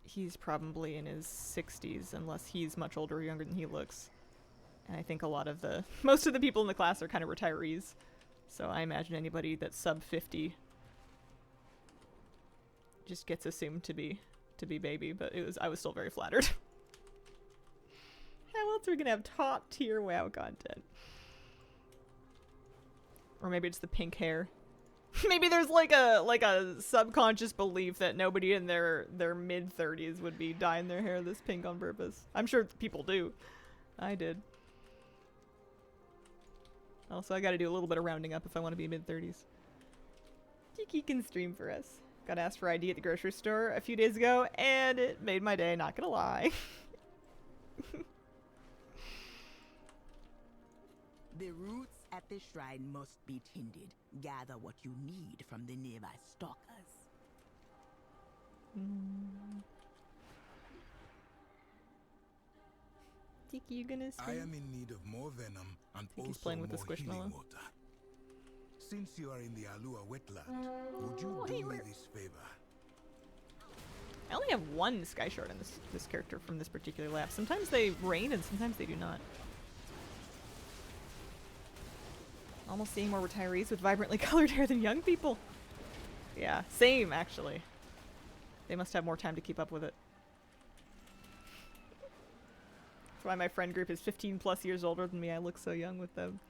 He's probably in his 60s, unless he's much older or younger than he looks. And I think most of the people in the class are kind of retirees. So I imagine anybody that's sub 50 just gets assumed to be baby, but I was still very flattered. How else are we gonna have top tier WoW content? Or maybe it's the pink hair. Maybe there's like a subconscious belief that nobody in their mid-30s would be dyeing their hair this pink on purpose. I'm sure people do. I did. Also, I gotta do a little bit of rounding up if I want to be mid-30s. Kiki can stream for us. Got asked for ID at the grocery store a few days ago, and it made my day, not gonna lie. The roots at the shrine must be tended. Gather what you need from the nearby stalkers. Tiki, you gonna stream? I am in need of more venom and Tiki's also playing with the more Squishmallow. healing water. Since you are in the Alua wetland, would you do me this favor? I only have one Sky Shard in this character from this particular lap. Sometimes they rain and sometimes they do not. Almost seeing more retirees with vibrantly colored hair than young people. Yeah, same actually. They must have more time to keep up with it. That's why my friend group is 15 plus years older than me. I look so young with them.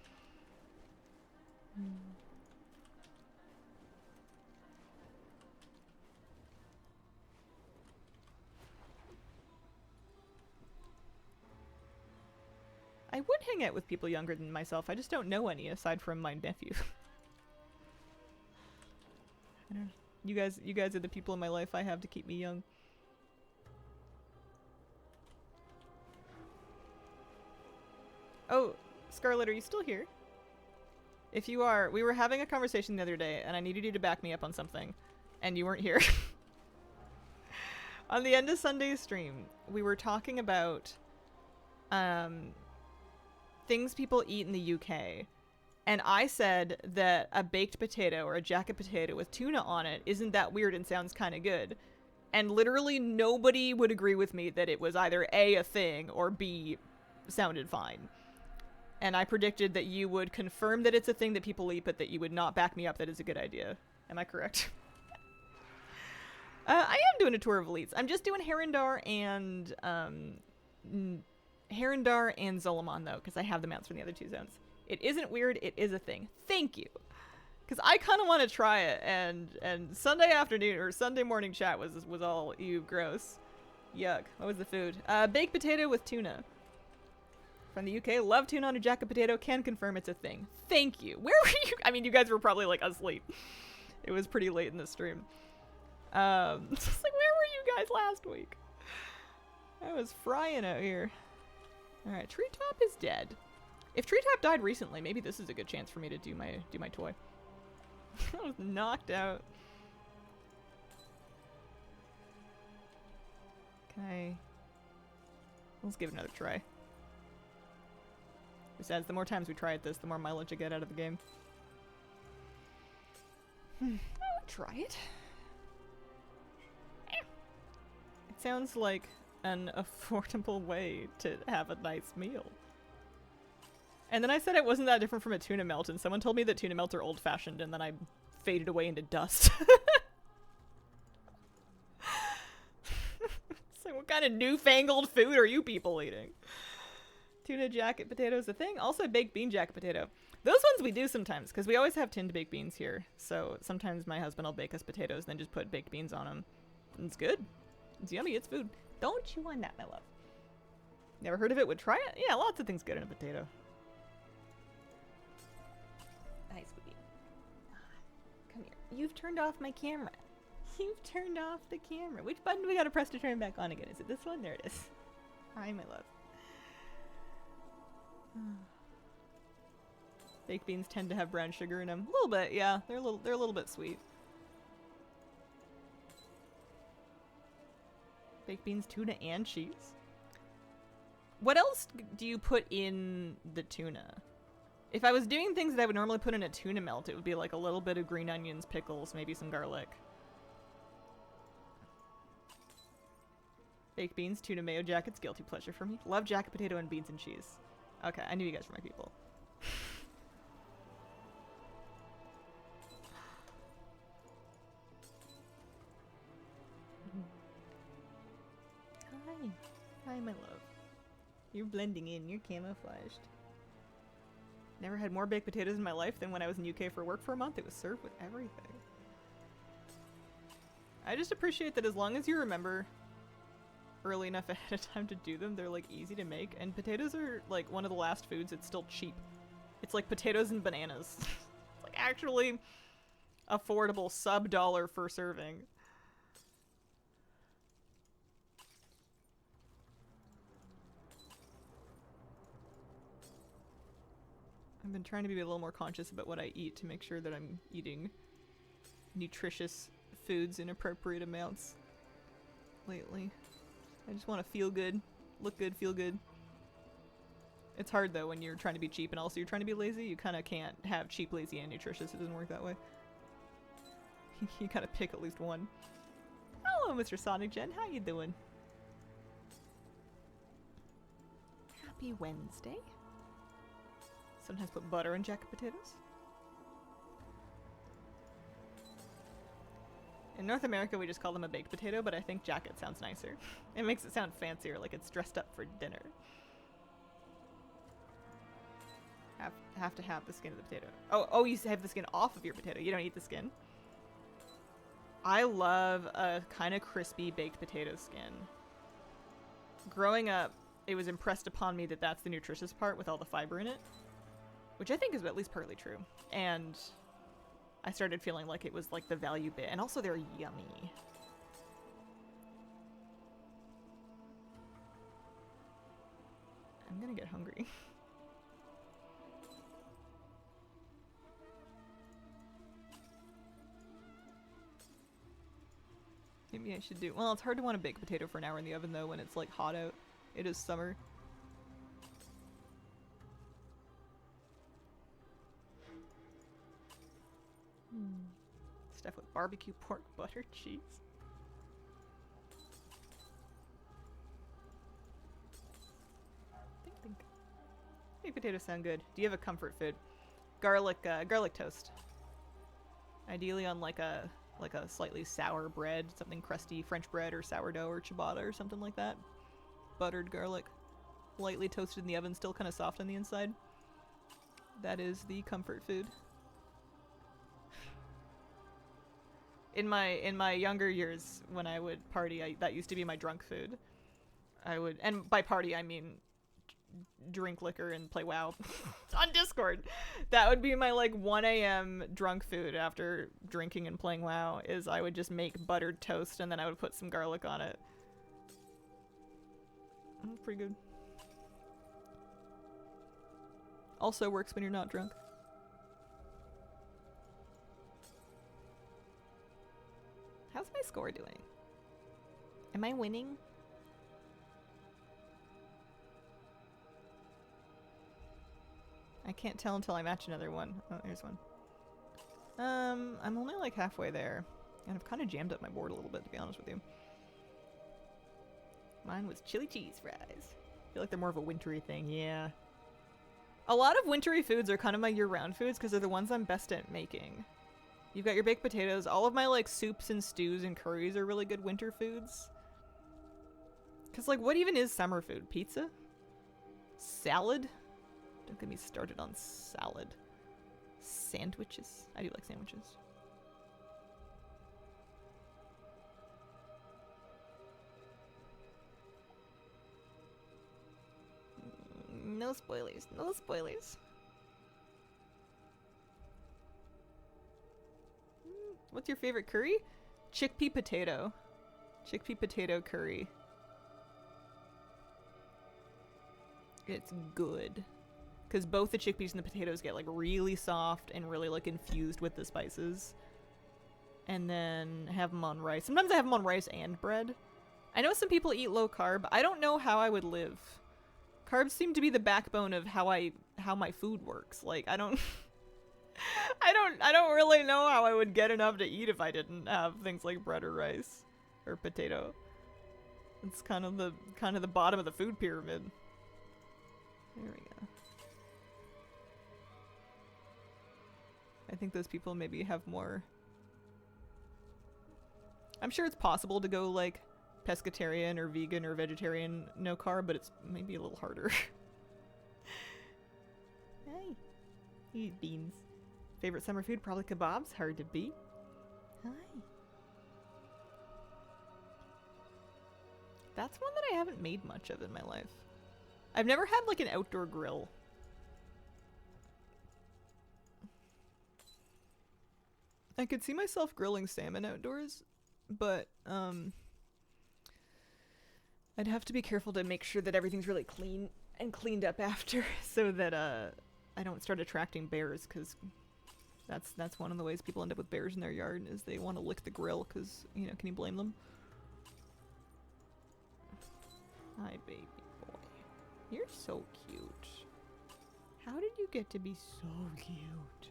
I would hang out with people younger than myself. I just don't know any aside from my nephew. I don't know. You guys are the people in my life I have to keep me young. Oh, Scarlet, are you still here? If you are, we were having a conversation the other day and I needed you to back me up on something and you weren't here. On the end of Sunday's stream, we were talking about things people eat in the UK. And I said that a baked potato or a jacket potato with tuna on it isn't that weird and sounds kind of good. And literally nobody would agree with me that it was either A, a thing, or B, sounded fine. And I predicted that you would confirm that it's a thing that people eat, but that you would not back me up that it's a good idea. Am I correct? I am doing a tour of elites. I'm just doing Herondar and Zolomon, though, because I have the mounts from the other two zones. It isn't weird, it is a thing. Thank you. Because I kind of want to try it, and Sunday afternoon, or Sunday morning chat was all, ew, gross. Yuck. What was the food? Baked potato with tuna. From the UK, love tuna on a jacket potato, can confirm it's a thing. Thank you. Where were you? I mean, you guys were probably, like, asleep. It was pretty late in the stream. Just like, where were you guys last week? I was frying out here. Alright, Treetop is dead. If Treetop died recently, maybe this is a good chance for me to do my toy. I was knocked out. Can I... Let's give it another try. Besides, the more times we try at this, the more mileage I get out of the game. I would try it. It sounds like an affordable way to have a nice meal. And then I said it wasn't that different from a tuna melt, and someone told me that tuna melts are old-fashioned, and then I faded away into dust. It's like, what kind of newfangled food are you people eating? Tuna jacket potato is a thing. Also baked bean jacket potato. Those ones we do sometimes, because we always have tinned baked beans here. So sometimes my husband will bake us potatoes, and then just put baked beans on them. And it's good. It's yummy. It's food. Don't chew on that, my love. Never heard of it? Would try it? Yeah, lots of things good in a potato. Hi, sweetie. Come here. You've turned off my camera. You've turned off the camera. Which button do we gotta press to turn it back on again? Is it this one? There it is. Hi, my love. Baked beans tend to have brown sugar in them. A little bit, yeah. They're a little bit sweet. Baked beans, tuna, and cheese. What else do you put in the tuna? If I was doing things that I would normally put in a tuna melt, it would be like a little bit of green onions, pickles, maybe some garlic. Baked beans, tuna mayo jackets, guilty pleasure for me. Love jacket potato and beans and cheese. Okay, I knew you guys were my people. Hi. Hi, my love. You're blending in. You're camouflaged. Never had more baked potatoes in my life than when I was in UK for work for a month. It was served with everything. I just appreciate that as long as you remember early enough ahead of time to do them, they're like easy to make. And potatoes are like one of the last foods. It's still cheap. It's like potatoes and bananas. It's like actually affordable, sub-dollar for serving. I've been trying to be a little more conscious about what I eat to make sure that I'm eating nutritious foods in appropriate amounts lately. I just want to feel good, look good, feel good. It's hard though when you're trying to be cheap and also you're trying to be lazy. You kind of can't have cheap, lazy, and nutritious. It doesn't work that way. You gotta pick at least one. Hello, Mr. Sonic Gen. How you doing? Happy Wednesday. Sometimes put butter in jacket potatoes. In North America, we just call them a baked potato, but I think jacket sounds nicer. It makes it sound fancier, like it's dressed up for dinner. Have to have the skin of the potato. Oh, you have the skin off of your potato. You don't eat the skin. I love a kind of crispy baked potato skin. Growing up, it was impressed upon me that that's the nutritious part with all the fiber in it. Which I think is at least partly true. And I started feeling like it was like the value bit. And also they're yummy. I'm gonna get hungry. Maybe I should do... Well, it's hard to want to bake a potato for an hour in the oven though when it's like hot out. It is summer. Stuff with barbecue pork, butter, cheese. Think. Baked potatoes sound good. Do you have a comfort food? Garlic toast. Ideally on like a slightly sour bread, something crusty, French bread or sourdough or ciabatta or something like that. Buttered garlic, lightly toasted in the oven, still kind of soft on the inside. That is the comfort food. In my younger years, when I would party, that used to be my drunk food. I would, and by party I mean drink liquor and play WoW on Discord. That would be my like 1 a.m. drunk food after drinking and playing WoW. Is I would just make buttered toast and then I would put some garlic on it. Pretty good. Also works when you're not drunk. How's my score doing? Am I winning? I can't tell until I match another one. Oh, here's one. I'm only like halfway there. And I've kind of jammed up my board a little bit, to be honest with you. Mine was chili cheese fries. I feel like they're more of a wintry thing, yeah. A lot of wintry foods are kind of my year-round foods because they're the ones I'm best at making. You've got your baked potatoes. All of my like soups and stews and curries are really good winter foods. Because like what even is summer food? Pizza? Salad? Don't get me started on salad. Sandwiches? I do like sandwiches. No spoilers. No spoilers. What's your favorite curry? Chickpea potato. Chickpea potato curry. It's good. Because both the chickpeas and the potatoes get like really soft and really like infused with the spices. And then have them on rice. Sometimes I have them on rice and bread. I know some people eat low carb. I don't know how I would live. Carbs seem to be the backbone of how my food works. Like I don't I don't really know how I would get enough to eat if I didn't have things like bread or rice or potato. It's kind of the bottom of the food pyramid. There we go. I think those people maybe have more. I'm sure it's possible to go like pescatarian or vegan or vegetarian no carb, but it's maybe a little harder. Hi. Eat beans. Favorite summer food? Probably kebabs. Hard to beat. Hi. That's one that I haven't made much of in my life. I've never had like an outdoor grill. I could see myself grilling salmon outdoors, but I'd have to be careful to make sure that everything's really clean and cleaned up after so that I don't start attracting bears, because that's one of the ways people end up with bears in their yard is they want to lick the grill because, you know, can you blame them? Hi, baby boy. You're so cute. How did you get to be so cute?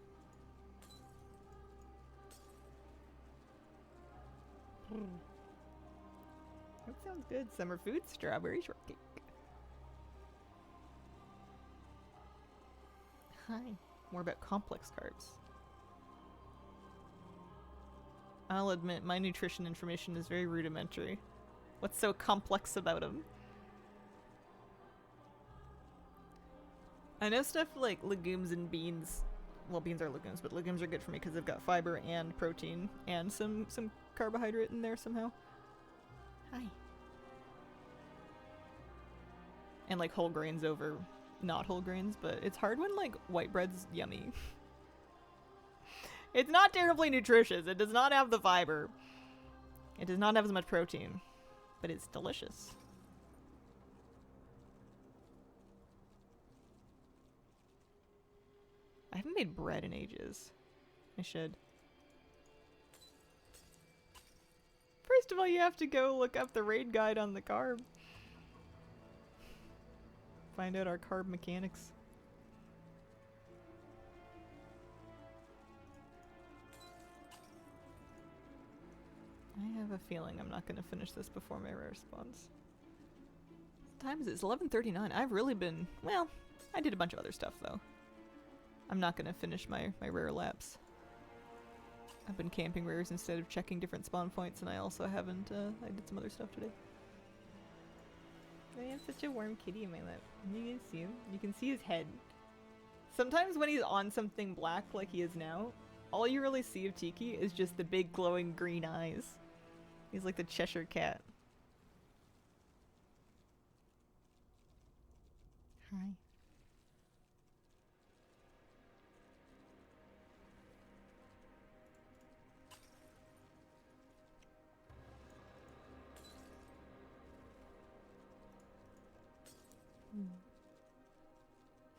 That sounds good. Summer food, strawberry shortcake. Hi. More about complex carbs. I'll admit, my nutrition information is very rudimentary. What's so complex about them? I know stuff like legumes and beans. Well, beans are legumes, but legumes are good for me because they've got fiber and protein and some carbohydrate in there somehow. Hi. And like whole grains over not whole grains, but it's hard when like white bread's yummy. It's not terribly nutritious. It does not have the fiber. It does not have as much protein, but it's delicious. I haven't made bread in ages. I should. First of all, you have to go look up the raid guide on the carb. Find out our carb mechanics. I have a feeling I'm not going to finish this before my rare spawns. What time is it? It's 11:39. I've really been... Well, I did a bunch of other stuff, though. I'm not going to finish my rare laps. I've been camping rares instead of checking different spawn points, and I also haven't... I did some other stuff today. I have such a warm kitty in my lap. You can see him. You can see his head. Sometimes when he's on something black like he is now, all you really see of Tiki is just the big glowing green eyes. He's like the Cheshire Cat. Hi.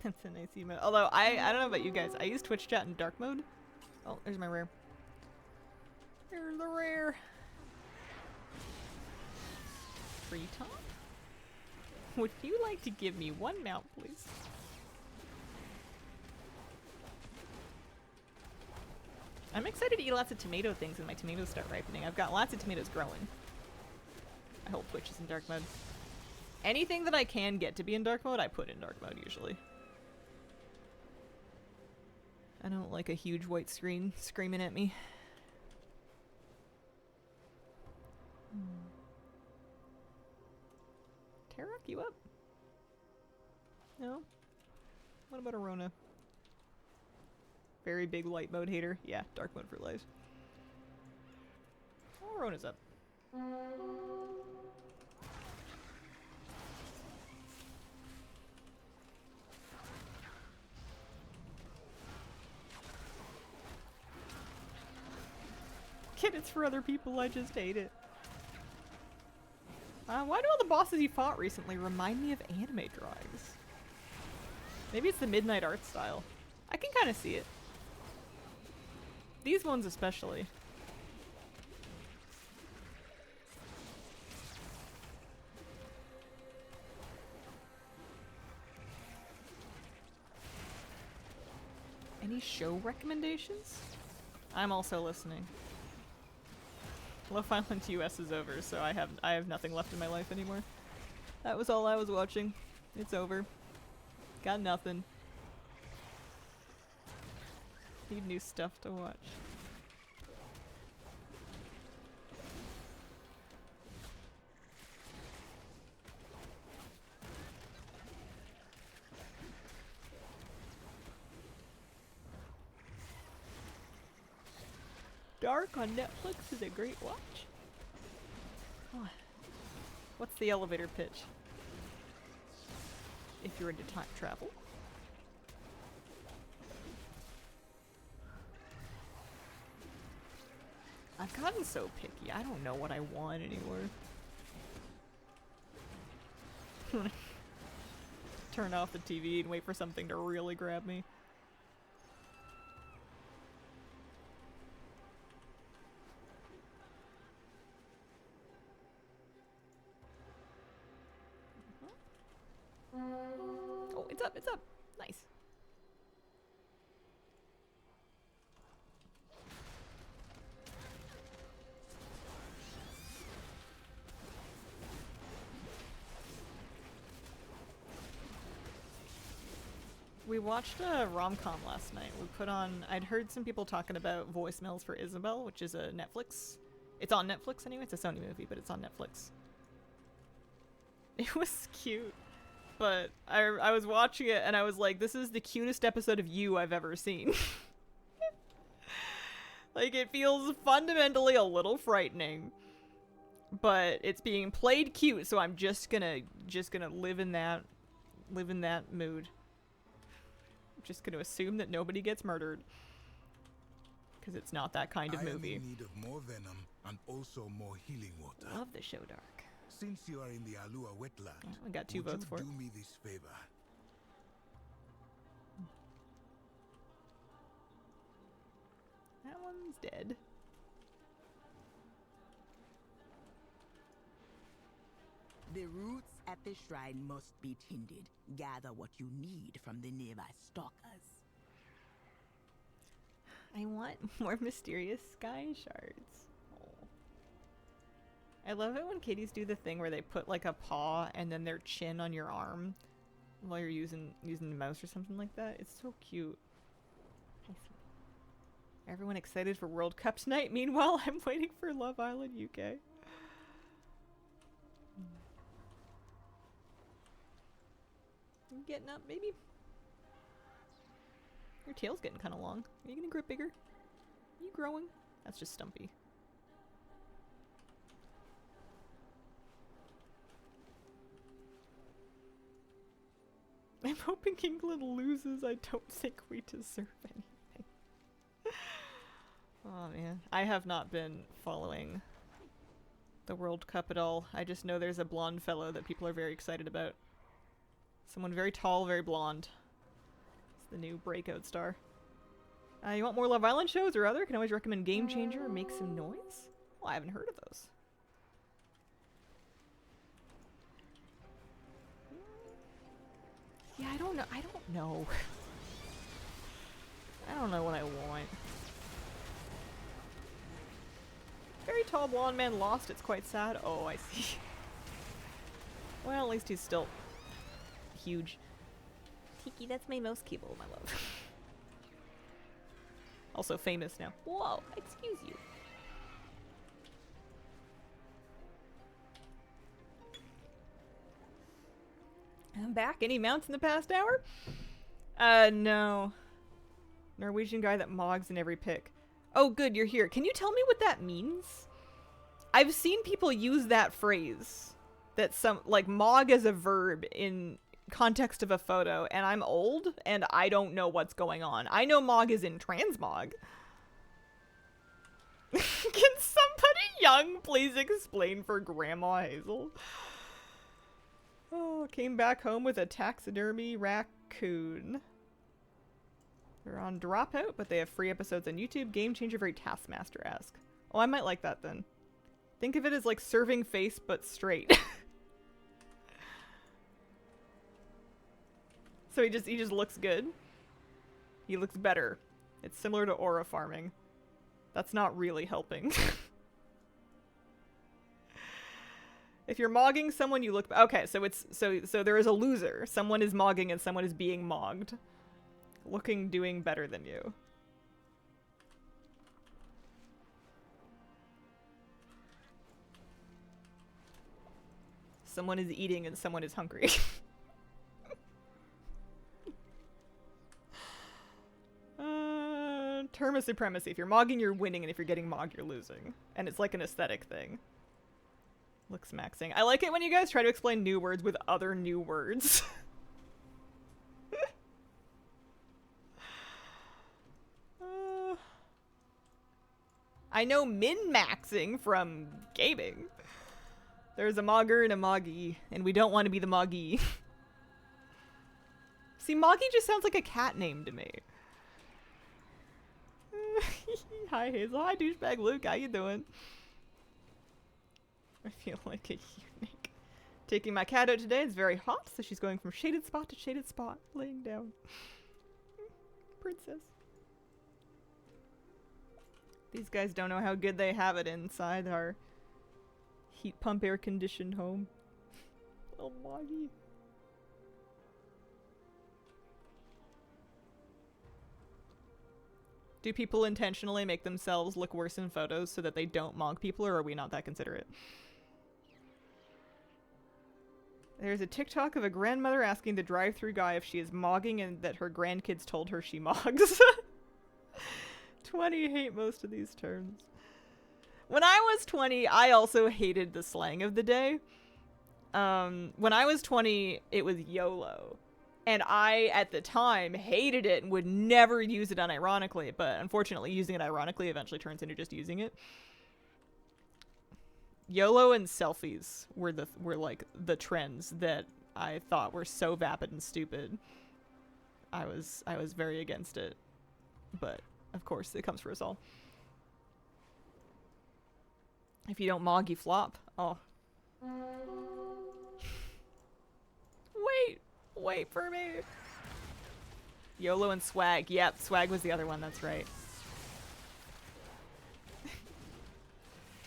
That's a nice emote. Although, I don't know about you guys. I use Twitch chat in dark mode. Oh, there's my rare. There's the rare. Free top? Would you like to give me one mount, please? I'm excited to eat lots of tomato things when my tomatoes start ripening. I've got lots of tomatoes growing. I hope Twitch is in dark mode. Anything that I can get to be in dark mode, I put in dark mode usually. I don't like a huge white screen screaming at me. Tarok, you up? No? What about Arona? Very big light mode hater. Yeah, dark mode for life. Oh, Arona's up. Kid, it's for other people, I just hate it. Why do all the bosses you fought recently remind me of anime drawings? Maybe it's the Midnight art style. I can kind of see it. These ones especially. Any show recommendations? I'm also listening. Love Island US is over, so I have nothing left in my life anymore. That was all I was watching. It's over. Got nothing. Need new stuff to watch. Dark on Netflix is a great watch. Oh. What's the elevator pitch? If you're into time travel. I've gotten so picky, I don't know what I want anymore. Turn off the TV and wait for something to really grab me. Oh, it's up, it's up. Nice. We watched a rom-com last night. We put on, I'd heard some people talking about Voicemails for Isabel, which is a Netflix. It's on Netflix anyway. It's a Sony movie, but it's on Netflix. It was cute. But I was watching it and I was like, this is the cutest episode of You I've ever seen. Like, it feels fundamentally a little frightening, but it's being played cute, so I'm just gonna live in that mood. I'm just gonna assume that nobody gets murdered, because it's not that kind of movie. I am in need of more venom and also more healing water. Love the show Dark. Since you are in the Alua wetland, Yeah, we got 2 votes for it. do me this favor? That one's dead. The roots at the shrine must be tended. Gather what you need from the nearby stalkers. I want more mysterious sky shards. Oh. I love it when kitties do the thing where they put like a paw and then their chin on your arm while you're using the mouse or something like that. It's so cute. Everyone excited for World Cup tonight. Meanwhile, I'm waiting for Love Island UK. You getting up, baby? Your tail's getting kind of long. Are you gonna grow bigger? Are you growing? That's just Stumpy. I'm hoping England loses. I don't think we deserve anything. Oh man. I have not been following the World Cup at all. I just know there's a blonde fellow that people are very excited about. Someone very tall, very blonde. the new breakout star. You want more Love Island shows or other? Can always recommend Game Changer or Make Some Noise. Well, I haven't heard of those. Yeah, I don't know. I don't know. I don't know what I want. Very tall blonde man lost. It's quite sad. Oh, I see. Well, at least he's still huge. Tiki, that's my mouse cable, my love. Also famous now. Whoa, excuse you. I'm back. Any mounts in the past hour? No. Norwegian guy that mogs in every pic. Oh, good, you're here. Can you tell me what that means? I've seen people use that phrase. That like, mog as a verb in context of a photo, and I'm old, and I don't know what's going on. I know mog is in transmog. Can somebody young please explain for Grandma Hazel? Oh, came back home with a taxidermy raccoon. They're on Dropout, but they have free episodes on YouTube. Game Changer, very Taskmaster-esque. Oh, I might like that then. Think of it as like serving face, but straight. So he just looks good. He looks better. It's similar to aura farming. That's not really helping. If you're mogging someone, you look... Okay, so it's... So there is a loser. Someone is mogging and someone is being mogged. Looking, doing better than you. Someone is eating and someone is hungry. Term of supremacy. If you're mogging, you're winning, and if you're getting mogged, you're losing. And it's like an aesthetic thing. Looks maxing. I like it when you guys try to explain new words with other new words. I know min-maxing from gaming. There's a mogger and a moggy, and we don't want to be the moggy. See, moggy just sounds like a cat name to me. Hi Hazel. Hi douchebag Luke. How you doing? I feel like a unique. Taking my cat out today. It's very hot, so she's going from shaded spot to shaded spot, laying down. Princess. These guys don't know how good they have it inside our heat pump air conditioned home. Oh, Moggy. Do people intentionally make themselves look worse in photos so that they don't mog people, or are we not that considerate? There's a TikTok of a grandmother asking the drive-thru guy if she is mogging and that her grandkids told her she mogs. 20 hate most of these terms. When I was 20, I also hated the slang of the day. When I was 20, it was YOLO. And I, at the time, hated it and would never use it unironically, but unfortunately using it ironically eventually turns into just using it. YOLO and selfies were like the trends that I thought were so vapid and stupid. I was very against it. But of course it comes for us all. If you don't mog, you flop. Oh. Wait for me. YOLO and swag. Yep, swag was the other one, that's right.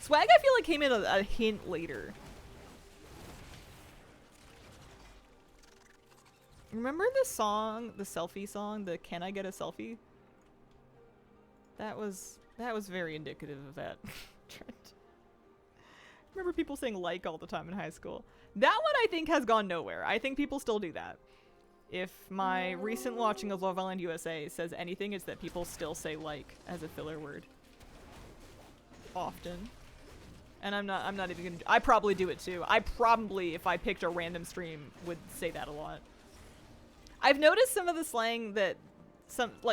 Swag I feel like came in a hint later. Remember the song, the selfie song, the Can I Get a Selfie? That was very indicative of that trend. Remember people saying like all the time in high school. That one I think has gone nowhere. I think people still do that. If my recent watching of Love Island USA says anything, it's that people still say like as a filler word. Often. And I'm not even gonna, I probably do it too. I probably, if I picked a random stream, would say that a lot. I've noticed some of the slang that,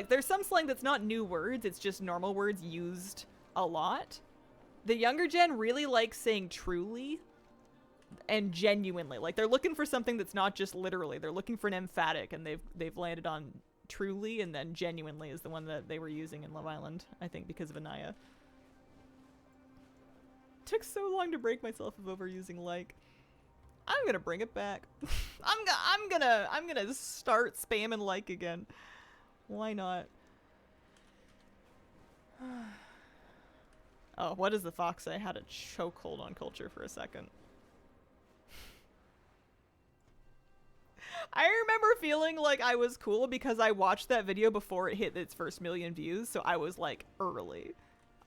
there's some slang that's not new words, it's just normal words used a lot. The younger gen really likes saying truly and genuinely. Like, they're looking for something that's not just literally. They're looking for an emphatic, and they've landed on Truly, and then Genuinely is the one that they were using in Love Island, I think, because of Anaya. Took so long to break myself of overusing like. I'm gonna bring it back. I'm gonna start spamming like again. Why not? Oh, what does the fox say? I had a chokehold on culture for a second. I remember feeling like I was cool because I watched that video before it hit its first 1,000,000 views, so I was like early.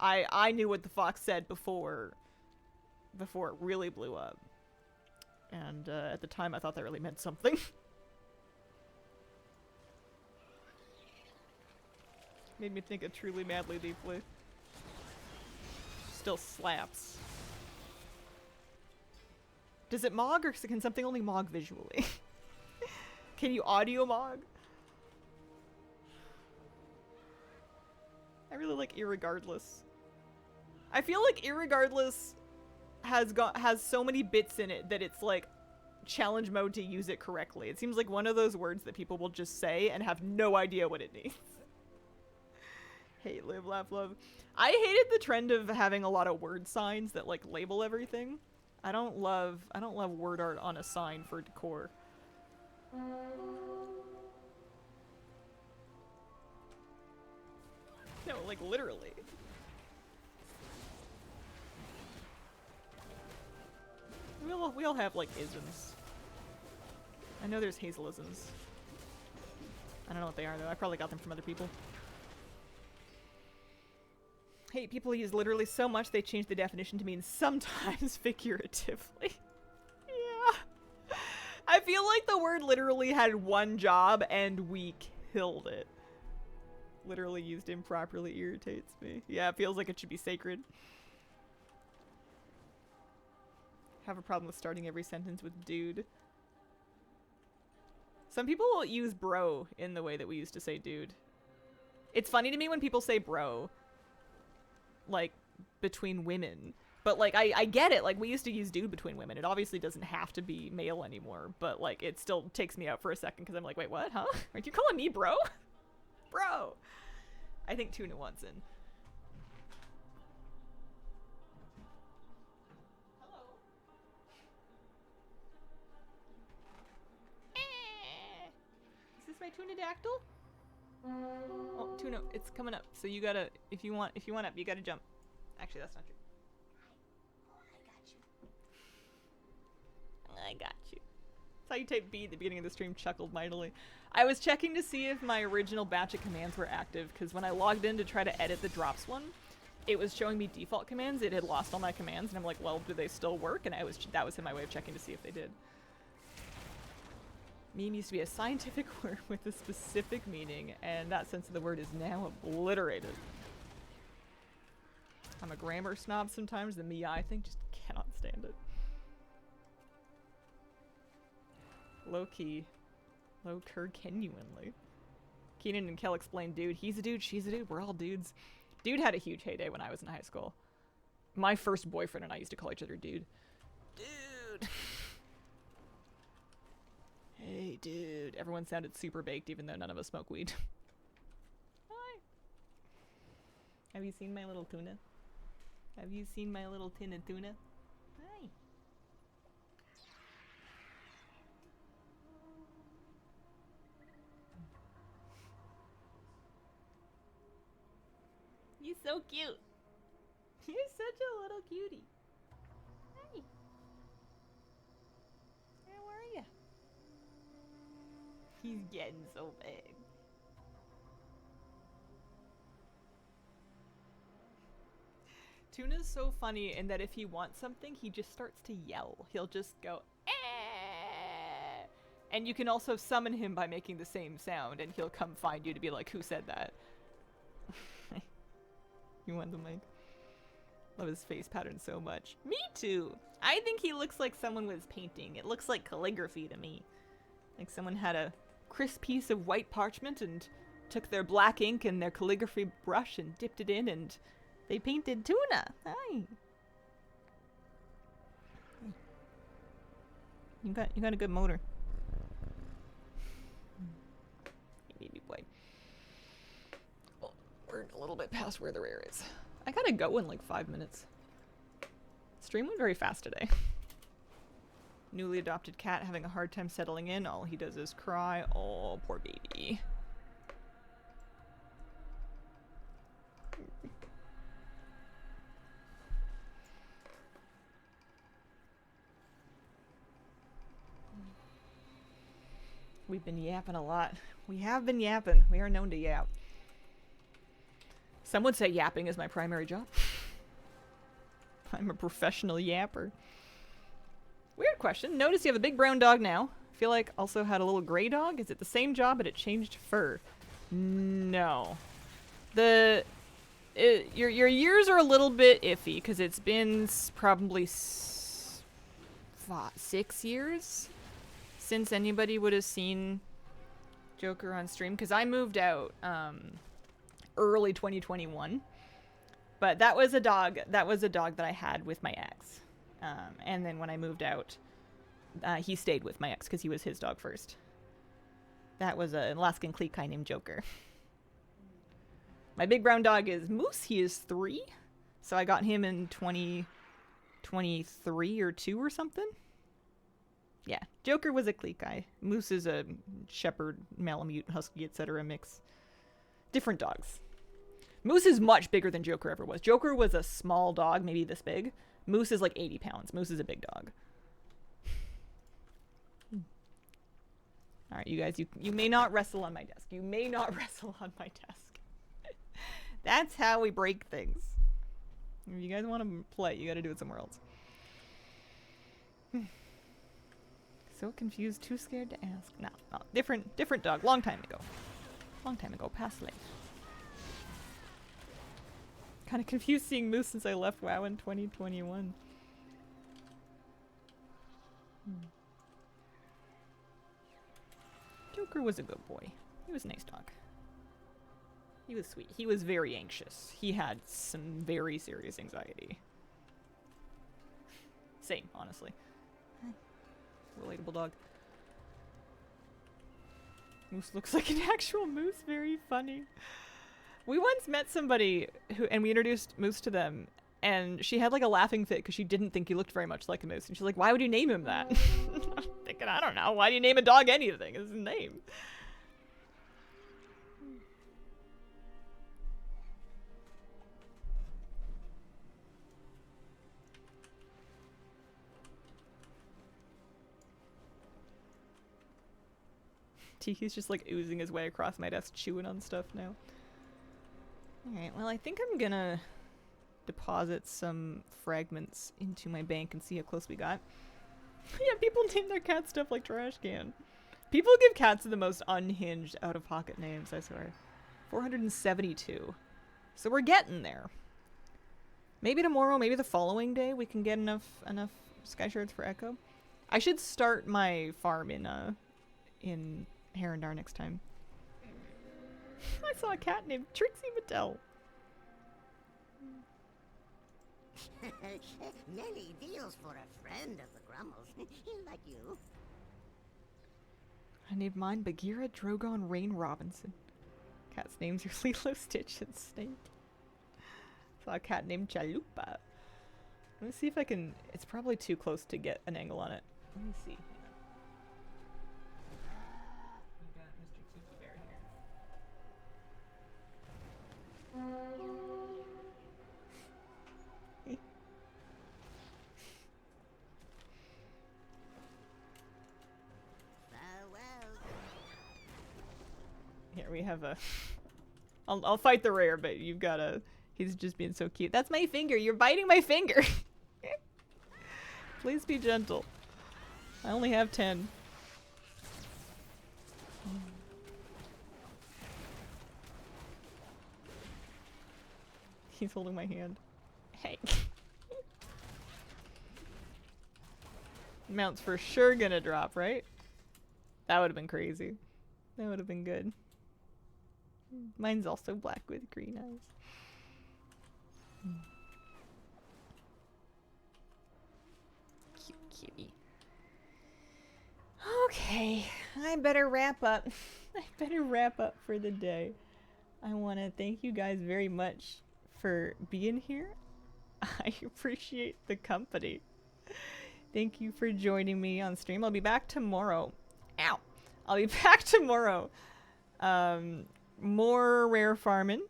I knew what the fox said before it really blew up. And at the time I thought that really meant something. Made me think of Truly Madly Deeply. Still slaps. Does it mog, or can something only mog visually? Can you audio mog? I really like Irregardless. I feel like Irregardless has so many bits in it that it's like challenge mode to use it correctly. It seems like one of those words that people will just say and have no idea what it means. Hate, live, laugh, love. I hated the trend of having a lot of word signs that like label everything. I don't love word art on a sign for decor. No, like literally. We all have like isms. I know there's Hazelisms. I don't know what they are though. I probably got them from other people. Hate people use literally so much they change the definition to mean sometimes figuratively. Yeah. I feel like the word literally had one job and we killed it. Literally used improperly irritates me. Yeah, it feels like it should be sacred. Have a problem with starting every sentence with dude. Some people will use bro in the way that we used to say dude. It's funny to me when people say bro, like, between women. But, like, I get it. Like, we used to use dude between women. It obviously doesn't have to be male anymore. But, like, it still takes me out for a second because I'm like, wait, what? Huh? Are you calling me bro? Bro! I think Tuna wants in. Is this my Tunadactyl? Oh, Tuna, it's coming up. So you gotta, if you want up, you gotta jump. Actually, that's not true. I got you. That's how you type B at the beginning of the stream. Chuckled mightily. I was checking to see if my original batch of commands were active, because when I logged in to try to edit the drops one, it was showing me default commands. It had lost all my commands, and I'm like, well, do they still work? And that was in my way of checking to see if they did. Meme used to be a scientific word with a specific meaning, and that sense of the word is now obliterated. I'm a grammar snob sometimes. The me-I thing, just cannot stand it. Low-key. Low-cur genuinely. Keenan and Kel explained dude. He's a dude, she's a dude, we're all dudes. Dude had a huge heyday when I was in high school. My first boyfriend and I used to call each other dude. Dude! Hey, dude. Everyone sounded super baked even though none of us smoke weed. Hi. Have you seen my little tuna? Have you seen my little tin of tuna? Hi. You're so cute. You're such a little cutie. Hi. How are you? He's getting so big. Tuna's so funny in that if he wants something, he just starts to yell. He'll just go, eh! And you can also summon him by making the same sound, and he'll come find you to be like, who said that? You want the mic? Love his face pattern so much. Me too! I think he looks like someone was painting. It looks like calligraphy to me. Like someone had a crisp piece of white parchment and took their black ink and their calligraphy brush and dipped it in and they painted Tuna. Hi. You got a good motor. Hey, baby boy. We're a little bit past where the rare is. I gotta go in like 5 minutes. Stream went very fast today. Newly adopted cat having a hard time settling in. All he does is cry. Oh, poor baby. We've been yapping a lot. We have been yapping. We are known to yap. Some would say yapping is my primary job. I'm a professional yapper. Weird question. Notice you have a big brown dog now. I feel like also had a little gray dog. Is it the same job but it changed fur? No. Your years are a little bit iffy because it's been probably 6 years since anybody would have seen Joker on stream, because I moved out early 2021, but that was a dog that I had with my ex, and then when I moved out, he stayed with my ex because he was his dog first. That was an Alaskan Klekai named Joker. My big brown dog is Moose. He is 3, so I got him in 2023 or 2 or something. Yeah, Joker was a Klekai. Moose is a Shepherd, Malamute, Husky, etc. mix. Different dogs. Moose is much bigger than Joker ever was. Joker was a small dog, maybe this big. Moose is like 80 pounds. Moose is a big dog. Alright, you guys, you may not wrestle on my desk. You may not wrestle on my desk. That's how we break things. If you guys want to play, you gotta do it somewhere else. So confused, too scared to ask. No, different dog. Long time ago. Past life. Kind of confused seeing Moose since I left WoW in 2021. Joker was a good boy. He was a nice dog. He was sweet. He was very anxious. He had some very serious anxiety. Same, honestly. Relatable dog. Moose looks like an actual moose. Very funny. We once met somebody and we introduced Moose to them, and she had like a laughing fit because she didn't think he looked very much like a moose. And she's like, "Why would you name him that?" I'm thinking, I don't know. Why do you name a dog anything? It's his name. Tiki's just like oozing his way across my desk, chewing on stuff now. Alright, well, I think I'm gonna deposit some fragments into my bank and see how close we got. Yeah, people name their cat stuff like Trash Can. People give cats the most unhinged, out-of-pocket names, I swear. 472. So we're getting there. Maybe tomorrow, maybe the following day, we can get enough sky shards for Echo. I should start my farm in Herondar next time. I saw a cat named Trixie Mattel. Many deals for a friend of the Grummels. Like you. I named mine Bagheera Drogon Rain Robinson. Cat's names are Lilo, Stitch, and Snake. Saw a cat named Chalupa. Let me see if I can... It's probably too close to get an angle on it. Let me see. Here we have a... I'll fight the rare, but you've got a... He's just being so cute. That's my finger! You're biting my finger! Please be gentle. I only have 10. He's holding my hand. Hey. Mount's for sure gonna drop, right? That would have been crazy. That would have been good. Mine's also black with green eyes. Cute cutie. Okay, I better wrap up. I better wrap up for the day. I want to thank you guys very much for being here. I appreciate the company. Thank you for joining me on stream. I'll be back tomorrow. Ow! I'll be back tomorrow. More rare farming.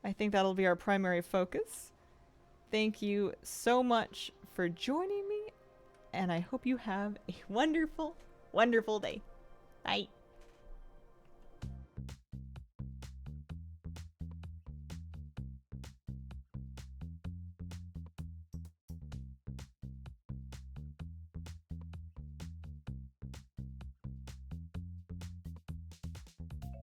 I think that'll be our primary focus. Thank you so much for joining me, and I hope you have a wonderful, wonderful day. Bye.